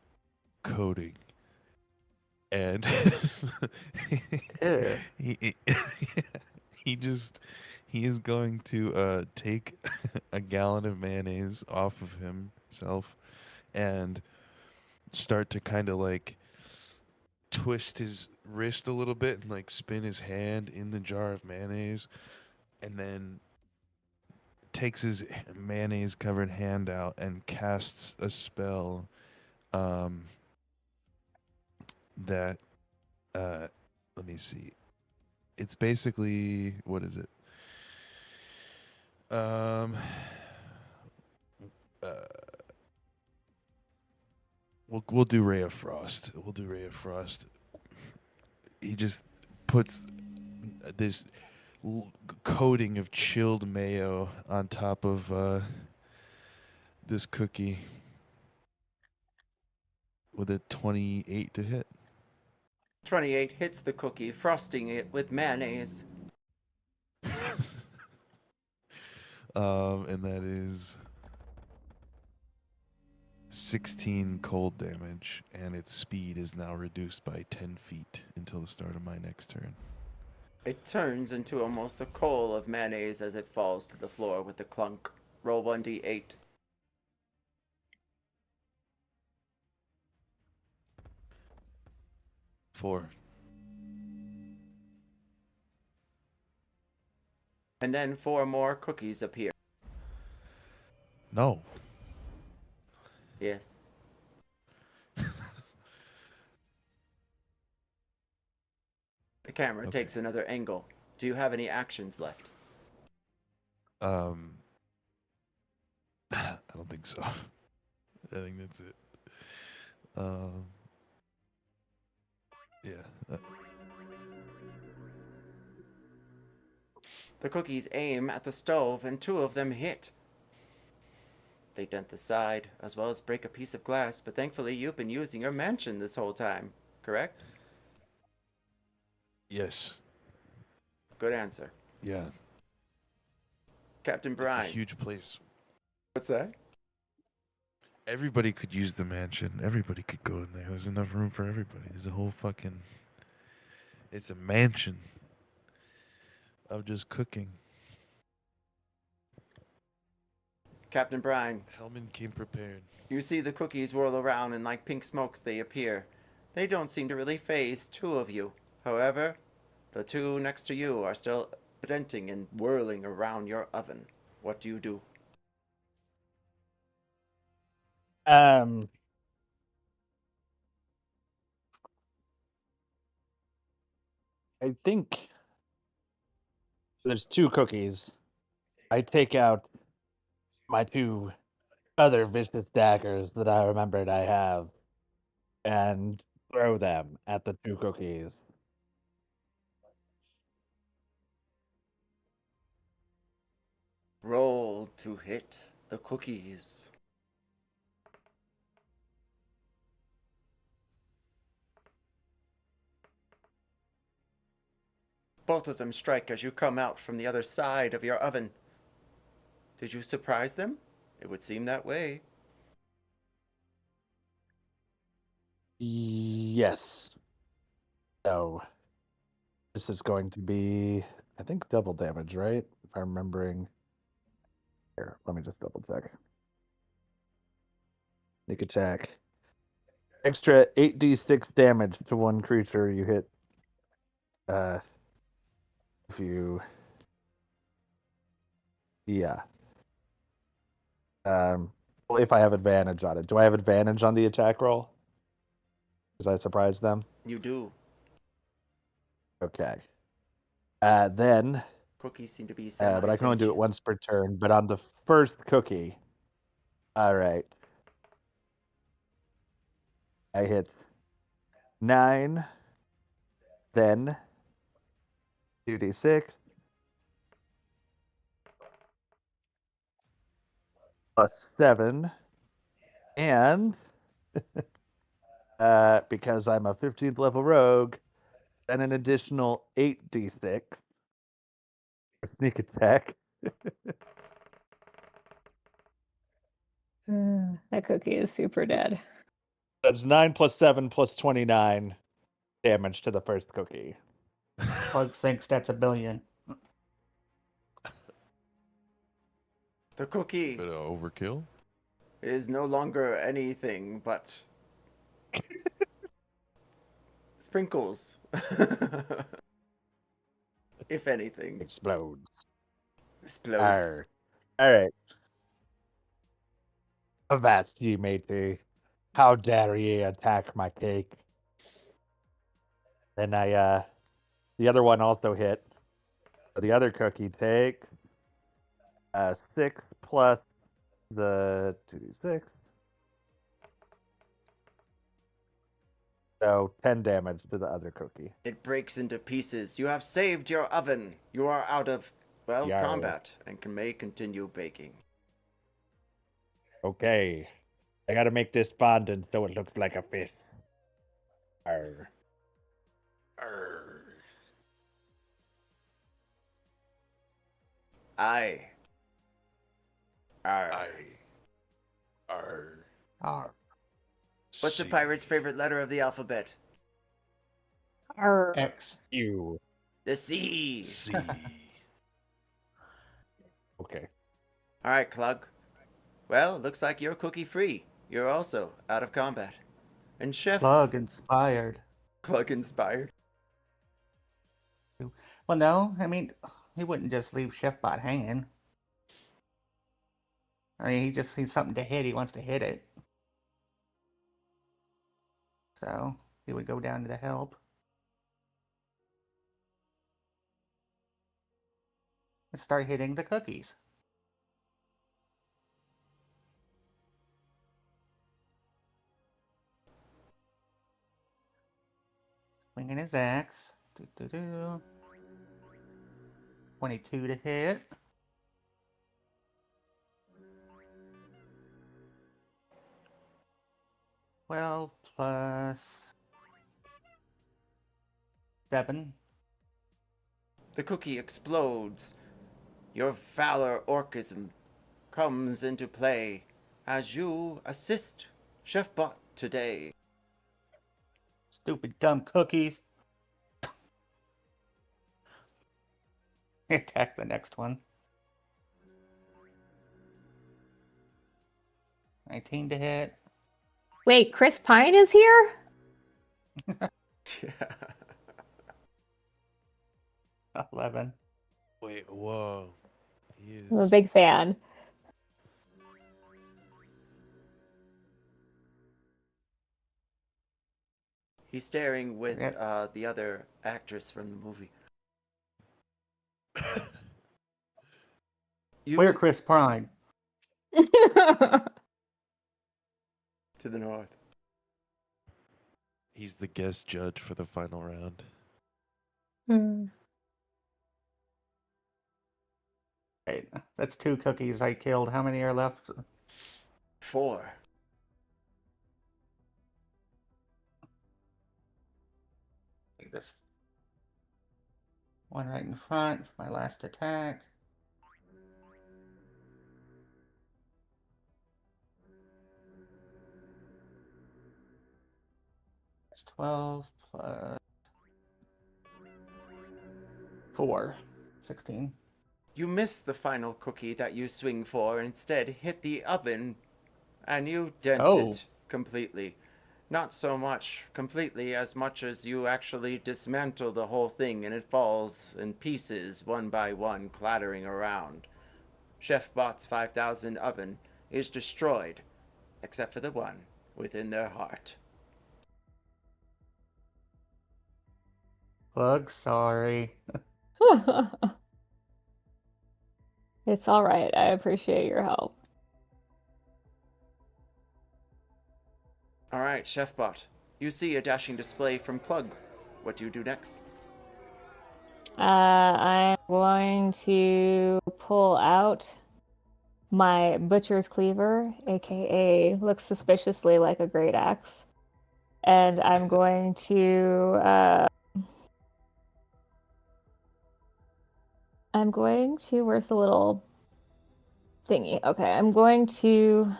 coating. And Ew. he he is going to take a gallon of mayonnaise off of himself and start to kind of like twist his wrist a little bit and like spin his hand in the jar of mayonnaise, and then takes his mayonnaise covered hand out and casts a spell that let me see, it's basically, what is it, we'll do Ray of Frost. He just puts this coating of chilled mayo on top of this cookie with a 28 to hit. 28 hits the cookie, frosting it with mayonnaise. And that is 16 cold damage, and its speed is now reduced by 10 feet until the start of my next turn. It turns into almost a coal of mayonnaise as it falls to the floor with a clunk. Roll 1d8. Four. And then 4 more cookies appear. No. Yes. The camera Okay. takes another angle. Do you have any actions left? I don't think so. I think that's it. Yeah. The cookies aim at the stove, and 2 of them hit. They dent the side, as well as break a piece of glass, but thankfully you've been using your mansion this whole time, correct? Yes. Good answer. Yeah. Captain It's a Brine. huge place. What's that? Everybody could use the mansion. Everybody could go in there. There's enough room for everybody. There's a whole fucking... It's a mansion of just cooking. Captain Brine, Hellman came prepared. you see the cookies whirl around and like pink smoke they appear. They don't seem to really faze two of you. However, the two next to you are still denting and whirling around your oven. What do you do? I think there's 2 cookies. I take out my 2 other vicious daggers that I remembered I have and throw them at the 2 cookies. Roll to hit the cookies. Both of them strike as you come out from the other side of your oven. Did you surprise them? It would seem that way. Yes. So this is going to be, I think, double damage, right? If I'm remembering. Here, let me just double check. Sneak attack. Extra 8d6 damage to one creature you hit. If you, yeah. Well, if I have advantage on it, do I have advantage on the attack roll? Because I surprised them. You do. Okay. Then, Cookies seem to be but I can only do it semi-sentient. once per turn. But on the first cookie, all right, I hit 9, then 2d6 plus 7, and because I'm a 15th level rogue, then an additional 8d6 for sneak attack. That cookie is super dead. That's 9 plus 7 plus 29 damage to the first cookie. Plug thinks that's a billion. The cookie Bit of overkill. is no longer anything but sprinkles. If anything. Explodes. Explodes. Arr. All right. Avast ye, matey. How dare ye attack my cake? Then the other one also hit. So the other cookie takes 6 plus the 2d6. So 10 damage to the other cookie. It breaks into pieces. You have saved your oven. You are out of, well, Yarr. combat and may continue baking. Okay. I gotta make this fondant so it looks like a fish. Arr. Arr. Aye. Arr. I. Arr. Arr. What's a pirate's favorite letter of the alphabet? X. You. The C. C. Okay. All right, Clug. Well, looks like you're cookie free. You're also out of combat. And Chef Plug inspired. Clug inspired. Well, no, I mean, he wouldn't just leave Chefbot hanging. I mean, he just sees something to hit. He wants to hit it. So he would go down to help. And start hitting the cookies. Swinging his axe. 22 to hit. Well, plus 7. The cookie explodes. Your valor orcism comes into play as you assist Chef Bot today. Stupid dumb cookies. Attack the next one. 19 to hit. Wait, Chris Pine is here? Yeah. 11. Wait, whoa. He I'm a is. big fan. He's staring with Yep. the other actress from the movie. Where Chris Pine? To the north. He's the guest judge for the final round. Wait, that's 2 cookies I killed. How many are left? 4. Take this. One right in front for my last attack. That's 12 plus 4. 16. You miss the final cookie that you swing for, and instead hit the oven, and you dent it completely. Not so much completely as much as you actually dismantle the whole thing, and it falls in pieces one by one, clattering around. Chef Bot's 5000 oven is destroyed, except for the one within their heart. Plug, sorry. It's all right. I appreciate your help. All right, Chef Bot. You see a dashing display from Plug. What do you do next? I'm going to pull out my butcher's cleaver, aka looks suspiciously like a great axe, and I'm going to where's the little thingy? Okay, I'm going to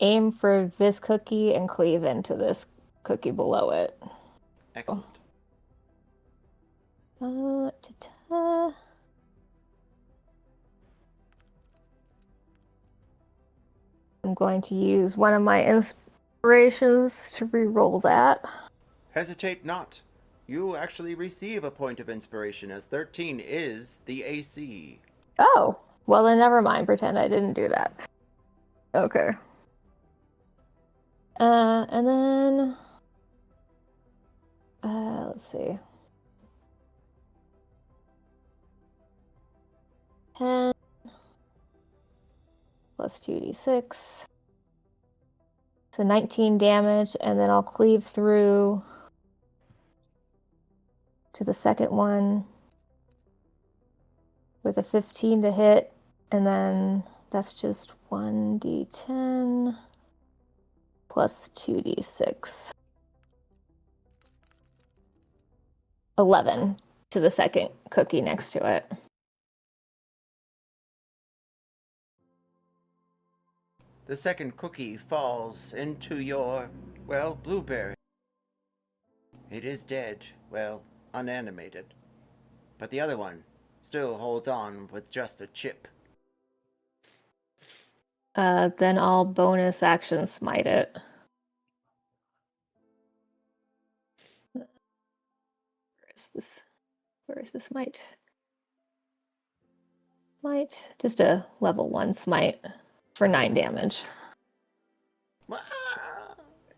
aim for this cookie and cleave into this cookie below it. Excellent. Ta-ta. I'm going to use one of my inspirations to re-roll that. Hesitate not. You actually receive a point of inspiration, as 13 is the AC. Oh, well then never mind. Pretend I didn't do that. Okay. And then let's see. 10 plus 2d6. So 19 damage, and then I'll cleave through to the second one with a 15 to hit, and then that's just 1d10 plus 2d6. 11 to the second cookie next to it. The second cookie falls into your, well, blueberry. It is dead, well, unanimated. But the other one still holds on with just a chip. Then I'll bonus action smite it. Where is this smite? Smite. Just a level 1 smite for 9 damage.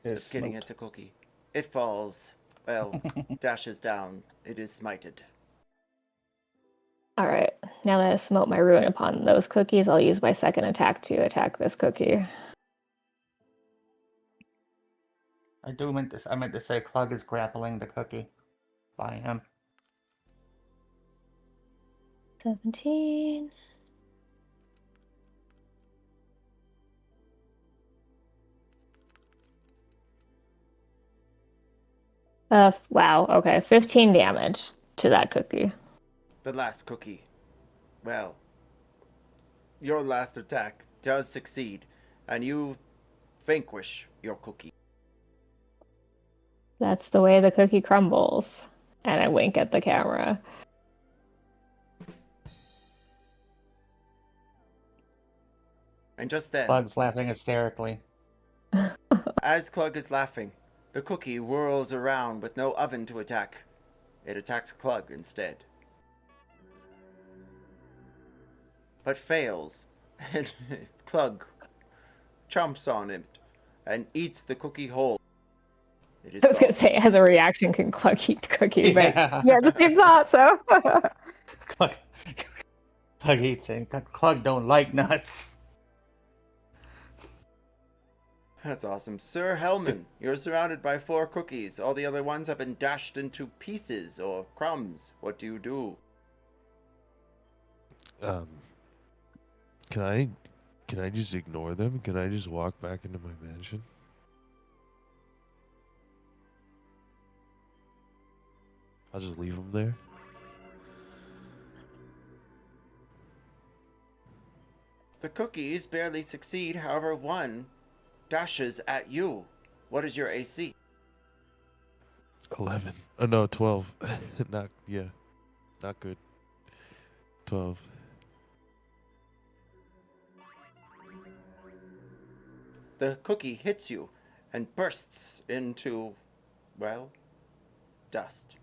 Just kidding, it's a cookie. It falls, well, dashes down. It is smited. Alright, now that I smote my ruin upon those cookies, I'll use my second attack to attack this cookie. I meant to say Plug is grappling the cookie by him. 17. Wow, okay, 15 damage to that cookie. The last cookie. Well, your last attack does succeed, and you vanquish your cookie. That's the way the cookie crumbles. And I wink at the camera. And just then, Clug's laughing hysterically. as Clug is laughing, the cookie whirls around with no oven to attack. It attacks Clug instead. But fails, and Clug chomps on it and eats the cookie whole. It is I was gonna gone. say, as a reaction, can Cluck eat the cookie? But Yeah. yeah, the same thought. So Clug, Clug eats it. Clug don't like nuts. That's awesome. Sir Hellman, you're surrounded by 4 cookies. All the other ones have been dashed into pieces or crumbs. What do you do? Can I just ignore them? Can I just walk back into my mansion? I'll just leave them there. The cookies barely succeed, however, one dashes at you. What is your AC? 11. Oh no, 12. Not good. 12. The cookie hits you and bursts into, well, dust.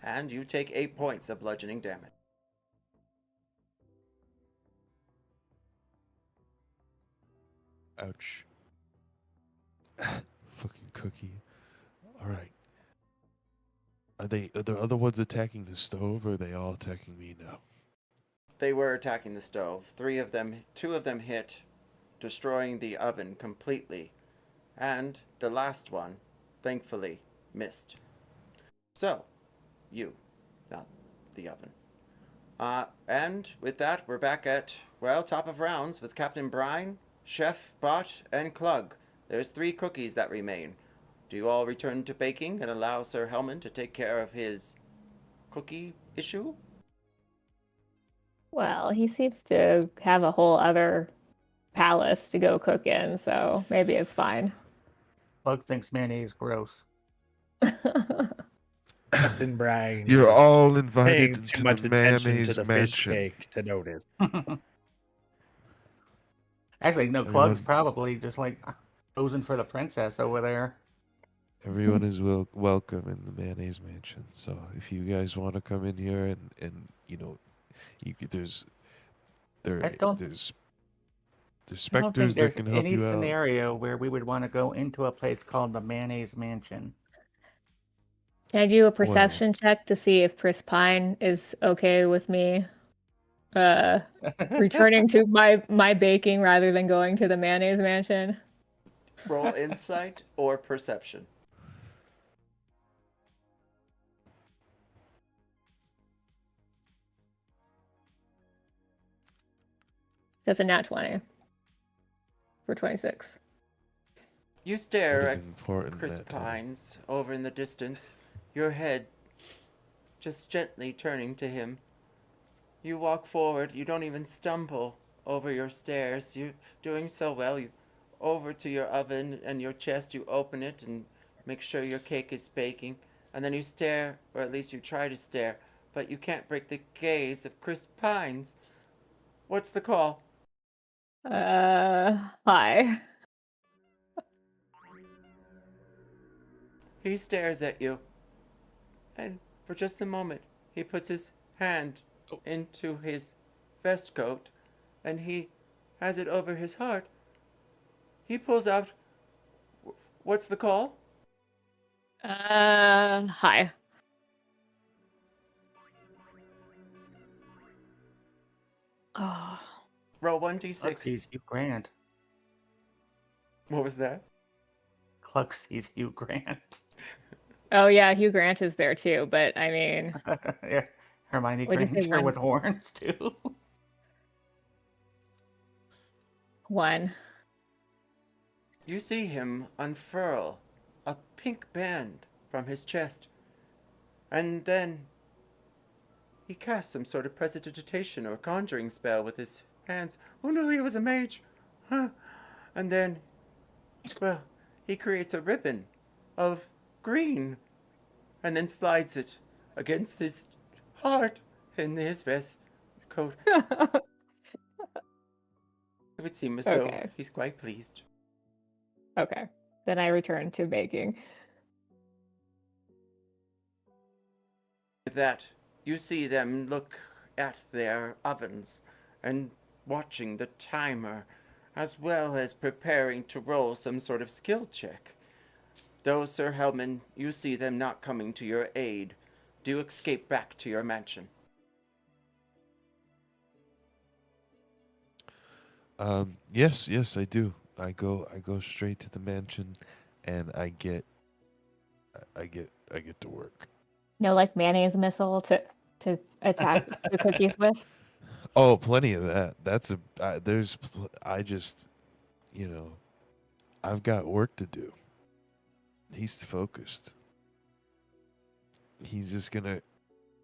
And you take 8 points of bludgeoning damage. Ouch. Fucking cookie. Alright. Are the other ones attacking the stove, or are they all attacking me now? They were attacking the stove. 2 of them hit, destroying the oven completely. And the last one, thankfully, missed. So, you, not the oven. And with that, we're back at, well, top of rounds with Captain Brine, Chef, Bot, and Clug. There's 3 cookies that remain. Do you all return to baking and allow Sir Hellman to take care of his cookie issue? well, he seems to have a whole other palace to go cook in, so maybe it's fine. Clug thinks mayonnaise gross. Captain Brian. You're all paying invited too into much the attention to mayonnaise the fish mansion. cake to notice. Actually, no, Everyone- Clug's probably just like posing for the princess over there. Everyone is welcome in the mayonnaise mansion. So if you guys want to come in here and you know, there's I don't there's I don't think specters that there's can help any you out. scenario where we would want to go into a place called the Mayonnaise Mansion. Can I do a perception check to see if Chris Pine is okay with me returning to my baking rather than going to the mayonnaise mansion? Roll insight or perception. That's a nat 20 for 26. You stare Would've at been important Chris that time. Pines over in the distance, your head just gently turning to him. You walk forward, you don't even stumble over your stairs. You're doing so well. You over to your oven and your chest, you open it and make sure your cake is baking. And then you stare, or at least you try to stare, but you can't break the gaze of Chris Pines. What's the call? Hi. He stares at you. And for just a moment, he puts his hand into his vest coat and he has it over his heart. He pulls out. What's the call? Hi. Oh, Roll Clug 1d6. sees Hugh Grant. What was that? Clug sees Hugh Grant. oh yeah, Hugh Grant is there too, but I mean, Yeah, Hermione What'd you say, Granger one? with horns too. 1. You see him unfurl a pink band from his chest. And then he casts some sort of prestidigitation or conjuring spell with his hands. Who knew he was a mage? Huh? And then, well, he creates a ribbon of green and then slides it against his heart in his vest coat. It would seem as though Okay. he's quite pleased. Okay. Then I return to baking. With that, you see them look at their ovens and watching the timer, as well as preparing to roll some sort of skill check. Though, Sir Hellman, you see them not coming to your aid. Do you escape back to your mansion? Yes, I do. I go straight to the mansion, and I get to work. No, like mayonnaise missile to attack the cookies with. Oh, plenty of that. That's I just, I've got work to do. He's focused. He's just gonna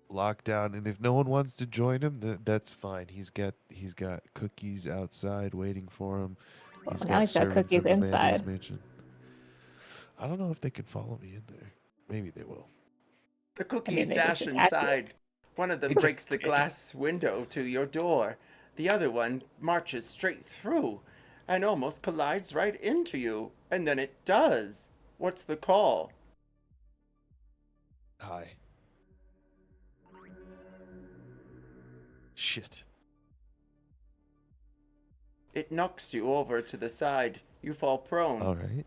lock down, and if no one wants to join him, that's fine. He's got cookies outside waiting for him. He's Now got he's got servants cookies in the mayonnaise inside. mansion. I don't know if they can follow me in there. Maybe they will. The cookies they dash just attack you. inside. One of them breaks the glass window to your door. The other one marches straight through and almost collides right into you. And then it does. What's the call? Hi. Shit. It knocks you over to the side. You fall prone. All right.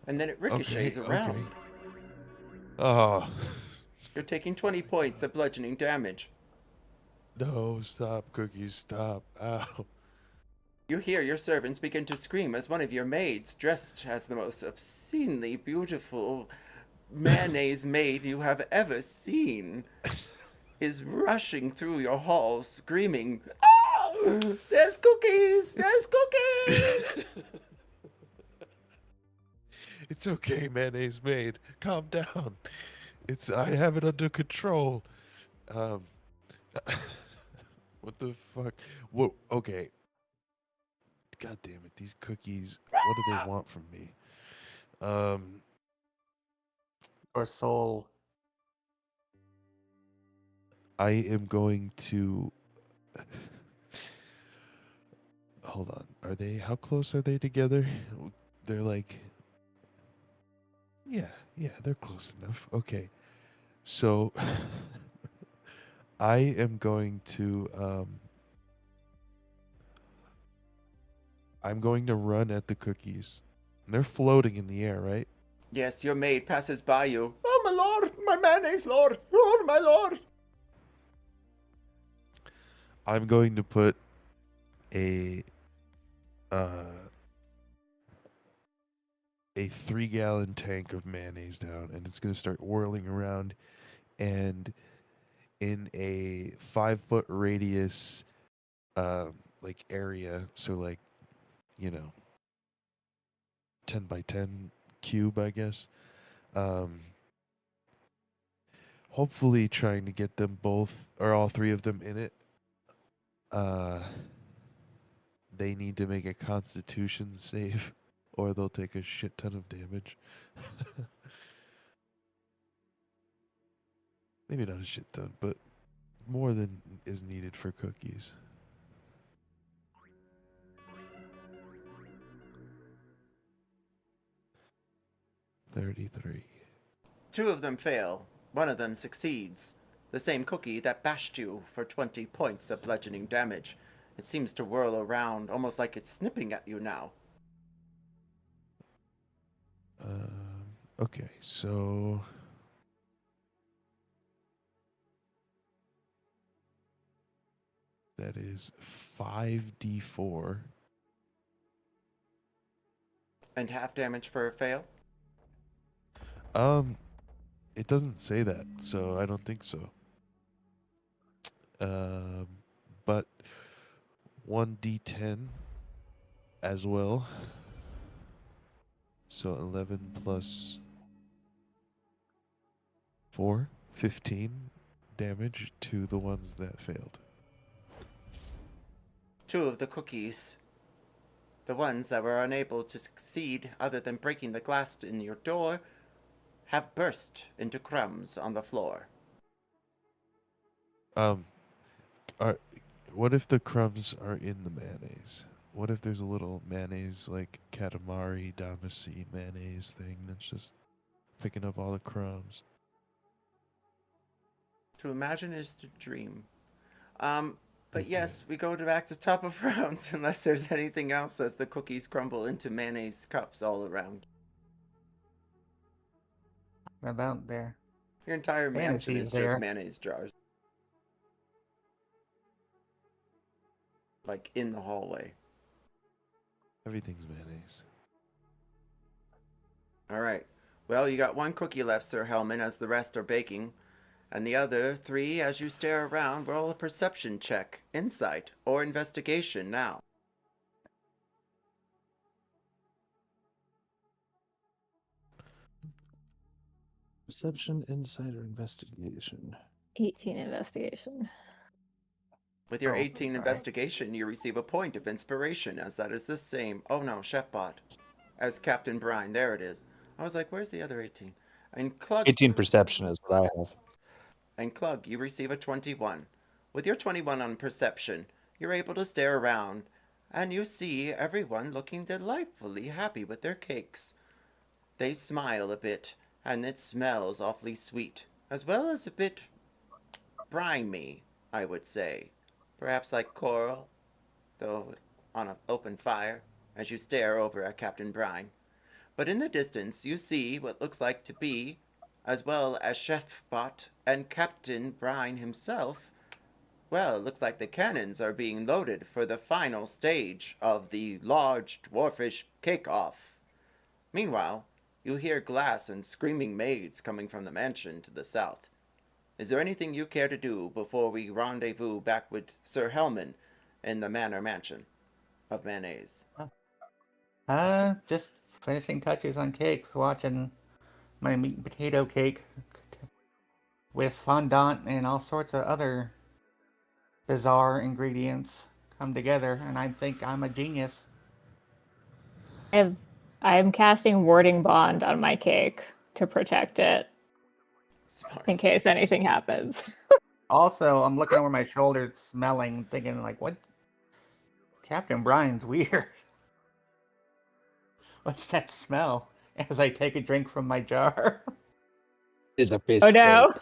And then it ricochets around. Okay. Oh. You're taking 20 points of bludgeoning damage. No, stop, cookies, stop. Ow. You hear your servants begin to scream as one of your maids, dressed as the most obscenely beautiful mayonnaise maid you have ever seen, is rushing through your halls, screaming, "Oh, there's cookies! There's cookies!" It's okay, mayonnaise maid. Calm down. I have it under control. What the fuck? Whoa, okay. God damn it, these cookies. What do they want from me? Your soul. I am going to hold on. How close are they together? They're like Yeah, they're close enough. Okay. So I am going to I'm going to run at the cookies. And they're floating in the air, right? Yes, your maid passes by you. "Oh, my lord! My mayonnaise lord! Oh, my lord!" I'm going to put a 3-gallon tank of mayonnaise down, and it's going to start whirling around, and in a 5-foot radius like area, so like 10 by 10 cube, I guess. Hopefully trying to get them both or all three of them in it. They need to make a constitution save or they'll take a shit ton of damage. Maybe not a shit ton, but more than is needed for cookies. $33. 2 of them fail. 1 of them succeeds. The same cookie that bashed you for 20 points of bludgeoning damage. It seems to whirl around, almost like it's snipping at you now. Okay, so that is 5d4. And half damage for a fail? It doesn't say that, so I don't think so. But 1d10 as well. So 11 plus 4, 15 damage to the ones that failed. 2 of the cookies, the ones that were unable to succeed other than breaking the glass in your door, have burst into crumbs on the floor. What if the crumbs are in the mayonnaise? what if there's a little mayonnaise, like Katamari Damacy mayonnaise thing that's just picking up all the crumbs? To imagine is to dream. But Okay. yes, we go back to top of rounds unless there's anything else as the cookies crumble into mayonnaise cups all around. About there. Your entire mansion Fantasies is there. just mayonnaise jars. Like in the hallway. Everything's mayonnaise. All right. Well, you got one cookie left, Sir Hellman, as the rest are baking. And the other three, as you stare around, roll a perception check, insight, or investigation now. Perception, insight, or investigation? 18 investigation. With your Oh, 18 sorry. investigation, you receive a point of inspiration, as that is the same. Oh no, Chefbot. As Captain Brine. There it is. I was like, where's the other 18? And Clug. 18 perception is what I have. And Clug, you receive a 21. With your 21 on perception, you're able to stare around, and you see everyone looking delightfully happy with their cakes. They smile a bit, and it smells awfully sweet, as well as a bit briny, I would say. Perhaps like coral, though on an open fire, as you stare over at Captain Brine. But in the distance, you see what looks like to be, as well as Chef Bot and Captain Brine himself. Well, it looks like the cannons are being loaded for the final stage of the Large Dwarfish Cake Off. Meanwhile, you hear glass and screaming maids coming from the mansion to the south. Is there anything you care to do before we rendezvous back with Sir Hellman in the Manor Mansion of Mayonnaise? Just finishing touches on cakes, watching my meat and potato cake with fondant and all sorts of other bizarre ingredients come together, and I think I'm a genius. I'm casting warding bond on my cake to protect it Smart. in case anything happens. Also, I'm looking over my shoulder, smelling, thinking like, what? Captain Brian's weird. What's that smell? As I take a drink from my jar. Is a fish. Oh no.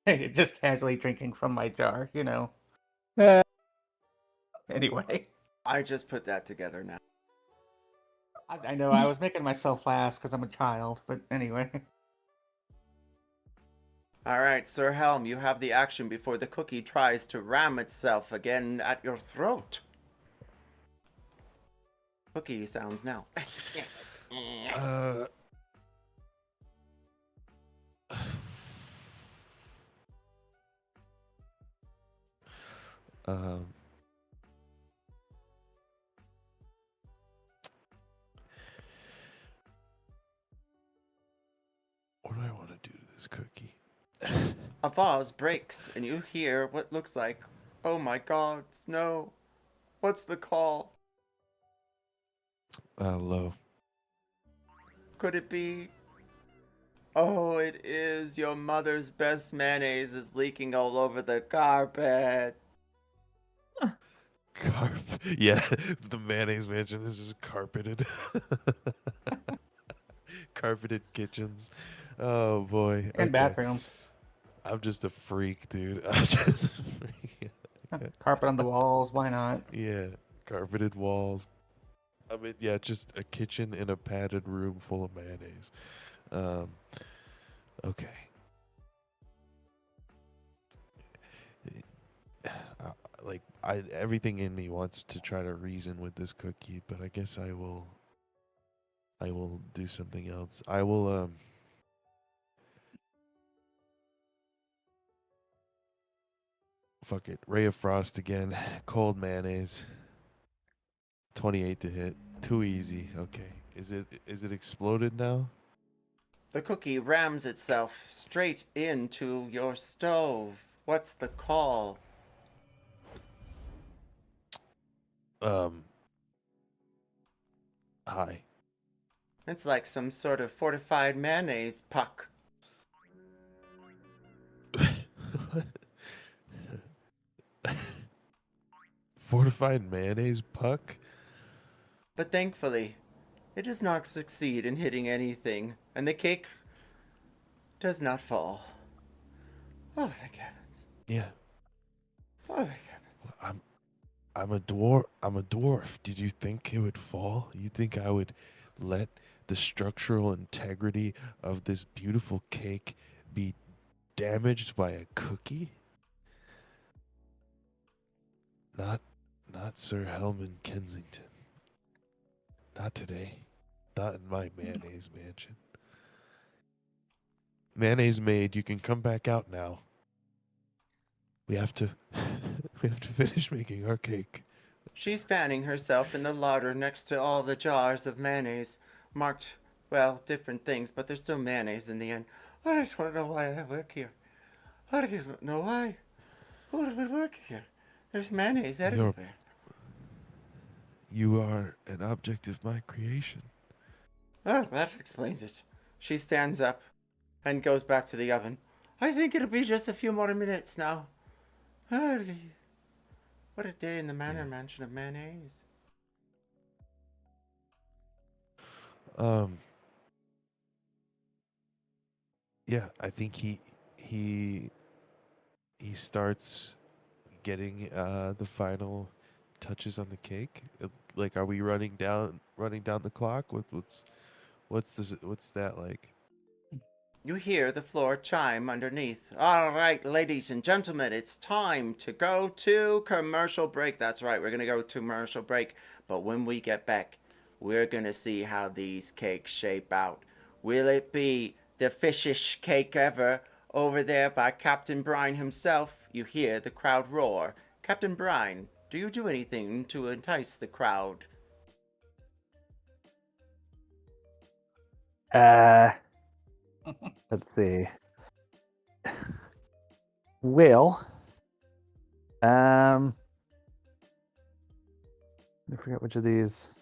Just casually drinking from my jar, you know. Uh, Anyway, I just put that together now. I know I was making myself laugh because I'm a child, but anyway. All right, Sir Helm, you have the action before the cookie tries to ram itself again at your throat. Cookie sounds now. Um, what do I want to do to this cookie? A vase breaks, and you hear what looks like, oh my god, Snow. What's the call? Low. Could it be? Oh, it is. Your mother's best mayonnaise is leaking all over the carpet. Yeah, the mayonnaise mansion is just carpeted. Carpeted kitchens. Oh boy. And bathrooms. I'm just a freak, dude. I'm just a freak. Carpet on the walls, why not? Yeah, carpeted walls. I mean, yeah, just a kitchen in a padded room full of mayonnaise. Okay. Everything in me wants to try to reason with this cookie, but I guess I will do something else. I will fuck it. Ray of Frost again. Cold mayonnaise. 28 to hit. Too easy. Okay. Is it exploded now? The cookie rams itself straight into your stove. What's the call? Hi. It's like some sort of fortified mayonnaise puck. fortified mayonnaise puck? But thankfully, it does not succeed in hitting anything, and the cake does not fall. Oh, thank heavens. Yeah. Oh, thank heavens. I'm a dwarf. I'm a dwarf. Did you think it would fall? You think I would let the structural integrity of this beautiful cake be damaged by a cookie? Not Sir Helman Kensington. Not today. Not in my mayonnaise mansion. Mayonnaise maid, you can come back out now. We have to we have to finish making our cake. She's fanning herself in the larder next to all the jars of mayonnaise, marked, well, different things, but there's still mayonnaise in the end. I don't know why I work here. I don't know why. Who would work here? There's mayonnaise everywhere. You are an object of my creation. Oh, that explains it. She stands up and goes back to the oven. I think it'll be just a few more minutes now. What a day in the manor mansion of mayonnaise. Yeah, I think he starts getting the final touches on the cake. Like, are we running down the clock? What's that like? You hear the floor chime underneath. All right, ladies and gentlemen, it's time to go to commercial break. That's right, we're going to go to commercial break. But when we get back, we're going to see how these cakes shape out. Will it be the fishiest cake ever over there by Captain Brine himself? You hear the crowd roar. Captain Brine, do you do anything to entice the crowd? Let's see. Well, I forget which of these.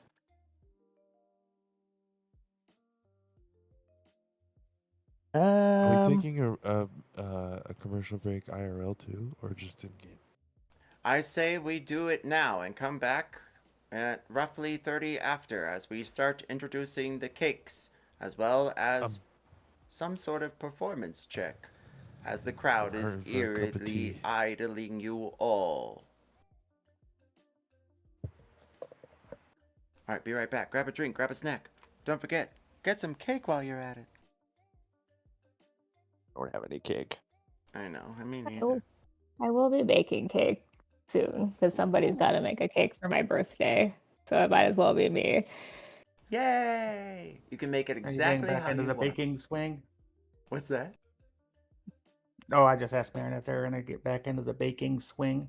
Are we taking a commercial break IRL too, or just in game? I say we do it now and come back at roughly 30 after as we start introducing the cakes as well as some sort of performance check as the crowd is Hurting for a cup of eerily tea. idling you all. Alright, be right back. Grab a drink, grab a snack. Don't forget, get some cake while you're at it. Don't have any cake. I know, I mean, I will be baking cake soon because somebody's got to make a cake for my birthday. So it might as well be me. yay! You can make it Are you getting exactly back how into you the want. baking swing? What's that? Oh, I just asked Marin if they're gonna get back into the baking swing.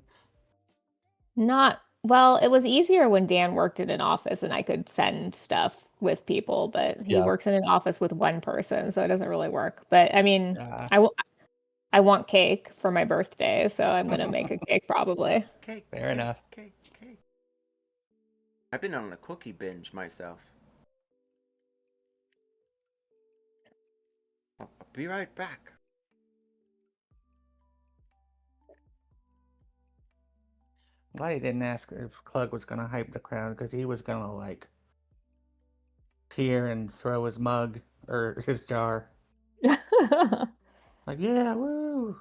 Not well, it was easier when Dan worked in an office and I could send stuff with people, but he Yeah. works in an office with one person, so it doesn't really work. But I mean, Uh, I want cake for my birthday, so I'm gonna make a cake probably. Cake. Fair cake, enough. Cake. I've been on a cookie binge myself. I'll be right back. glad he didn't ask if Clug was gonna hype the crowd because he was gonna like tear and throw his mug or his jar. Like, yeah, woo!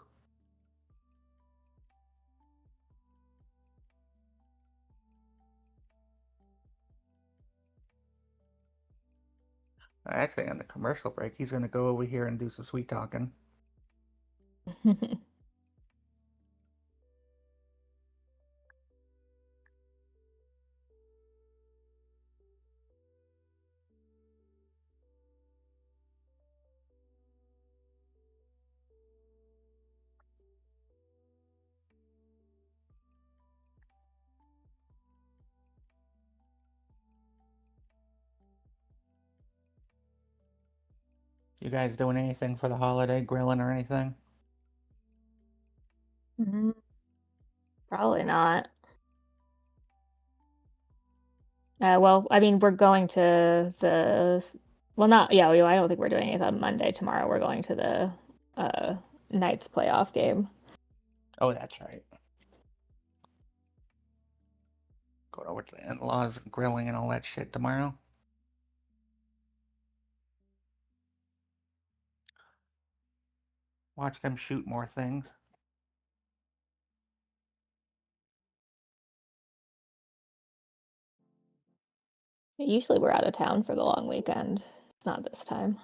Actually, on the commercial break, he's gonna go over here and do some sweet talking. You guys doing anything for the holiday, grilling or anything? Probably not. Well, I mean, we're going to not, yeah, I don't think we're doing it on Monday. Tomorrow we're going to the Knights playoff game. Oh, that's right. Going over to the in-laws, grilling and all that shit tomorrow. Watch them shoot more things. Usually we're out of town for the long weekend. It's not this time.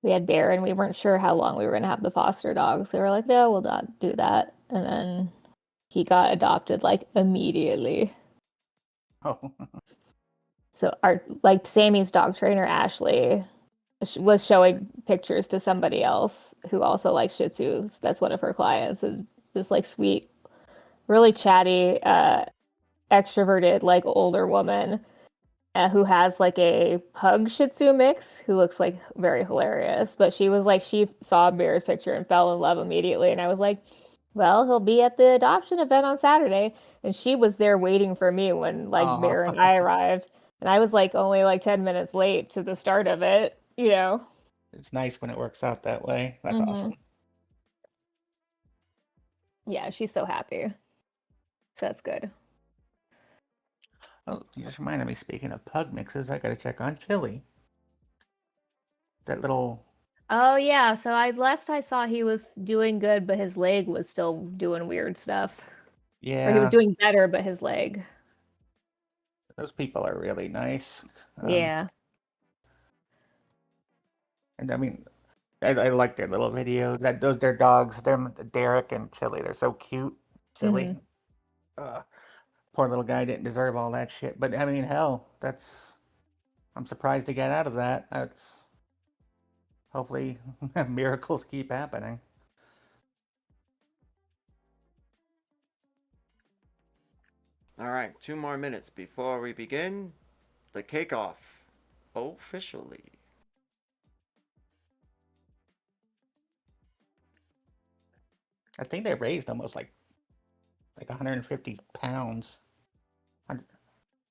We had Bear and we weren't sure how long we were going to have the foster dogs. They were like, no, we'll not do that. And then he got adopted like immediately. Oh, So Sammy's dog trainer, Ashley, was showing pictures to somebody else who also likes Shih Tzus. That's one of her clients. Is this like sweet, really chatty, extroverted, like older woman who has like a pug Shih Tzu mix who looks like very hilarious. But she was like, she saw Bear's picture and fell in love immediately. And I was like, well, he'll be at the adoption event on Saturday. And she was there waiting for me when like Aw. Bear and I arrived. And I was like only like 10 minutes late to the start of it, you know? it's nice when it works out that way. That's Mhm. awesome. Yeah, she's so happy. So that's good. Oh, you just reminded me, speaking of pug mixes, I gotta check on Chili. That little... Oh yeah, so last I saw he was doing good, but his leg was still doing weird stuff. Yeah. Or he was doing better, but his leg. Those people are really nice. Yeah. And I mean, I like their little video. Their dogs, Derek and Chili, they're so cute. Silly. Poor little guy didn't deserve all that shit. But I mean, hell, I'm surprised to get out of that. That's hopefully miracles keep happening. All right, 2 more minutes before we begin the cake off officially. I think they raised almost like 150 pounds.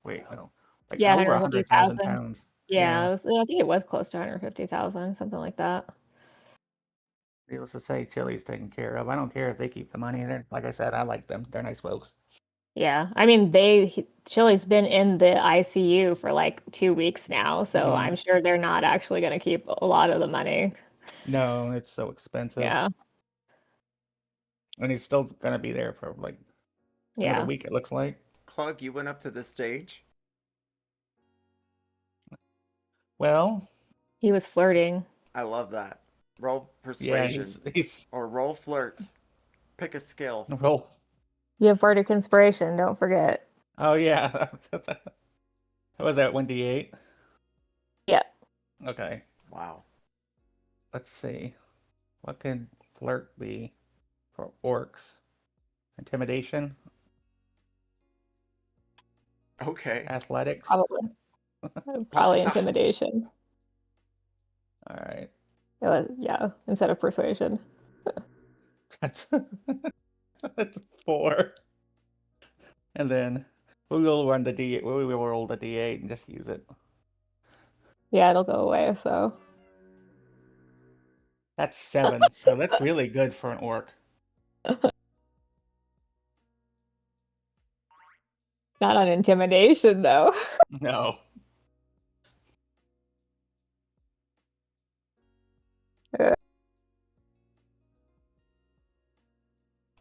Wait, no, like Yeah, over 100,000 150,000. pounds. Yeah, I think it was close to 150,000, something like that. Needless to say, Chili's taken care of. I don't care if they keep the money. Like I said, I like them. They're nice folks. Yeah, I mean, Chili's been in the ICU for like 2 weeks now, so I'm sure they're not actually going to keep a lot of the money. No, it's so expensive. Yeah, And he's still gonna be there for like another yeah. week, it looks like. Clug, you went up to the stage. Well, He was flirting. I love that. Roll yeah, persuasion he's or roll flirt. Pick a skill. roll. You have bardic inspiration, don't forget. Oh yeah. What was that, 1d8? Yeah. Okay. Wow. Let's see. What could flirt be for orcs? Intimidation? Okay. Athletics? Probably What the- intimidation. Alright. Yeah, instead of persuasion. That's 4. And then we will roll the D8 and just use it. Yeah, it'll go away, so. That's 7, so that's really good for an orc. Not on intimidation, though. No.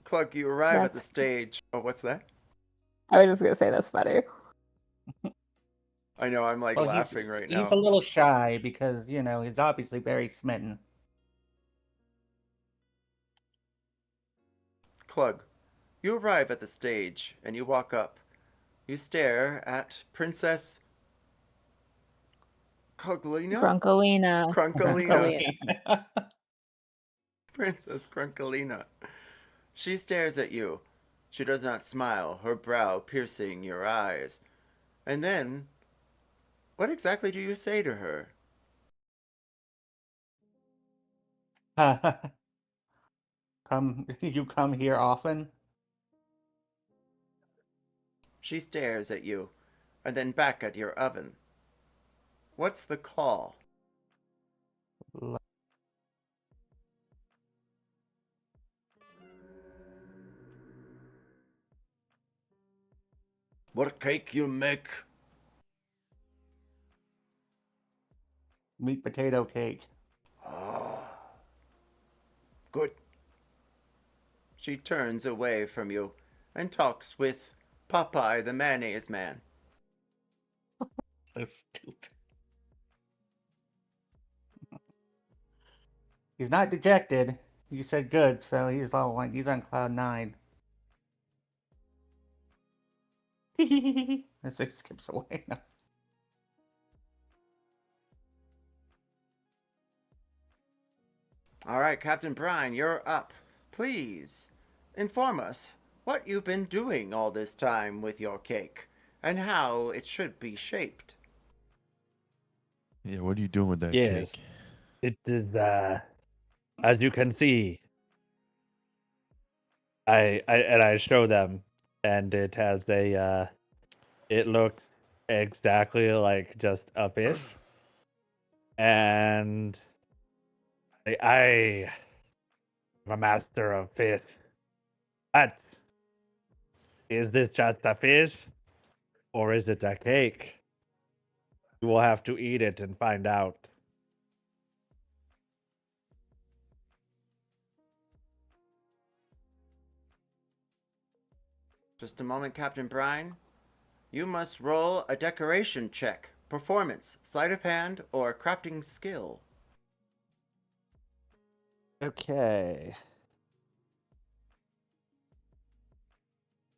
Clug, you arrive at the That's- stage. Oh, what's that? I was just going to say that's funny. I know, I'm like Well, laughing right now. He's a little shy because, he's obviously very smitten. Clug, you arrive at the stage and you walk up. You stare at Princess Coglina? Grunkolina. Crunkalina. Princess Crunkalina. She stares at you. She does not smile, her brow piercing your eyes. And then, what exactly do you say to her? You come here often? She stares at you, and then back at your oven. What's the call? What cake you make? Meat potato cake. Ah, good. She turns away from you and talks with Popeye the mayonnaise man. So stupid. He's not dejected. You said good, so he's all like he's on cloud 9. As it skips away. All right, Captain Brine, you're up. Please inform us what you've been doing all this time with your cake and how it should be shaped. Yeah, what are you doing with that Yes. cake? It is, as you can see, I show them, and it has it looks exactly like just a fish, and I am a master of fish. But is this just a fish, or is it a cake? You will have to eat it and find out. Just a moment, Captain Brine. You must roll a decoration check. Performance, sleight of hand, or crafting skill. Okay.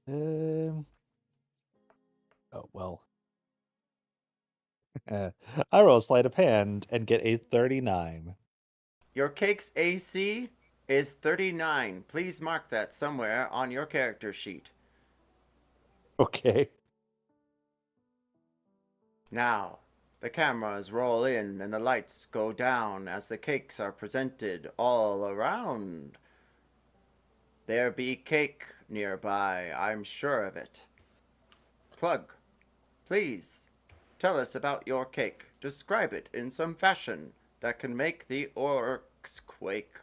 Oh well. I roll sleight of hand and get a 39. Your cake's AC is 39. Please mark that somewhere on your character sheet. Okay. Now, the cameras roll in and the lights go down as the cakes are presented all around. There be cake nearby, I'm sure of it. Plug, please tell us about your cake. Describe it in some fashion that can make the orcs quake.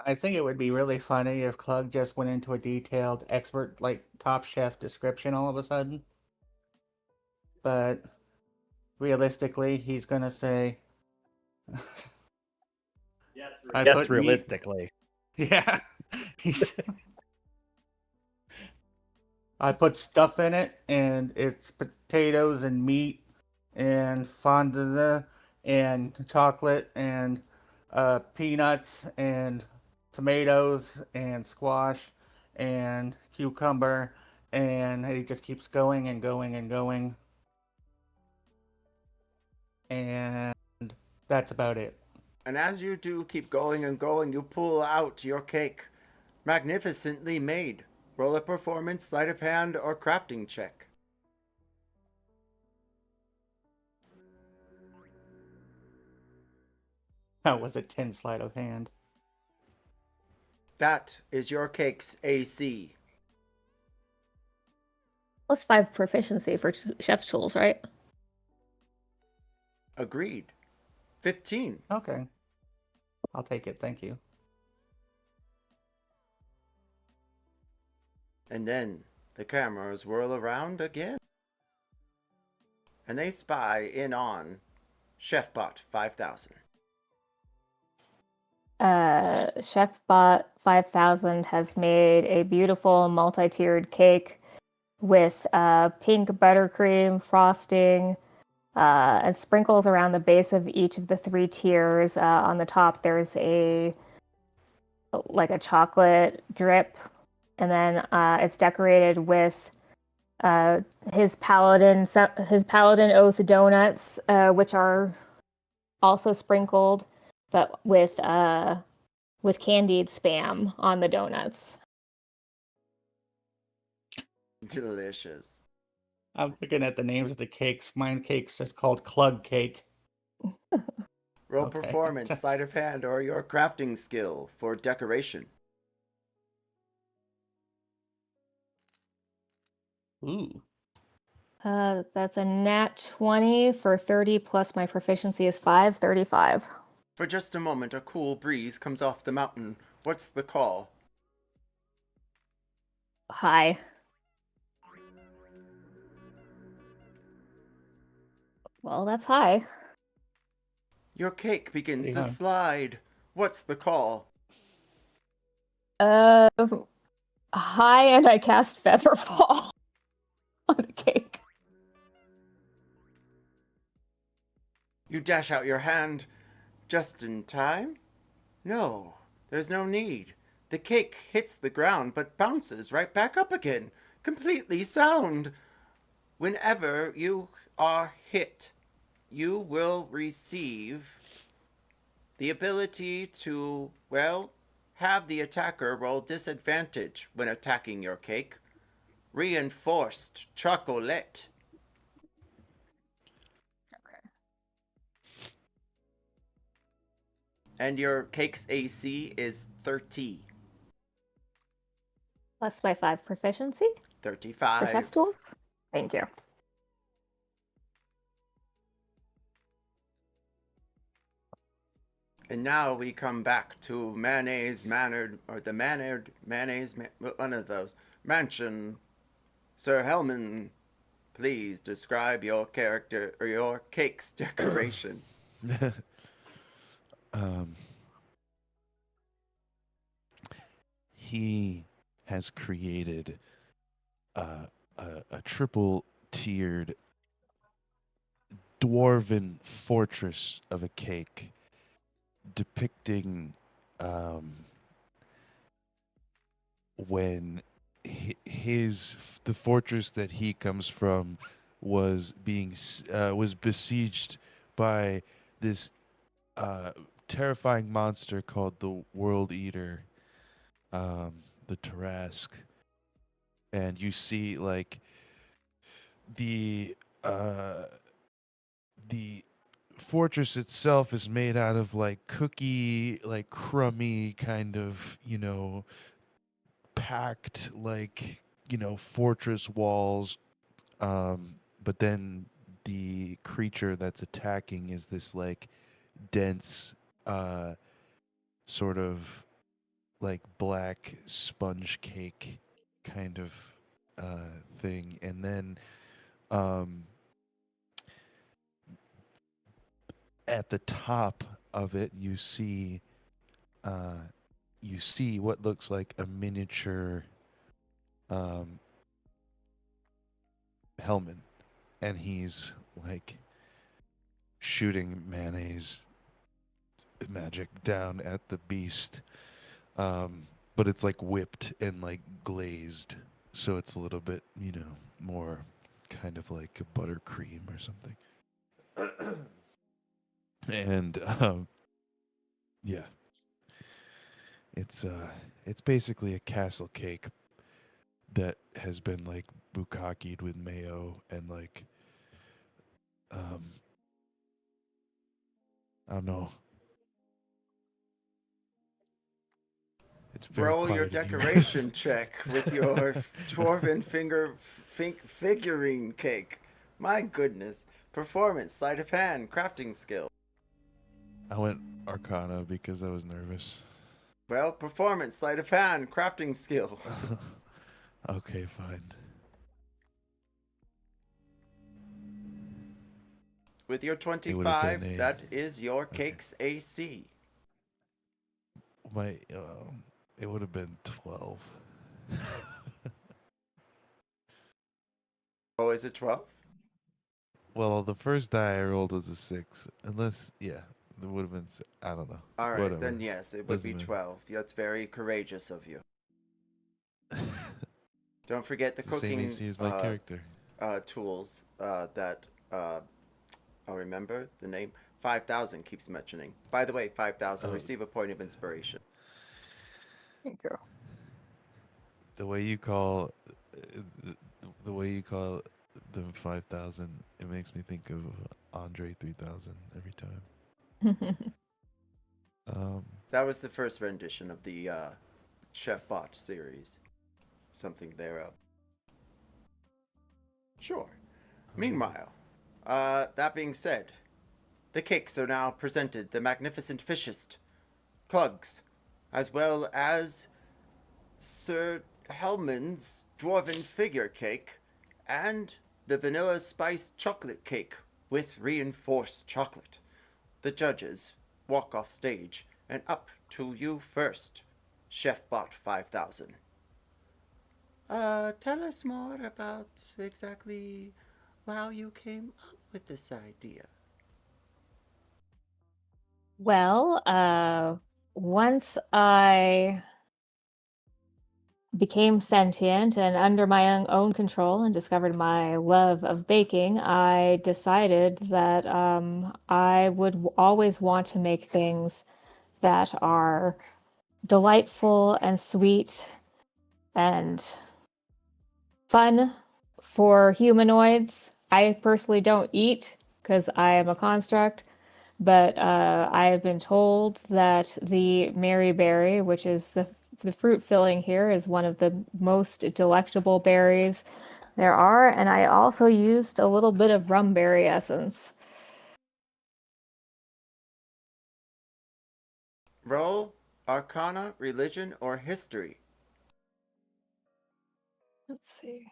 I think it would be really funny if Klug just went into a detailed expert, like top chef description all of a sudden. But realistically, he's gonna say, I Yes, put meat. realistically. Yeah. He's I put stuff in it, and it's potatoes and meat and fondant and chocolate and peanuts and tomatoes and squash and cucumber, and he just keeps going and going and going, and that's about it. And as you do keep going and going, you pull out your cake. Magnificently made. Roll a performance, sleight of hand, or crafting check. That was a 10 sleight of hand. That is your cake's AC. +5 proficiency for chef's tools, right? Agreed. 15. Okay. I'll take it, thank you. And then the cameras whirl around again. And they spy in on ChefBot 5000. ChefBot 5000 has made a beautiful multi-tiered cake with pink buttercream frosting and sprinkles around the base of each of the 3 tiers. On the top, there's a chocolate drip, and then it's decorated with his paladin oath donuts, which are also sprinkled, but with candied spam on the donuts. Delicious. I'm looking at the names of the cakes. Mine cake's just called Klug Cake. Roll Okay. performance, sleight of hand, or your crafting skill for decoration. Ooh. That's a nat 20 for 30 plus my proficiency is 5, 35. For just a moment, a cool breeze comes off the mountain. What's the call? Hi. Well, that's hi. Your cake begins Pretty to high. slide. What's the call? Uh, hi, and I cast Featherfall on the cake. You dash out your hand just in time? No, there's no need. The cake hits the ground but bounces right back up again, completely sound. Whenever you are hit, you will receive the ability to, well, have the attacker roll disadvantage when attacking your cake. Reinforced chocolate. Okay. And your cake's AC is 30. Plus my 5 proficiency for 35. chess tools. Thank you. And now we come back to mayonnaise mannered, or the mannered mayonnaise, one of those, mansion. Sir Helman, please describe your character or your cake's decoration. He has created a triple tiered dwarven fortress of a cake depicting when the fortress that he comes from was was besieged by this terrifying monster called the World Eater, the Tarask, and you see like the fortress itself is made out of like cookie, like crummy kind of, packed, like, fortress walls. But then the creature that's attacking is this like dense, sort of like black sponge cake kind of thing. And then at the top of it, you see what looks like a miniature Hellman, and he's like shooting mayonnaise magic down at the beast, but it's like whipped and like glazed, so it's a little bit, more kind of like a buttercream or something. And yeah, it's basically a castle cake that has been like bukkakeed with mayo and like I don't know. It's very Roll your quiet in here. decoration check with your dwarven figurine cake. My goodness. Performance, sleight of hand, crafting skill. I went Arcana because I was nervous. Well, performance, sleight of hand, crafting skill. Okay, fine. With your would've 25, been a- that is your okay. cake's AC. It would have been 12. Oh, is it 12? Well, the first die I rolled was a 6. Unless, yeah, it would have been. I don't know. All right, Whatever. then yes, it would be Doesn't 12. That's very courageous of you. Don't forget the It's the same cooking AC as my character. tools that I'll remember the name. 5,000 keeps mentioning. By the way, 5,000 receive a point of inspiration. Thank you. The way you call them 5,000, it makes me think of Andre 3000 every time. That was the first rendition of the Chef Bot series. Something thereof. Sure. Meanwhile, that being said, the cakes are now presented, the magnificent fishist, Clugs, as well as Sir Hellman's Dwarven Figure Cake and the Vanilla Spiced Chocolate Cake with reinforced chocolate. The judges walk off stage and up to you first. Chefbot 5000. Tell us more about exactly how you came up with this idea. Well, once I became sentient and under my own control and discovered my love of baking, I decided that I would always want to make things that are delightful and sweet and fun for humanoids. I personally don't eat because I am a construct, but I have been told that the Mary berry, which is the fruit filling here, is one of the most delectable berries there are, and I also used a little bit of rum berry essence. Roll Arcana, Religion, or History. Let's see.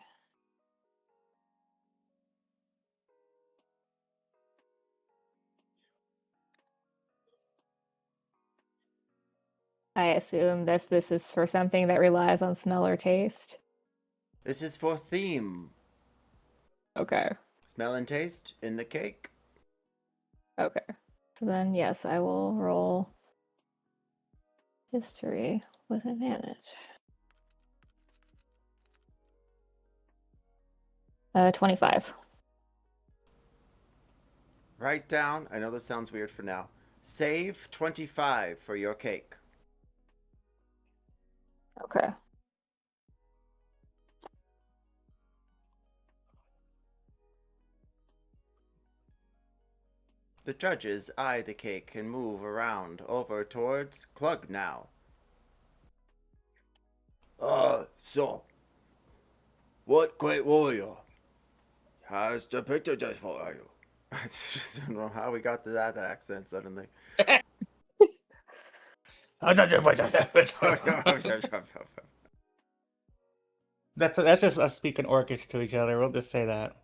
I assume this is for something that relies on smell or taste. This is for theme. Okay. Smell and taste in the cake. Okay. So then, yes, I will roll history with advantage. 25. Write down, I know this sounds weird for now, save 25 for your cake. Okay. The judges eye the cake and move around over towards Clug now. So, what great warrior has depicted this for you? I just don't know how we got to that accent suddenly. That's just us speaking Orcish to each other. We'll just say that.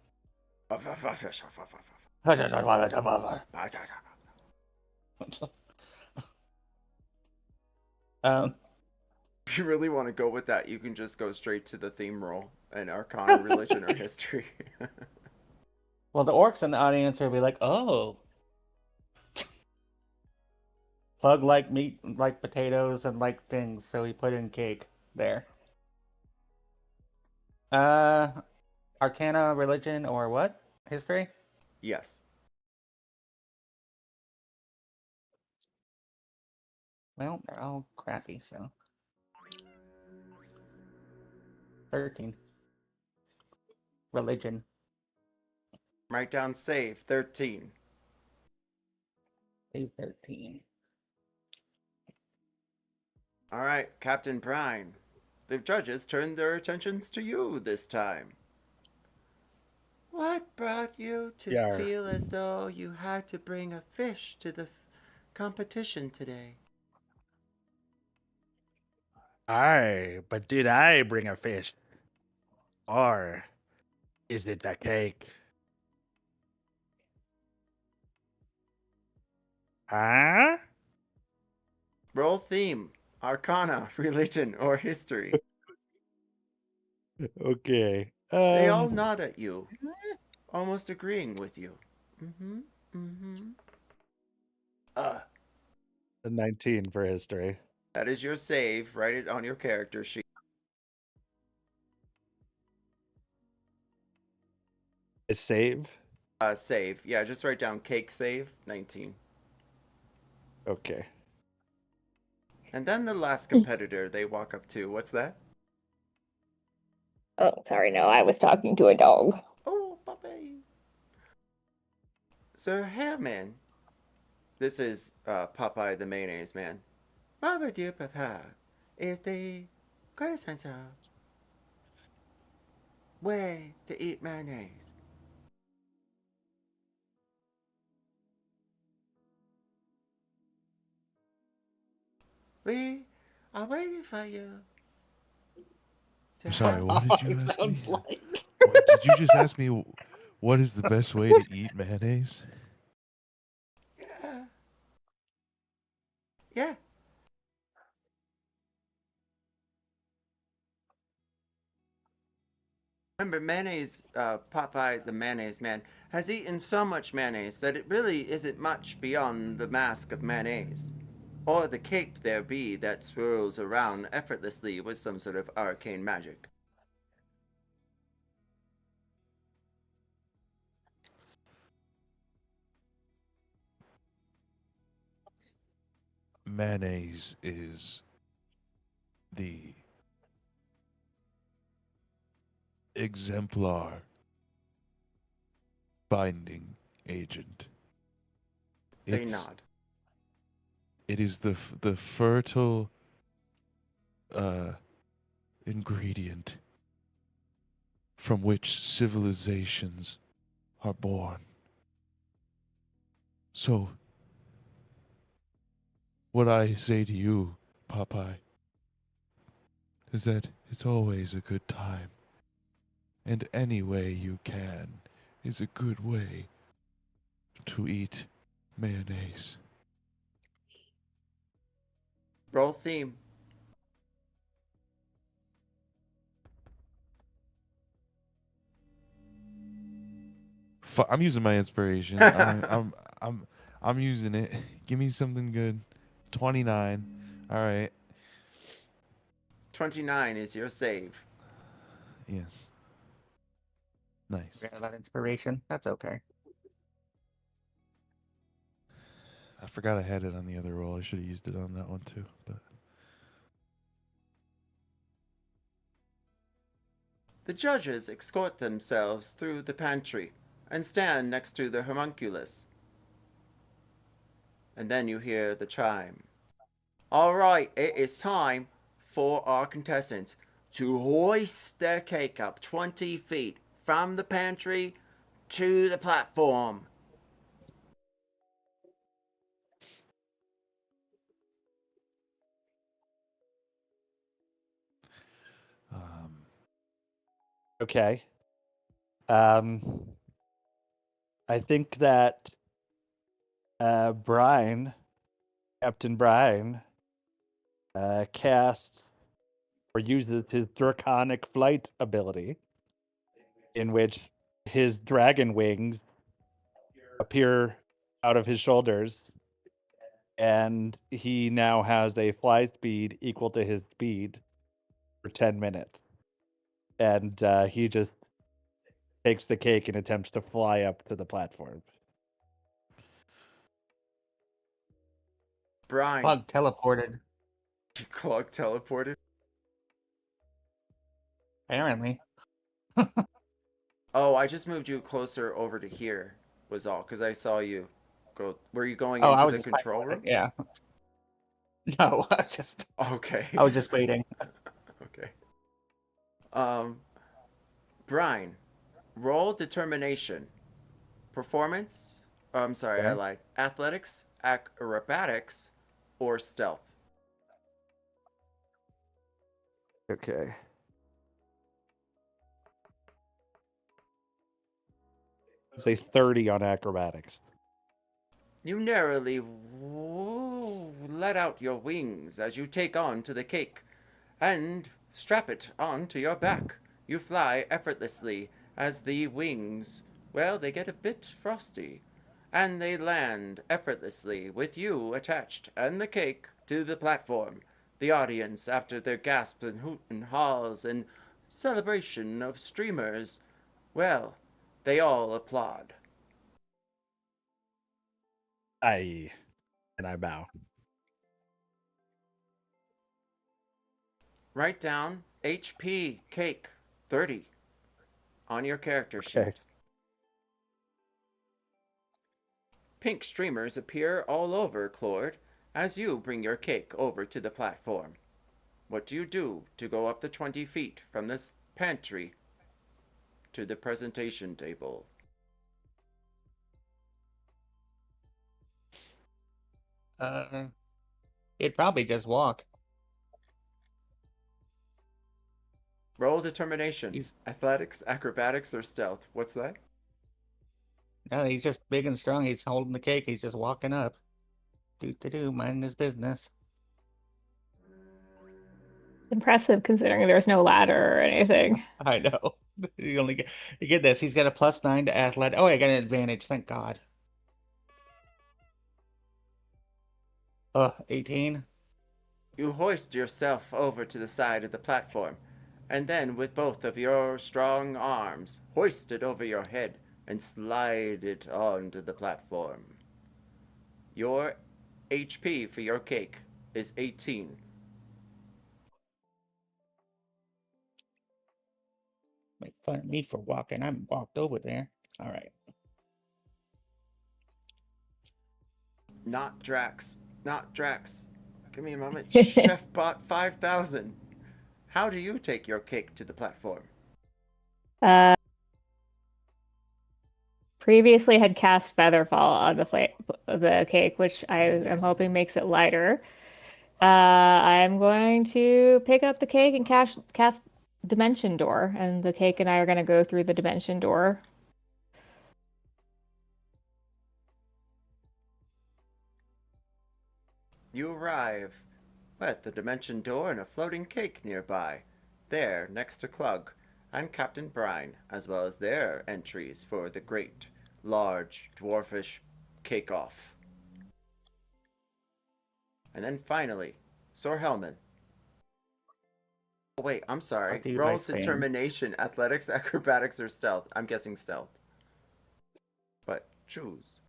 Um, If you really want to go with that, you can just go straight to the theme roll and Arcana, Religion, or History. well, the orcs in the audience will be like, "Oh, Plug like meat, like potatoes, and like things," so he put in cake there. Uh, Arcana, Religion, or what? History? Yes. Well, they're all crappy, so 13. Religion. Write down save 13. Save 13. All right, Captain Brine. The judges turned their attentions to you this time. What brought you to Yar. feel as though you had to bring a fish to the competition today? Aye, but did I bring a fish? Or is it a cake? Huh? Roll theme, Arcana, Religion, or History. Okay. They all nod at you, almost agreeing with you. Uh, A 19 for history. that is your save. Write it on your character sheet. A save? Save. Yeah, just write down cake save 19. Okay. And then the last competitor they walk up to. What's that? Oh, sorry, no, I was talking to a dog. Oh, puppy. Sir Hairman. This is Popeye the Mayonnaise Man. Baba dear Papa is the quintessential way to eat mayonnaise. We are waiting for you. I'm sorry, what did you It ask me? sounds like. What, did you just ask me what is the best way to eat mayonnaise? Yeah. Yeah. Remember, mayonnaise, Popeye the mayonnaise man, has eaten so much mayonnaise that it really isn't much beyond the mask of mayonnaise. Or the cape there be that swirls around effortlessly with some sort of arcane magic. Mayonnaise is the exemplar binding agent. They nod. It is the fertile ingredient from which civilizations are born. So, what I say to you, Popeye, is that it's always a good time, and any way you can is a good way to eat mayonnaise. Roll theme. I'm using my inspiration. I'm using it. Give me something good. 29. All right. 29 is your save. Yes. Nice. Forgot about inspiration. That's okay. I forgot I had it on the other roll. I should have used it on that one too. But The judges escort themselves through the pantry and stand next to the homunculus. And then you hear the chime. All right, it is time for our contestants to hoist their cake up 20 feet from the pantry to the platform. um, Okay. Um, I think that Brine, Captain Brine, casts or uses his draconic flight ability, in which his dragon wings appear out of his shoulders, and he now has a fly speed equal to his speed for 10 minutes. And he just takes the cake and attempts to fly up to the platform. Brian, Bug teleported, Clog teleported. apparently. Oh, I just moved you closer over to here, was all, because I saw you go. Were you going Oh, I into was the just control waiting. room? Yeah. No, Okay. I was just waiting. Okay. Brian, roll determination. Performance? Oh, I'm sorry, I Okay. lied. Athletics, acrobatics, or stealth. Okay. Say 30 on acrobatics. You narrowly let out your wings as you take on to the cake and strap it onto your back. You fly effortlessly as the wings, well, they get a bit frosty, and they land effortlessly with you attached and the cake to the platform. The audience, after their gasps and hoot and halls and celebration of streamers, well, they all applaud. And I bow. Write down HP cake 30 on your character sheet. Okay. Pink streamers appear all over Claude as you bring your cake over to the platform. What do you do to go up the 20 feet from this pantry to the presentation table? He'd probably just walk. Roll determination. He's Athletics, acrobatics, or stealth. What's that? no, he's just big and strong. He's holding the cake. He's just walking up. Minding his business. Impressive considering there's no ladder or anything. I know. You get this. He's got a +9 to athletic. Oh, I got an advantage. Thank God. 18. You hoist yourself over to the side of the platform, and then with both of your strong arms, hoist it over your head and slide it onto the platform. Your HP for your cake is 18. Make fun of me for walking. I walked over there. All right. Not Drax. Not Drax. Give me a moment. Chef bought 5,000. How do you take your cake to the platform? Previously had cast Featherfall on the cake, which I am Yes. hoping makes it lighter. I'm going to pick up the cake and cast Dimension Door, and the cake and I are going to go through the Dimension Door. You arrive at the dimension door and a floating cake nearby. There, next to Clug and Captain Brine, as well as their entries for the great Large Dwarfish Cake Off. And then finally, Sir Hellman. Oh, wait, I'm sorry. Brought to you by Roll Spain. determination, athletics, acrobatics, or stealth. I'm guessing stealth. But choose.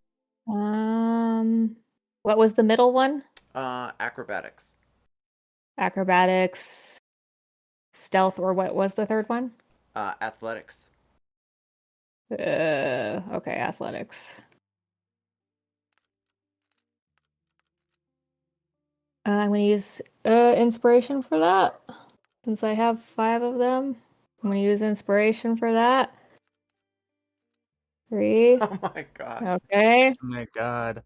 What was the middle one? Acrobatics. Acrobatics, stealth, or what was the third one? Athletics. Okay, athletics. I'm going to use inspiration for that. Since I have 5 of them, I'm going to use inspiration for that. 3. Oh my gosh. Okay, Oh my God.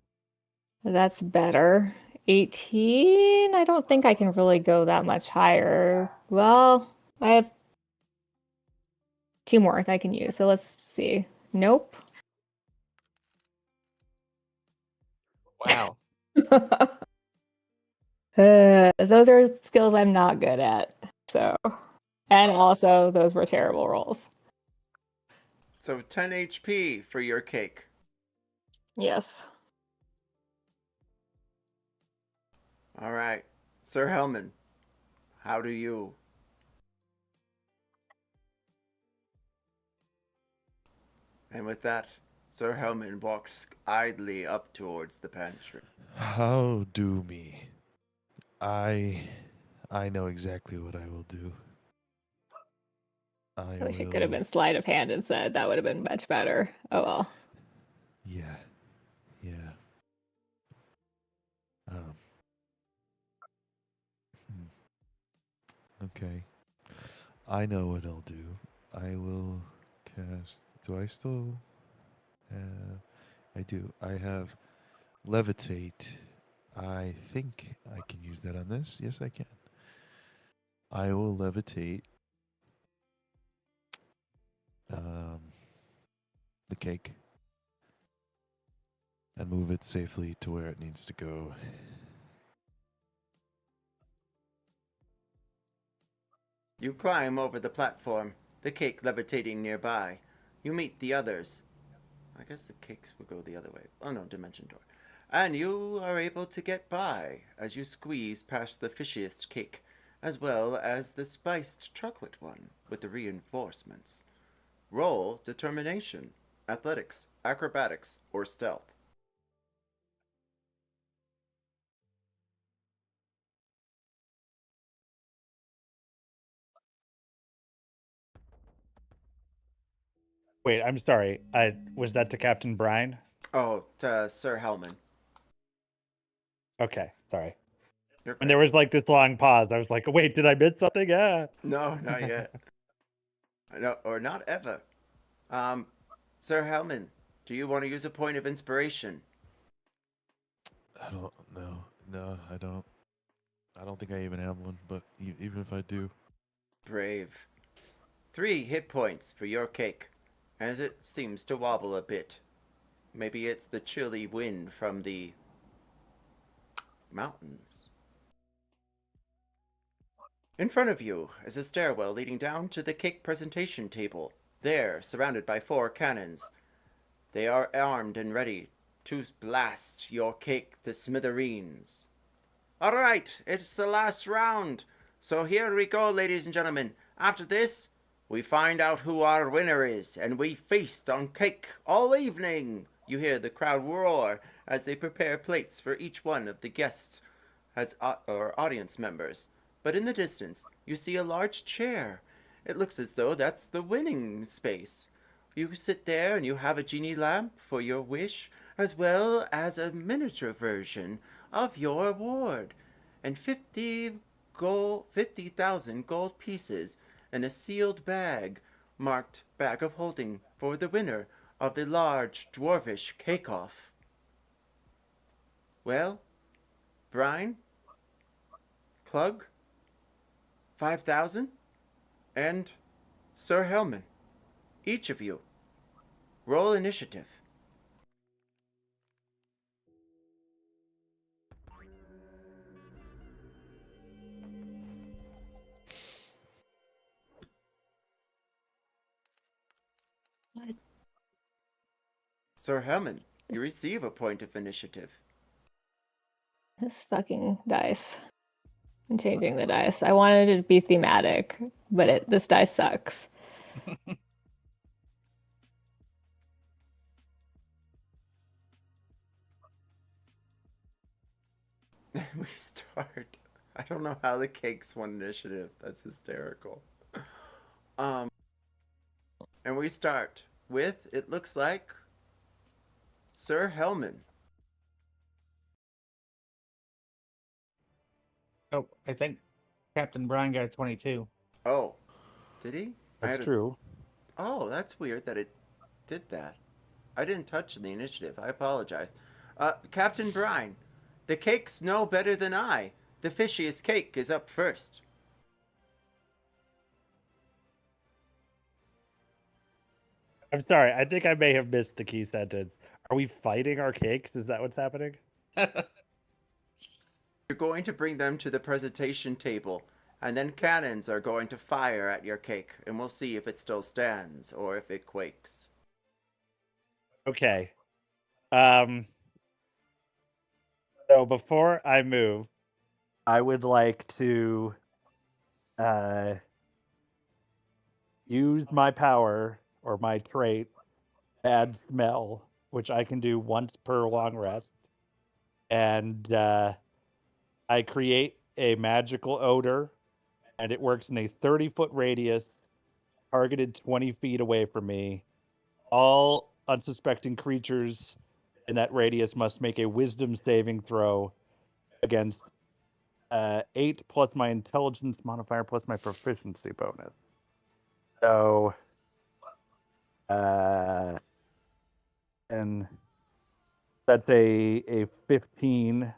that's better. 18. I don't think I can really go that much higher. Well, I have 2 more I can use. So let's see. Nope. Wow. Those are skills I'm not good at. So, and also those were terrible rolls. So 10 HP for your cake. Yes. All right. Sir Hellman, how do you? And with that, Sir Hellman walks idly up towards the pantry. How do me? I know exactly what I will do. I wish it could have been sleight of hand instead. That would have been much better. Oh well. Yeah. Okay. I know what I'll do. I will cast. Do I still have? I do. I have levitate. I think I can use that on this. Yes, I can. I will levitate the cake and move it safely to where it needs to go. You climb over the platform, the cake levitating nearby. You meet the others. I guess the cakes will go the other way. Oh no, dimension door. And you are able to get by as you squeeze past the fishiest cake, as well as the spiced chocolate one with the reinforcements. Roll determination, athletics, acrobatics, or stealth. Wait, I'm sorry. Was that to Captain Brine? Oh, to Sir Hellman. Okay, sorry. You're When there great. was like this long pause, I was like, wait, did I miss something? Yeah. No, not yet. No, or not ever. Sir Hellman, do you want to use a point of inspiration? I don't know. No, I don't. I don't think I even have one, but even if I do. Brave. 3 hit points for your cake, as it seems to wobble a bit. Maybe it's the chilly wind from the mountains. In front of you is a stairwell leading down to the cake presentation table. There, surrounded by 4 cannons, they are armed and ready to blast your cake to smithereens. All right, it's the last round. So here we go, ladies and gentlemen. After this, we find out who our winner is, and we feast on cake all evening. You hear the crowd roar as they prepare plates for each one of the guests or audience members. But in the distance, you see a large chair. It looks as though that's the winning space. You sit there and you have a genie lamp for your wish, as well as a miniature version of your award, and 50,000 gold pieces in a sealed bag marked bag of holding for the winner of the Large Dwarfish Cake Off. Well, Brian, Clug, 5,000, and Sir Hellman, each of you, roll initiative. What? Sir Hellman, you receive a point of initiative. This fucking dice. I'm changing the dice. I wanted it to be thematic, but this dice sucks. We start. I don't know how the cakes won initiative. That's hysterical. And we start with, it looks like, Sir Hellman. Oh, I think Captain Brian got a 22. Oh, did he? That's true. Oh, that's weird that it did that. I didn't touch the initiative. I apologize. Captain Brian, the cakes know better than I. The fishiest cake is up first. I'm sorry. I think I may have missed the key sentence. Are we fighting our cakes? Is that what's happening? You're going to bring them to the presentation table, and then cannons are going to fire at your cake, and we'll see if it still stands or if it quakes. Okay. So before I move, I would like to use my power or my trait, Bad Smell, which I can do once per long rest. And I create a magical odor, and it works in a 30-foot radius, targeted 20 feet away from me. All unsuspecting creatures in that radius must make a wisdom saving throw against 8 plus my intelligence modifier plus my proficiency bonus. So, and that's a 15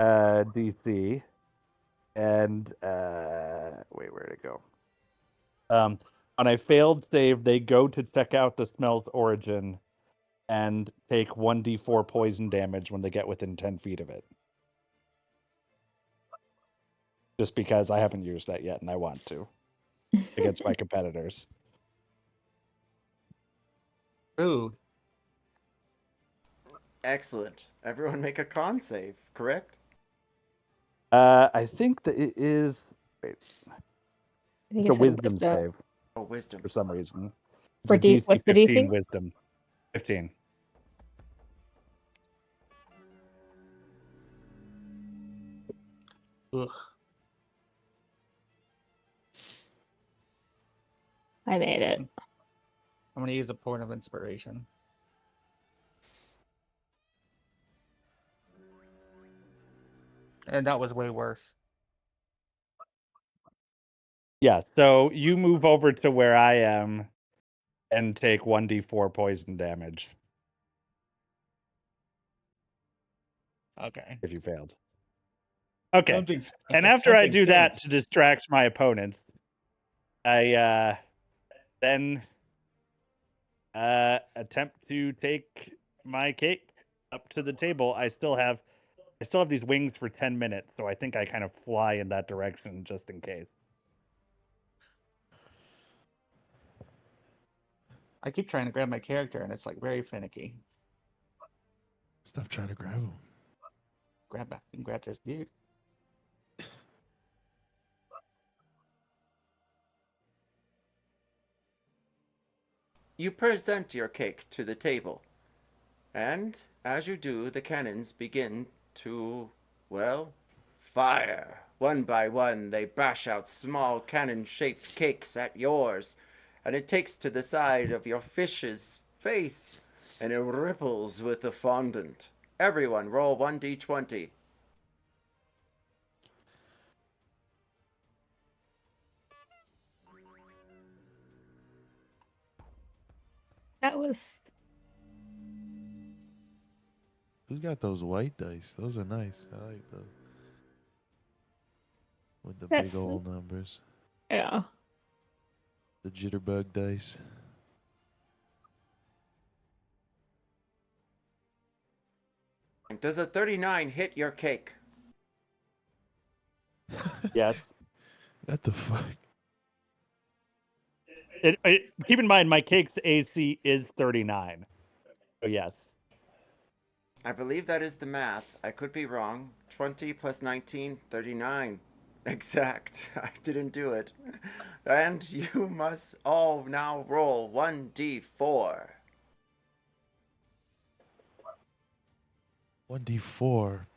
DC. And wait, where'd it go? On a failed save, they go to check out the smell's origin and take 1d4 poison damage when they get within 10 feet of it. Just because I haven't used that yet and I want to against my competitors. Rude. Excellent. Everyone make a con save, correct? I think that it is. Wait, I think it's a it said wisdom save Oh, wisdom. for some reason. It's For a DC what's the 15 DC? wisdom. 15. Ugh. I made it. I'm going to use a point of inspiration. And that was way worse. Yeah, so you move over to where I am and take 1d4 poison damage Okay. if you failed. Okay. Something, And after I something do that stinks. to distract my opponents, I then attempt to take my cake up to the table. I still have these wings for 10 minutes, so I think I kind of fly in that direction just in case. I keep trying to grab my character, and it's like very finicky. Stop trying to grab him. Grab that and grab this dude. You present your cake to the table, and as you do, the cannons begin to, well, fire. One by one, they bash out small cannon-shaped cakes at yours, and it takes to the side of your fish's face, and it ripples with the fondant. Everyone, roll 1d20. That was Who's got those white dice? Those are nice. I like those. With the That's- big old numbers. yeah. The jitterbug dice. Does a 39 hit your cake? Yes. What the fuck? Keep in mind, my cake's AC is 39. So yes. I believe that is the math. I could be wrong. 20 plus 19, 39. Exact. I didn't do it. And you must all now roll 1d4. 1d4.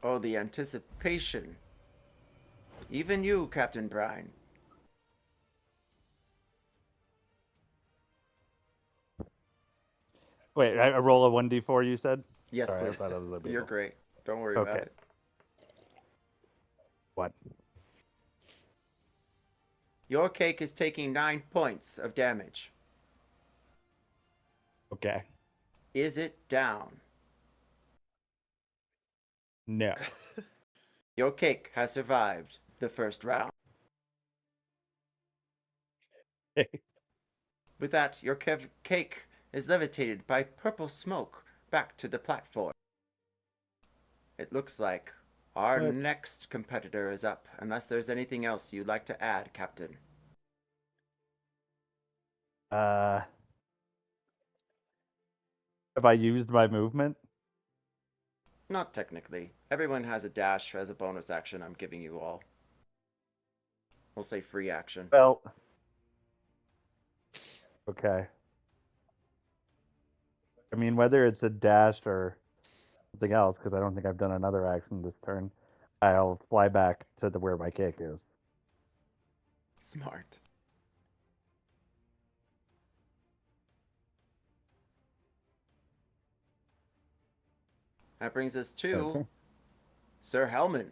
Oh, the anticipation. Even you, Captain Brine. Wait, I roll a 1d4, you said? Yes, Sorry, I please. thought it was a You're beetle. great. Don't worry about Okay. it. What? Your cake is taking 9 points of damage. Okay. Is it down? No. Your cake has survived the first round. With that, your cake is levitated by purple smoke back to the platform. It looks like our What? next competitor is up, unless there's anything else you'd like to add, Captain. Have I used my movement? Not technically. Everyone has a dash as a bonus action I'm giving you all. We'll say free action. Well. Okay. I mean, whether it's a dash or something else, because I don't think I've done another action this turn, I'll fly back to where my cake is. Smart. That brings us to Okay. Sir Hellman.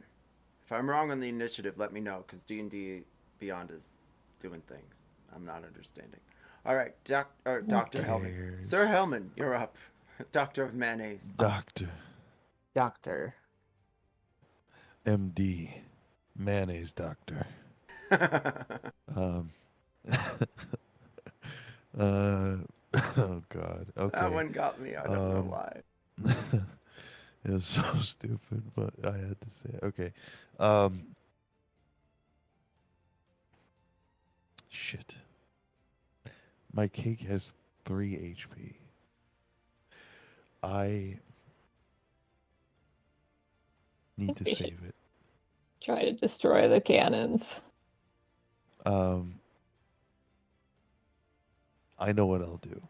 If I'm wrong on the initiative, let me know, because D&D Beyond is doing things I'm not understanding. All right, Dr. Hellman. cares? Sir Hellman, you're up. Doctor of Mayonnaise. Doctor. Doctor. MD. Mayonnaise doctor. Um. Oh God. Okay. That one got me. I don't know why. It was so stupid, but I had to say it. Okay. Shit. My cake has 3 HP. I need to We should- save it. Try to destroy the cannons. I know what I'll do.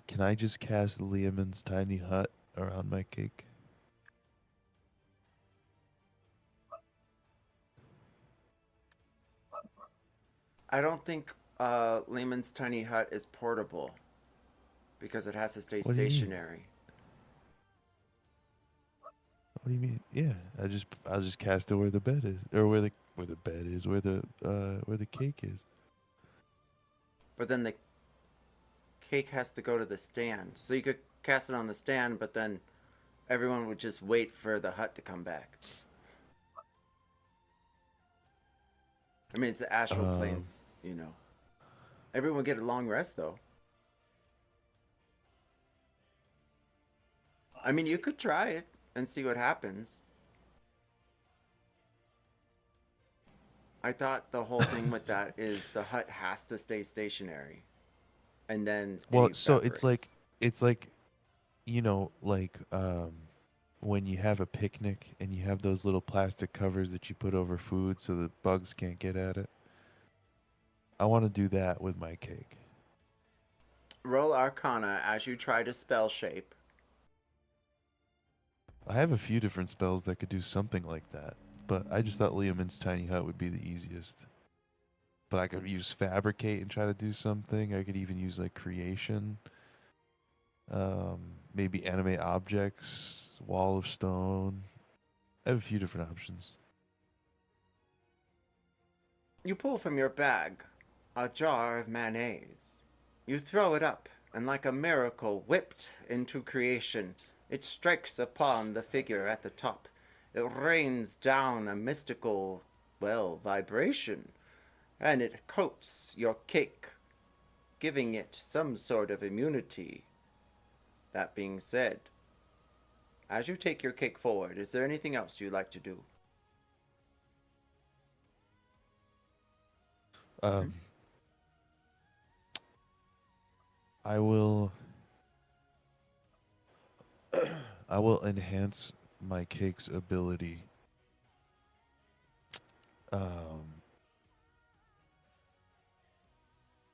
Can I just cast Liamon's tiny hut around my cake? I don't think Lehman's tiny hut is portable because it has to stay What do you mean? stationary. What do you mean? Yeah, I'll just cast it where the bed is, or where the bed is, where the cake is. But then the cake has to go to the stand. So you could cast it on the stand, but then everyone would just wait for the hut to come back. I mean, it's the astral plane, you know. Everyone would get a long rest, though. I mean, you could try it and see what happens. I thought the whole thing with that is the hut has to stay stationary. And then Well, so it's like you know, like when you have a picnic and you have those little plastic covers that you put over food so the bugs can't get at it. I want to do that with my cake. Roll Arcana as you try to spell shape. I have a few different spells that could do something like that, but I just thought Liamin's tiny hut would be the easiest. But I could use fabricate and try to do something. I could even use like creation. Maybe animate objects, wall of stone. I have a few different options. You pull from your bag a jar of mayonnaise. You throw it up, and like a miracle whipped into creation, it strikes upon the figure at the top. It rains down a mystical, vibration, and it coats your cake, giving it some sort of immunity. That being said, as you take your cake forward, is there anything else you'd like to do? I will I will enhance my cake's ability.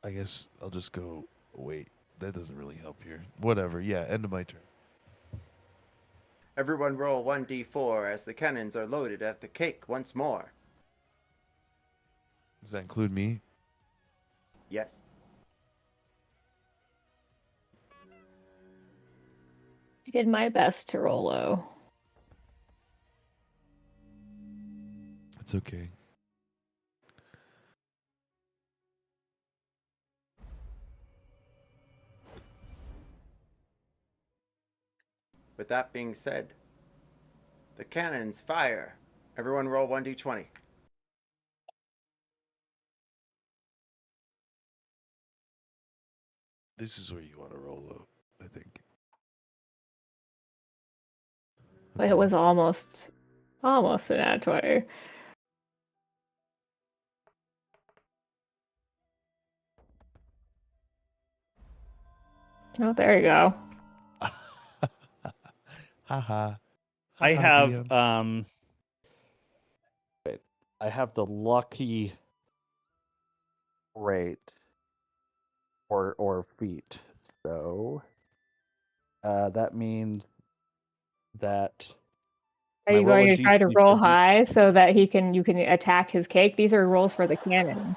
I guess I'll just go. Wait, that doesn't really help here. Whatever. Yeah, end of my turn. Everyone roll 1d4 as the cannons are loaded at the cake once more. Does that include me? Yes. I did my best to roll low. It's okay. With that being said, the cannons fire. Everyone roll 1d20. This is where you want to roll up, I think. But it was almost an ad 20. Oh, there you go. Haha. I have DM. wait, I have the lucky rate or feat. So that means that Are when I you roll going a to try to d20 roll for each- high so that you can attack his cake? These are rolls for the cannon.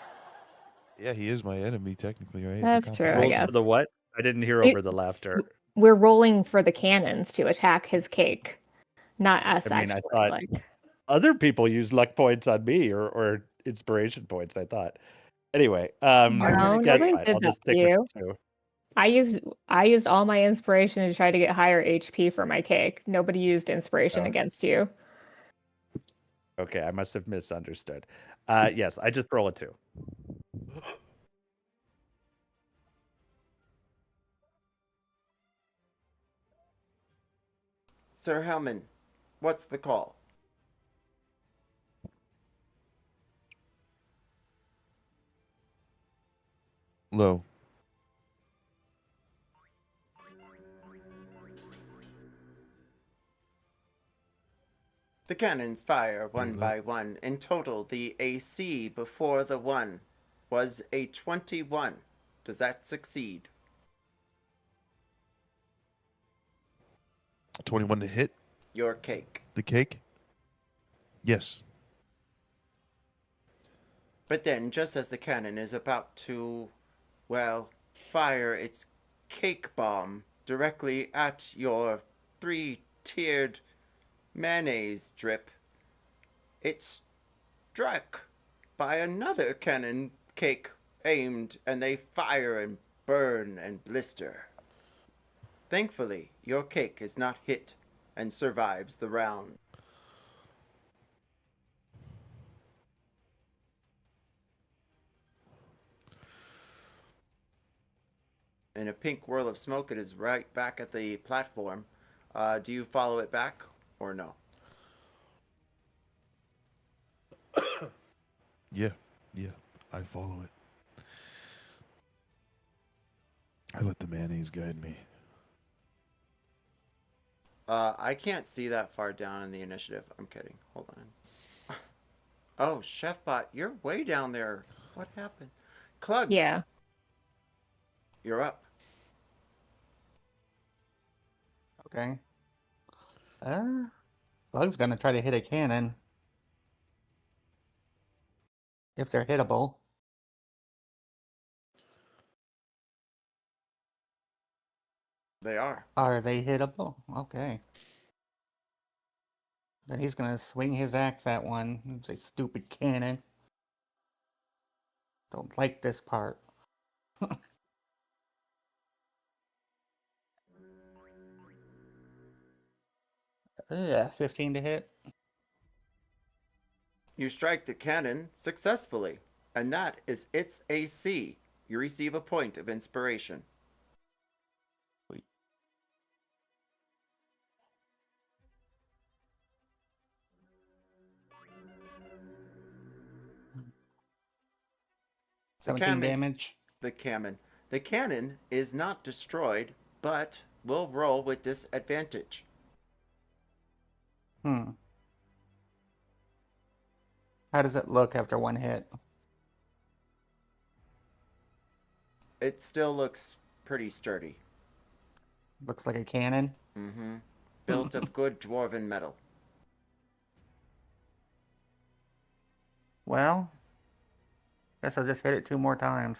Yeah, he is my enemy technically, right? It's a That's true, I competition. rolls guess. for the what? I didn't hear It- over the laughter. We're rolling for the cannons to attack his cake, not us. I mean, I actually. thought Like, other people use luck points on me or inspiration points. I thought. Anyway, no, gonna that's nobody fine. did I'll that just to stick you. with two. I used all my inspiration to try to get higher HP for my cake. Nobody used inspiration Oh. against you. Okay, I must have misunderstood. Yes, I just roll a 2. Sir Hellman, what's the call? Low. The cannons fire one Low. by one. In total, the AC before the 1 was a 21. Does that succeed? 21 to hit Your cake. the cake? Yes. But then, just as the cannon is about to, fire its cake bomb directly at your 3-tiered mayonnaise drip, it's struck by another cannon cake aimed, and they fire and burn and blister. Thankfully, your cake is not hit and survives the round. In a pink whirl of smoke, it is right back at the platform. Do you follow it back or no? Yeah, yeah, I follow it. I let the mayonnaise guide me. I can't see that far down in the initiative. I'm kidding. Hold on. Oh, Chefbot, you're way down there. What happened? Clug, Yeah. you're up. Okay. Bug's gonna try to hit a cannon. If they're hittable. They are. Are they hittable? Okay. Then he's gonna swing his axe at one. It's a stupid cannon. Don't like this part. Yeah, 15 to hit. You strike the cannon successfully, and that is its AC. You receive a point of inspiration. Sweet. 17 damage. The cannon. The cannon is not destroyed, but will roll with disadvantage. How does it look after one hit? It still looks pretty sturdy. Looks like a cannon. Built of good dwarven metal. Well, guess I'll just hit it 2 more times.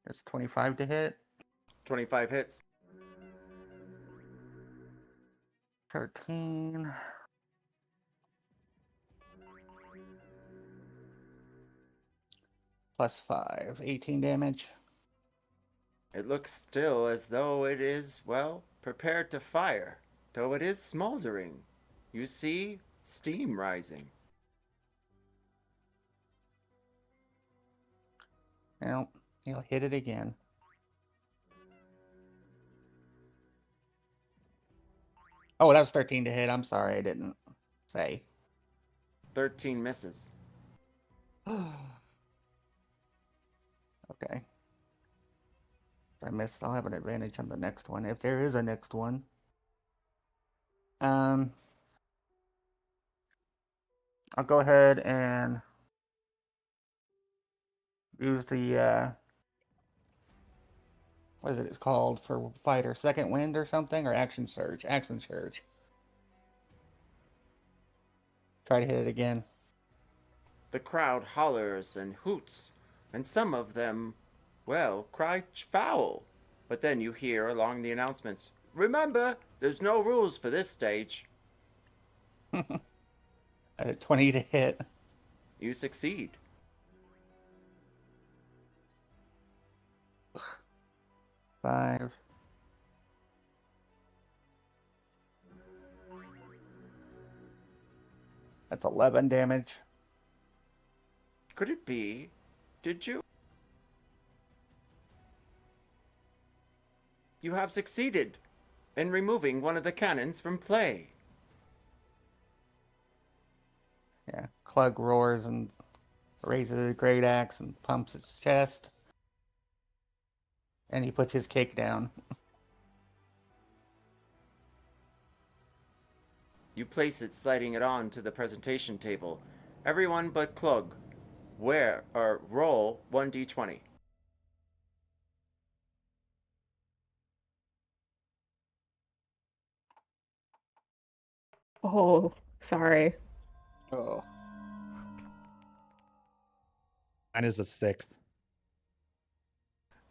It's 25 to hit. 25 hits. 13. Plus 5. 18 damage. It looks still as though it is, well, prepared to fire, though it is smoldering. You see steam rising. Well, he'll hit it again. Oh, that was 13 to hit. I'm sorry, I didn't say. 13 misses. Okay. If I missed, I'll have an advantage on the next one, if there is a next one. I'll go ahead and use the what is it? It's called for fighter, second wind or something, or action surge. Action surge. Try to hit it again. The crowd hollers and hoots, and some of them, well, cry foul. But then you hear along the announcements, "Remember, there's no rules for this stage." 20 to hit. You succeed. 5. That's 11 damage. Could it be? Did you? You have succeeded in removing one of the cannons from play. Yeah, Clug roars and raises a great axe and pumps its chest. And he puts his cake down. You place it, sliding it on to the presentation table. Everyone but Clug, roll 1d20. Oh, sorry. Oh. Mine is a 6.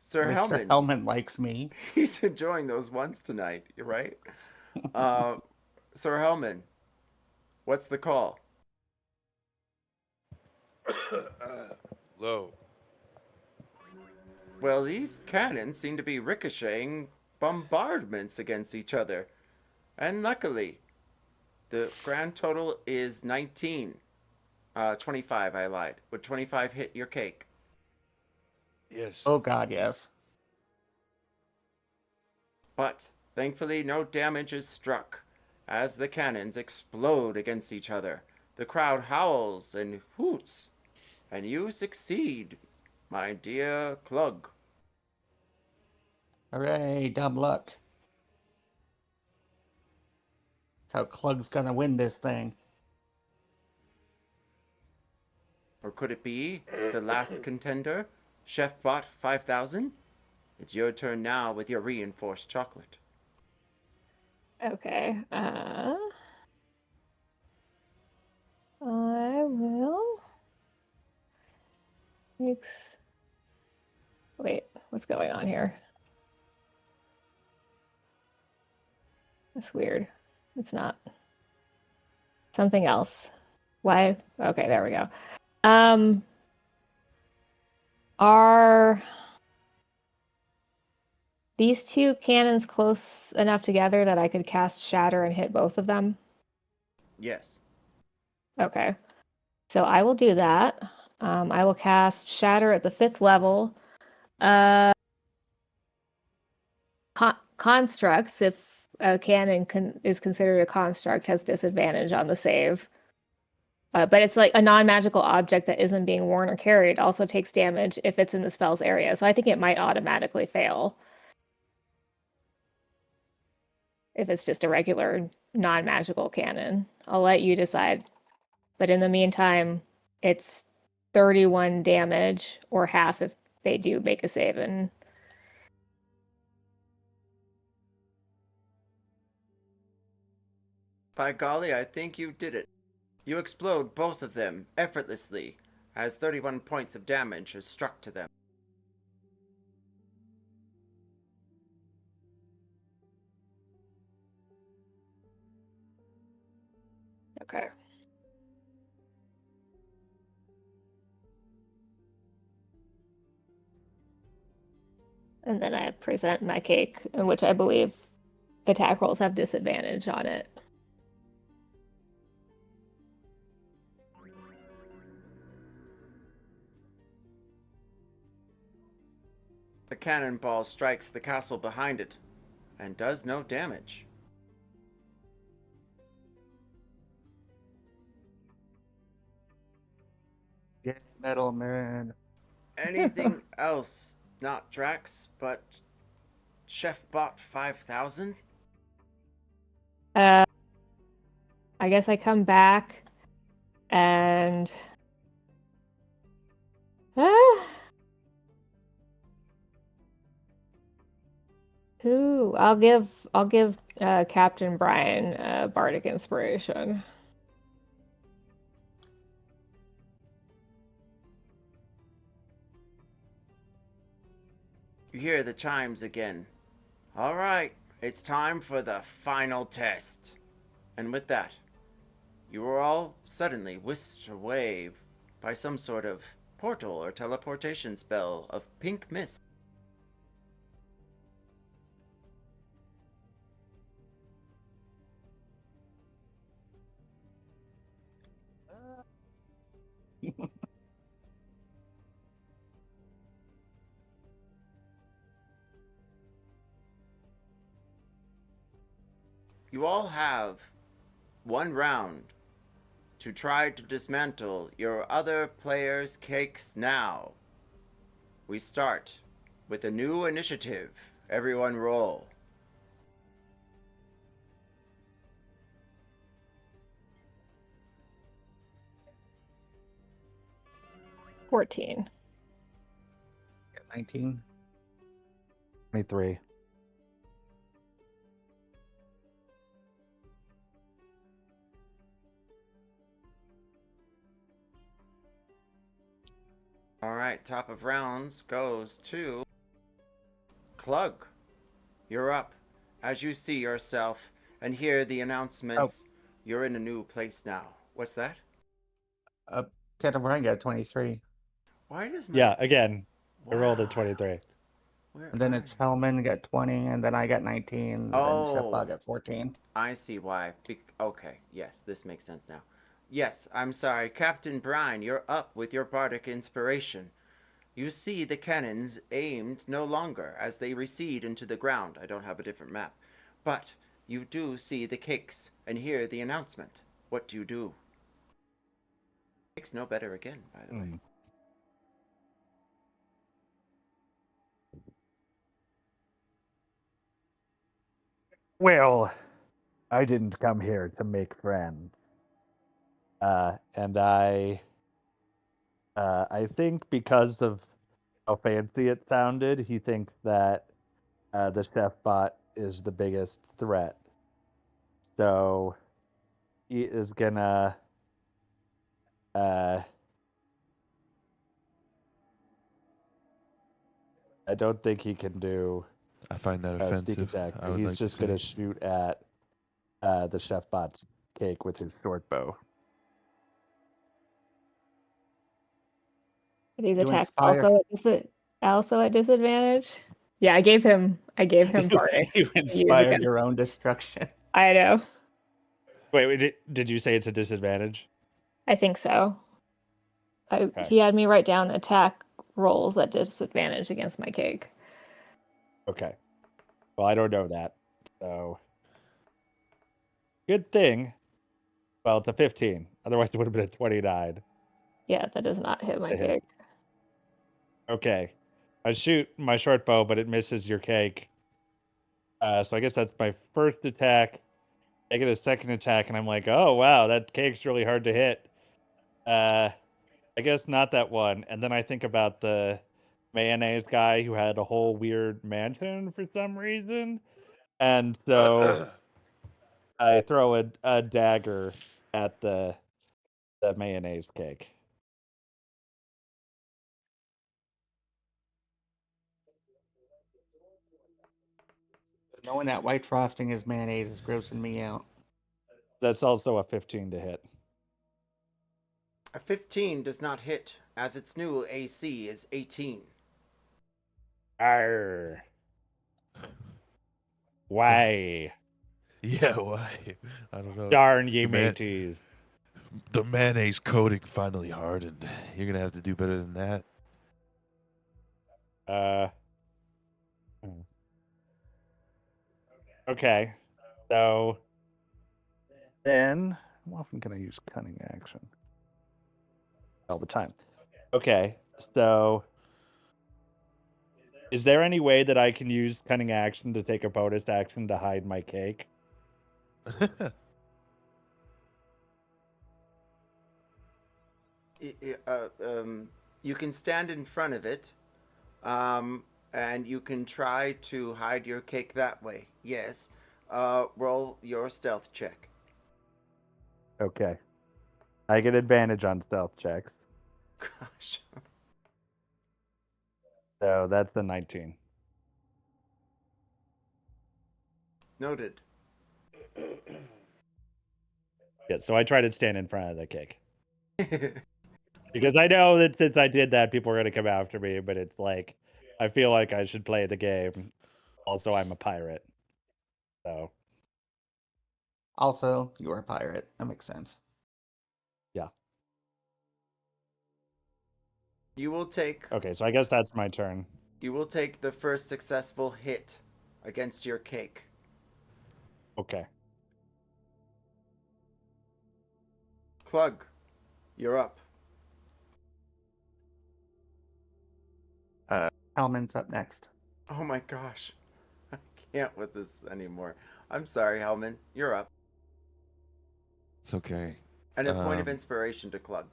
Sir Mr. Hellman, Hellman likes me. he's enjoying those ones tonight. You're right. Sir Hellman, What's the call? Low. Well, these cannons seem to be ricocheting bombardments against each other. And luckily, the grand total is 19. 25, I lied. Would 25 hit your cake? Yes. Oh God, yes. But, thankfully, no damage is struck. As the cannons explode against each other, the crowd howls and hoots. And you succeed, my dear Clug. Hooray, dumb luck. That's how Clug's gonna win this thing. Or could it be the last contender, Chefbot 5000? It's your turn now with your reinforced chocolate. Okay. I will. Wait, what's going on here? That's weird. It's not. Something else. Why? Okay, there we go. Are these two cannons close enough together that I could cast Shatter and hit both of them? Yes. Okay. So I will do that. I will cast Shatter at the 5th level. Constructs, if a cannon is considered a construct, has disadvantage on the save. But it's like a non-magical object that isn't being worn or carried also takes damage if it's in the spell's area. So I think it might automatically fail if it's just a regular non-magical cannon. I'll let you decide. But in the meantime, it's 31 damage or half if they do make a save. And by golly, I think you did it. You explode both of them effortlessly, as 31 points of damage is struck to them. okay. And then I present my cake, in which I believe attack rolls have disadvantage on it. The cannonball strikes the castle behind it, and does no damage. Get metal, man. Anything else, not Drax, but Chefbot 5000? I guess I come back and I'll give Captain Brian bardic inspiration. You hear the chimes again. All right, it's time for the final test. And with that, you are all suddenly whisked away by some sort of portal or teleportation spell of pink mist. You all have one round to try to dismantle your other players' cakes now. We start with a new initiative. Everyone roll. – 14. 19. 23. All right, top of rounds goes to Clug. You're up. As you see yourself and hear the announcements, You're in a new place now. What's that? Captain Brian got 23. Why does my... Yeah, again, I rolled a Wow. 23. Where And then are it's you? Hellman got 20, and then I got 19, and then Chef Oh. Bob got 14. I see why. Okay, yes, this makes sense now. Yes, I'm sorry. Captain Brine, you're up with your bardic inspiration. You see the cannons aimed no longer as they recede into the ground. I don't have a different map. But you do see the cakes and hear the announcement. What do you do? Cakes no better again, by the way. Well, I didn't come here to make friends. And I think because of how fancy it sounded, he thinks that the chef bot is the biggest threat. So he is gonna I don't think he can do I find that a sneak offensive. attack. I would He's like to just say. gonna shoot at the chef bot's cake with his short bow. Are these You attacks inspire. also at disadvantage? Yeah, I gave him bardic. You to use inspired against- your own destruction. I know. Wait, did you say it's a disadvantage? I think so. Okay. He had me write down attack rolls at disadvantage against my cake. Okay. Well, I don't know that. So good thing. Well, it's a 15. Otherwise, it would have been a 29. Yeah, that does not hit my To hit. cake. Okay. I shoot my short bow, but it misses your cake. So I guess that's my first attack. I get a second attack, and I'm like, oh, wow, that cake's really hard to hit. I guess not that one. And then I think about the mayonnaise guy who had a whole weird mansion for some reason. And so I throw a dagger at the mayonnaise cake. Knowing that white frosting is mayonnaise is grossing me out. That's also a 15 to hit. A 15 does not hit, as its new AC is 18. Arr. Why? Yeah, why? I don't know. Darn ye The man- mateys. The mayonnaise coating finally hardened. You're gonna have to do better than that. Okay. So then, how often can I use cunning action? All the time. Okay. So is there any way that I can use cunning action to take a bonus action to hide my cake? You can stand in front of it, and you can try to hide your cake that way. Yes. Roll your stealth check. Okay. I get advantage on stealth checks. Gosh. So that's a 19. Noted. Yeah, so I try to stand in front of the cake. Because I know that since I did that, people are going to come after me, but it's like, I feel like I should play the game. Also, I'm a pirate. So, Also, you're a pirate. That makes sense. yeah. You will take Okay, so I guess that's my turn. the first successful hit against your cake. Okay. Clug, you're up. Hellman's up next. Oh my gosh. I can't with this anymore. I'm sorry, Hellman. You're up. It's okay. And a point of inspiration to Clug.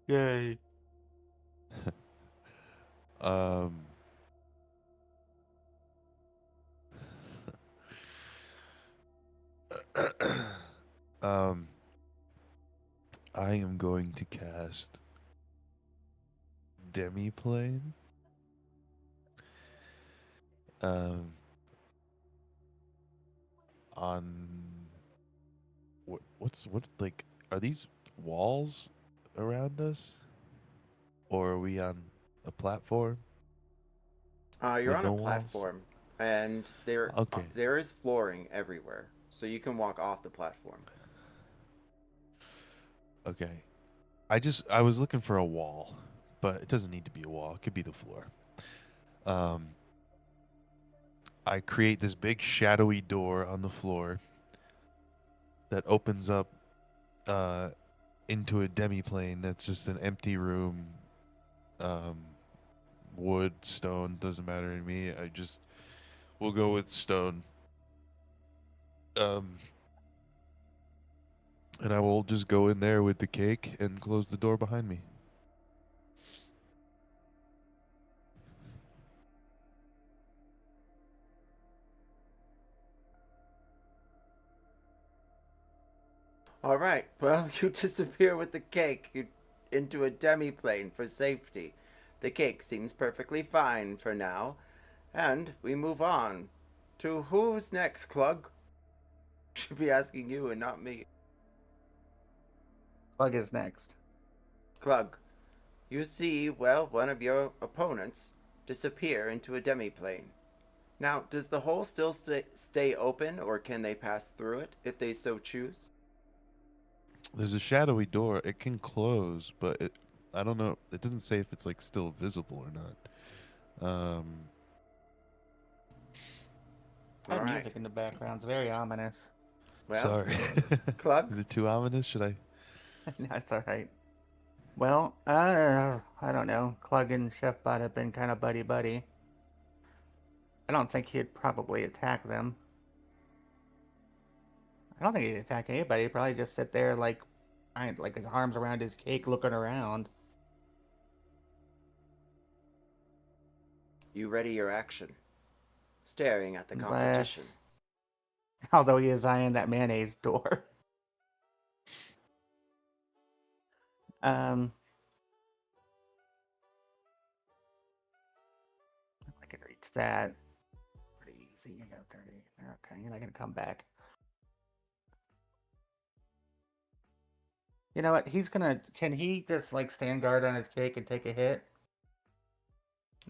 Yay. I am going to cast Demiplane. On what like are these walls around us, or are we on a platform You're with on a no walls? platform, and Okay. there is flooring everywhere, so you can walk off the platform. Okay. I was looking for a wall, but it doesn't need to be a wall. It could be the floor. Um, I create this big shadowy door on the floor that opens up uh, into a demiplane that's just an empty room. Um, wood, stone, doesn't matter to me. We'll go with stone. Um, and I will just go in there with the cake and close the door behind me. All right. Well, you disappear with the cake into a demiplane for safety. The cake seems perfectly fine for now, and we move on to who's next, Clug? Should be asking you and not me. Plug is next. Clug, you see, well, one of your opponents disappear into a demiplane. Now, does the hole still stay open, or can they pass through it if they so choose? There's a shadowy door. It can close, but I don't know. It doesn't say if it's like still visible or not. All That right. music in the background's very ominous. Well, Sorry. Clug, Is it too ominous? Should I? No, it's all right. Well, I don't know. Clug and Chefbot have been kind of buddy-buddy. I don't think he'd probably attack them. I don't think he'd attack anybody. He'd probably just sit there like his arms around his cake looking around. you ready your action, staring at the competition. Unless, although he is eyeing that mayonnaise door. I can reach that pretty easy. I got 30. Okay, and I can come back. You know what? Can he just like stand guard on his cake and take a hit?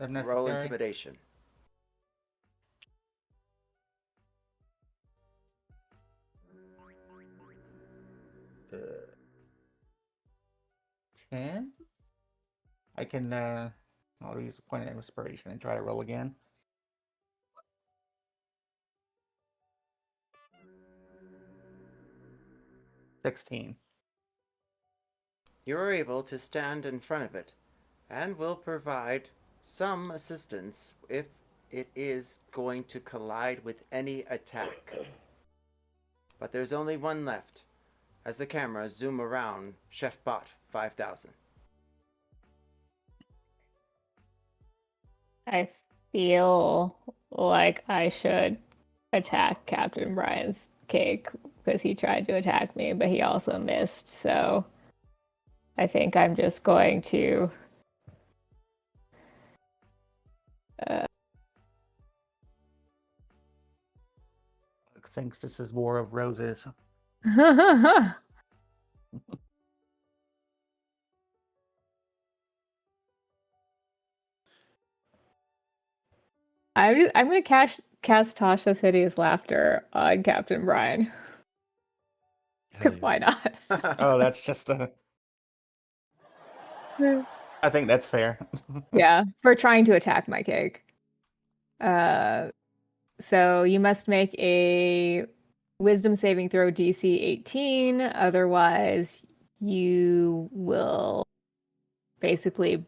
If necessary. Roll intimidation. Uh, 10? I can, I'll use a point of inspiration and try to roll again. $16. You are able to stand in front of it, and will provide some assistance if it is going to collide with any attack. But there's only one left, as the cameras zoom around Chefbot 5000. I feel like I should attack Captain Brian's cake because he tried to attack me, but he also missed. So I think I'm just going to. Thinks this is War of Roses. I'm gonna cast Tasha's Hideous Laughter on Captain Brian. Hell Because yeah. why not? Oh, that's just a. I think that's fair. Yeah, for trying to attack my cake. So you must make a wisdom saving throw DC 18, otherwise you will basically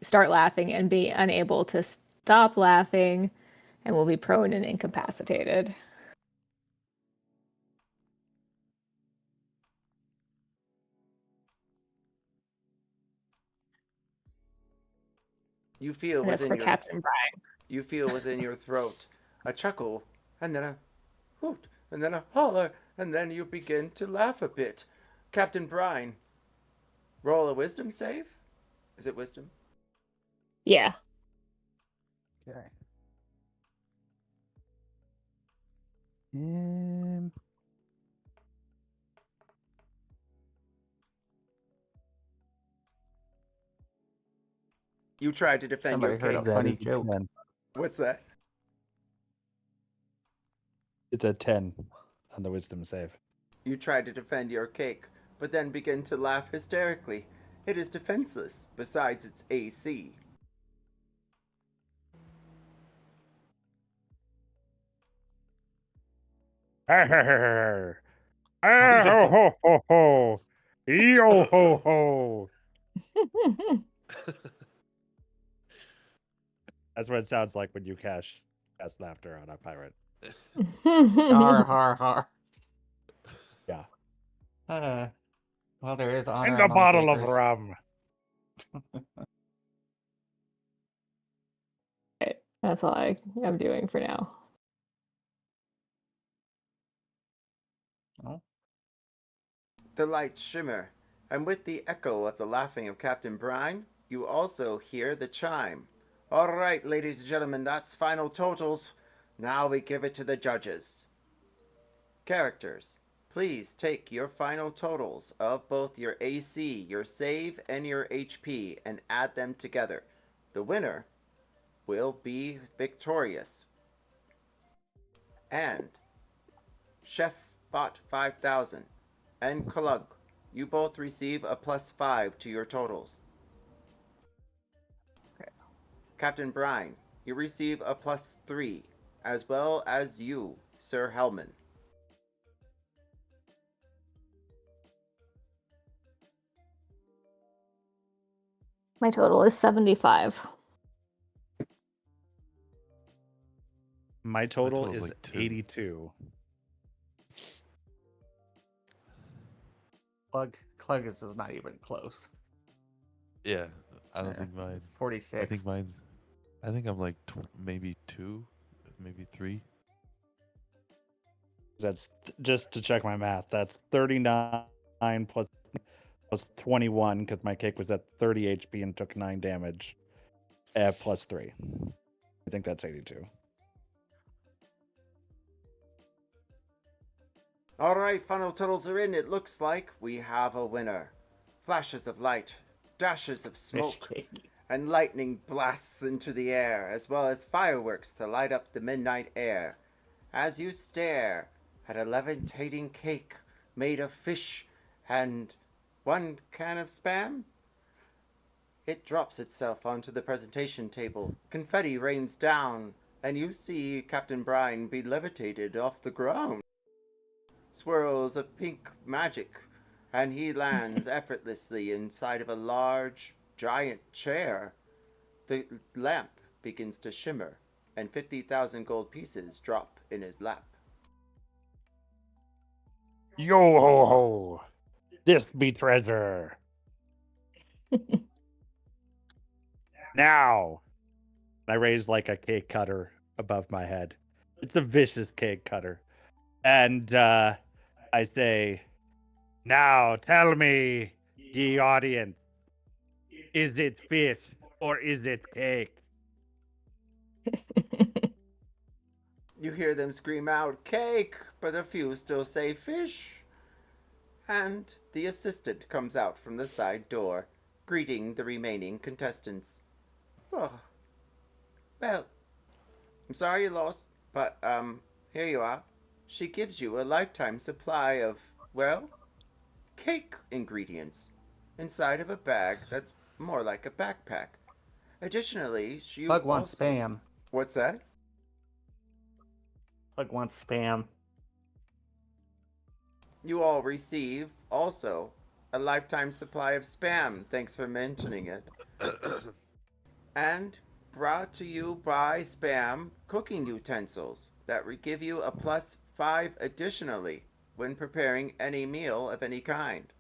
start laughing and be unable to stop laughing and will be prone and incapacitated. You feel And that's within for your Captain Brian. you feel within your throat a chuckle, and then a hoot, and then a holler, and then you begin to laugh a bit. Captain Brine, roll a wisdom save? Is it wisdom? Yeah. Okay. And You tried to defend Somebody your heard a cake. That funny is a joke. 10. What's that? It's a 10 on the wisdom save. You tried to defend your cake, but then begin to laugh hysterically. It is defenseless, besides its AC. Ho ho ho ho! Yo ho ho! That's what it sounds like when you cast laughter on a pirate. Har har har. Yeah. Well, there is honor And a among bottle of takers. rum. Okay, that's all I'm doing for now. Oh, The lights shimmer, and with the echo of the laughing of Captain Brine, you also hear the chime. All right, ladies and gentlemen, that's final totals. Now we give it to the judges. Characters, please take your final totals of both your AC, your save, and your HP and add them together. The winner will be victorious. And Chef Bot 5000 and Klug, you both receive a +5 to your totals. Captain Brine, you receive a +3, as well as you, Sir Hellman. My total is 75. My total total's is like 2. 82. Klug is not even close. Yeah, I don't Yeah, think mine's. 46. I think I'm like maybe 2, maybe 3. That's just to check my math. That's 39 plus 21 because my cake was at 30 HP and took 9 damage. Plus 3. I think that's 82. All right, final totals are in. It looks like we have a winner. Flashes of light, dashes of Fish smoke, cake. and lightning blasts into the air, as well as fireworks to light up the midnight air. As you stare at a levitating cake made of fish and 1 can of Spam, it drops itself onto the presentation table. Confetti rains down, and you see Captain Brine be levitated off the ground. Swirls of pink magic, and he lands effortlessly inside of a large, giant chair. The lamp begins to shimmer, and 50,000 gold pieces drop in his lap. Yo ho ho! This be treasure! Now! I raise like a cake cutter above my head. It's a vicious cake cutter. And I say, now tell me, ye audience, is it fish or is it cake? You hear them scream out, "Cake!" but a few still say, "Fish!" And the assistant comes out from the side door, greeting the remaining contestants. Oh, well, I'm sorry you lost, but, here you are. She gives you a lifetime supply of, well, cake ingredients inside of a bag that's more like a backpack. Additionally, she Klug wants also... spam. What's that? Klug wants spam. You all receive, also, a lifetime supply of Spam. Thanks for mentioning it. And brought to you by Spam cooking utensils that give you a +5 additionally when preparing any meal of any kind.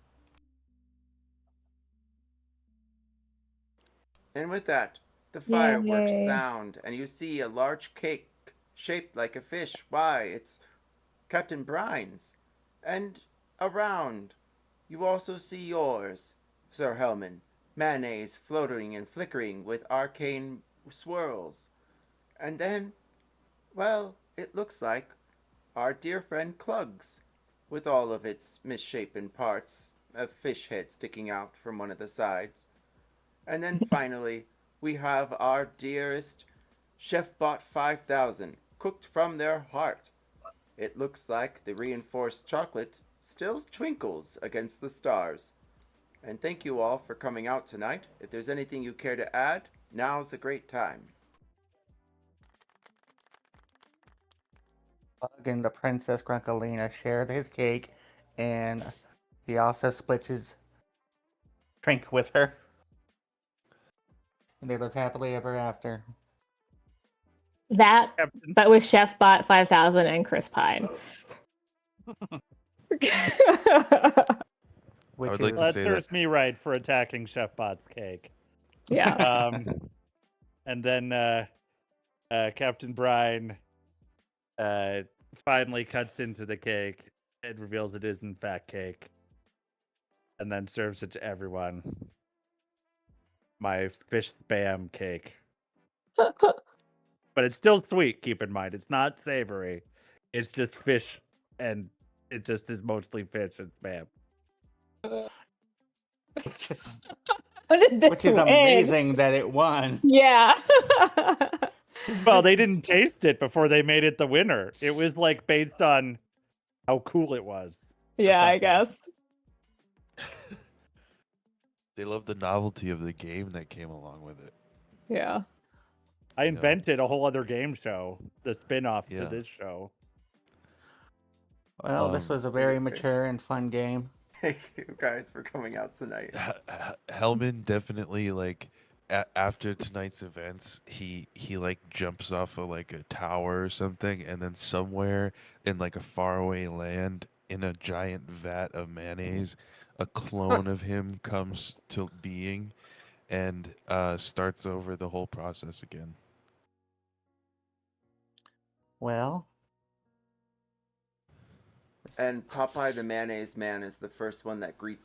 And with that, the fireworks Yay. sound, and you see a large cake shaped like a fish. Why, it's Captain Brine's. And around, you also see yours, Sir Hellman. Mayonnaise floating and flickering with arcane swirls. And then, well, it looks like our dear friend Klug's, with all of its misshapen parts, a fish head sticking out from one of the sides. And then finally, we have our dearest Chefbot 5000, cooked from their heart. It looks like the reinforced chocolate still twinkles against the stars. And thank you all for coming out tonight. If there's anything you care to add, now's a great time. Bug and the Princess Grunkalina shared his cake, and he also splits his drink with her. And they lived happily ever after. That, Captain, but with Chefbot 5000 and Chris Pine. Which would like is to that say serves me right for attacking Chefbot's cake. Yeah. And then Captain Brine finally cuts into the cake and reveals it is in fact cake, and then serves it to everyone. My fish spam cake. But it's still sweet, keep in mind. It's not savory. It's just fish, and it just is mostly fish and spam. How did this which is win? amazing that it won. Yeah. Well, they didn't taste it before they made it the winner. It was like based on how cool it was. Yeah, I guess. they love the novelty of the game that came along with it. Yeah. I Yeah. invented a whole other game show, the spin-off Yeah. to this show. Well, this was a very mature and fun game. Thank you guys for coming out tonight. Hellman definitely like after tonight's events, he like jumps off of like a tower or something, and then somewhere in like a faraway land, in a giant vat of mayonnaise, a clone of him comes to being, and starts over the whole process again. Well, And Popeye the Mayonnaise Man is the first one that greets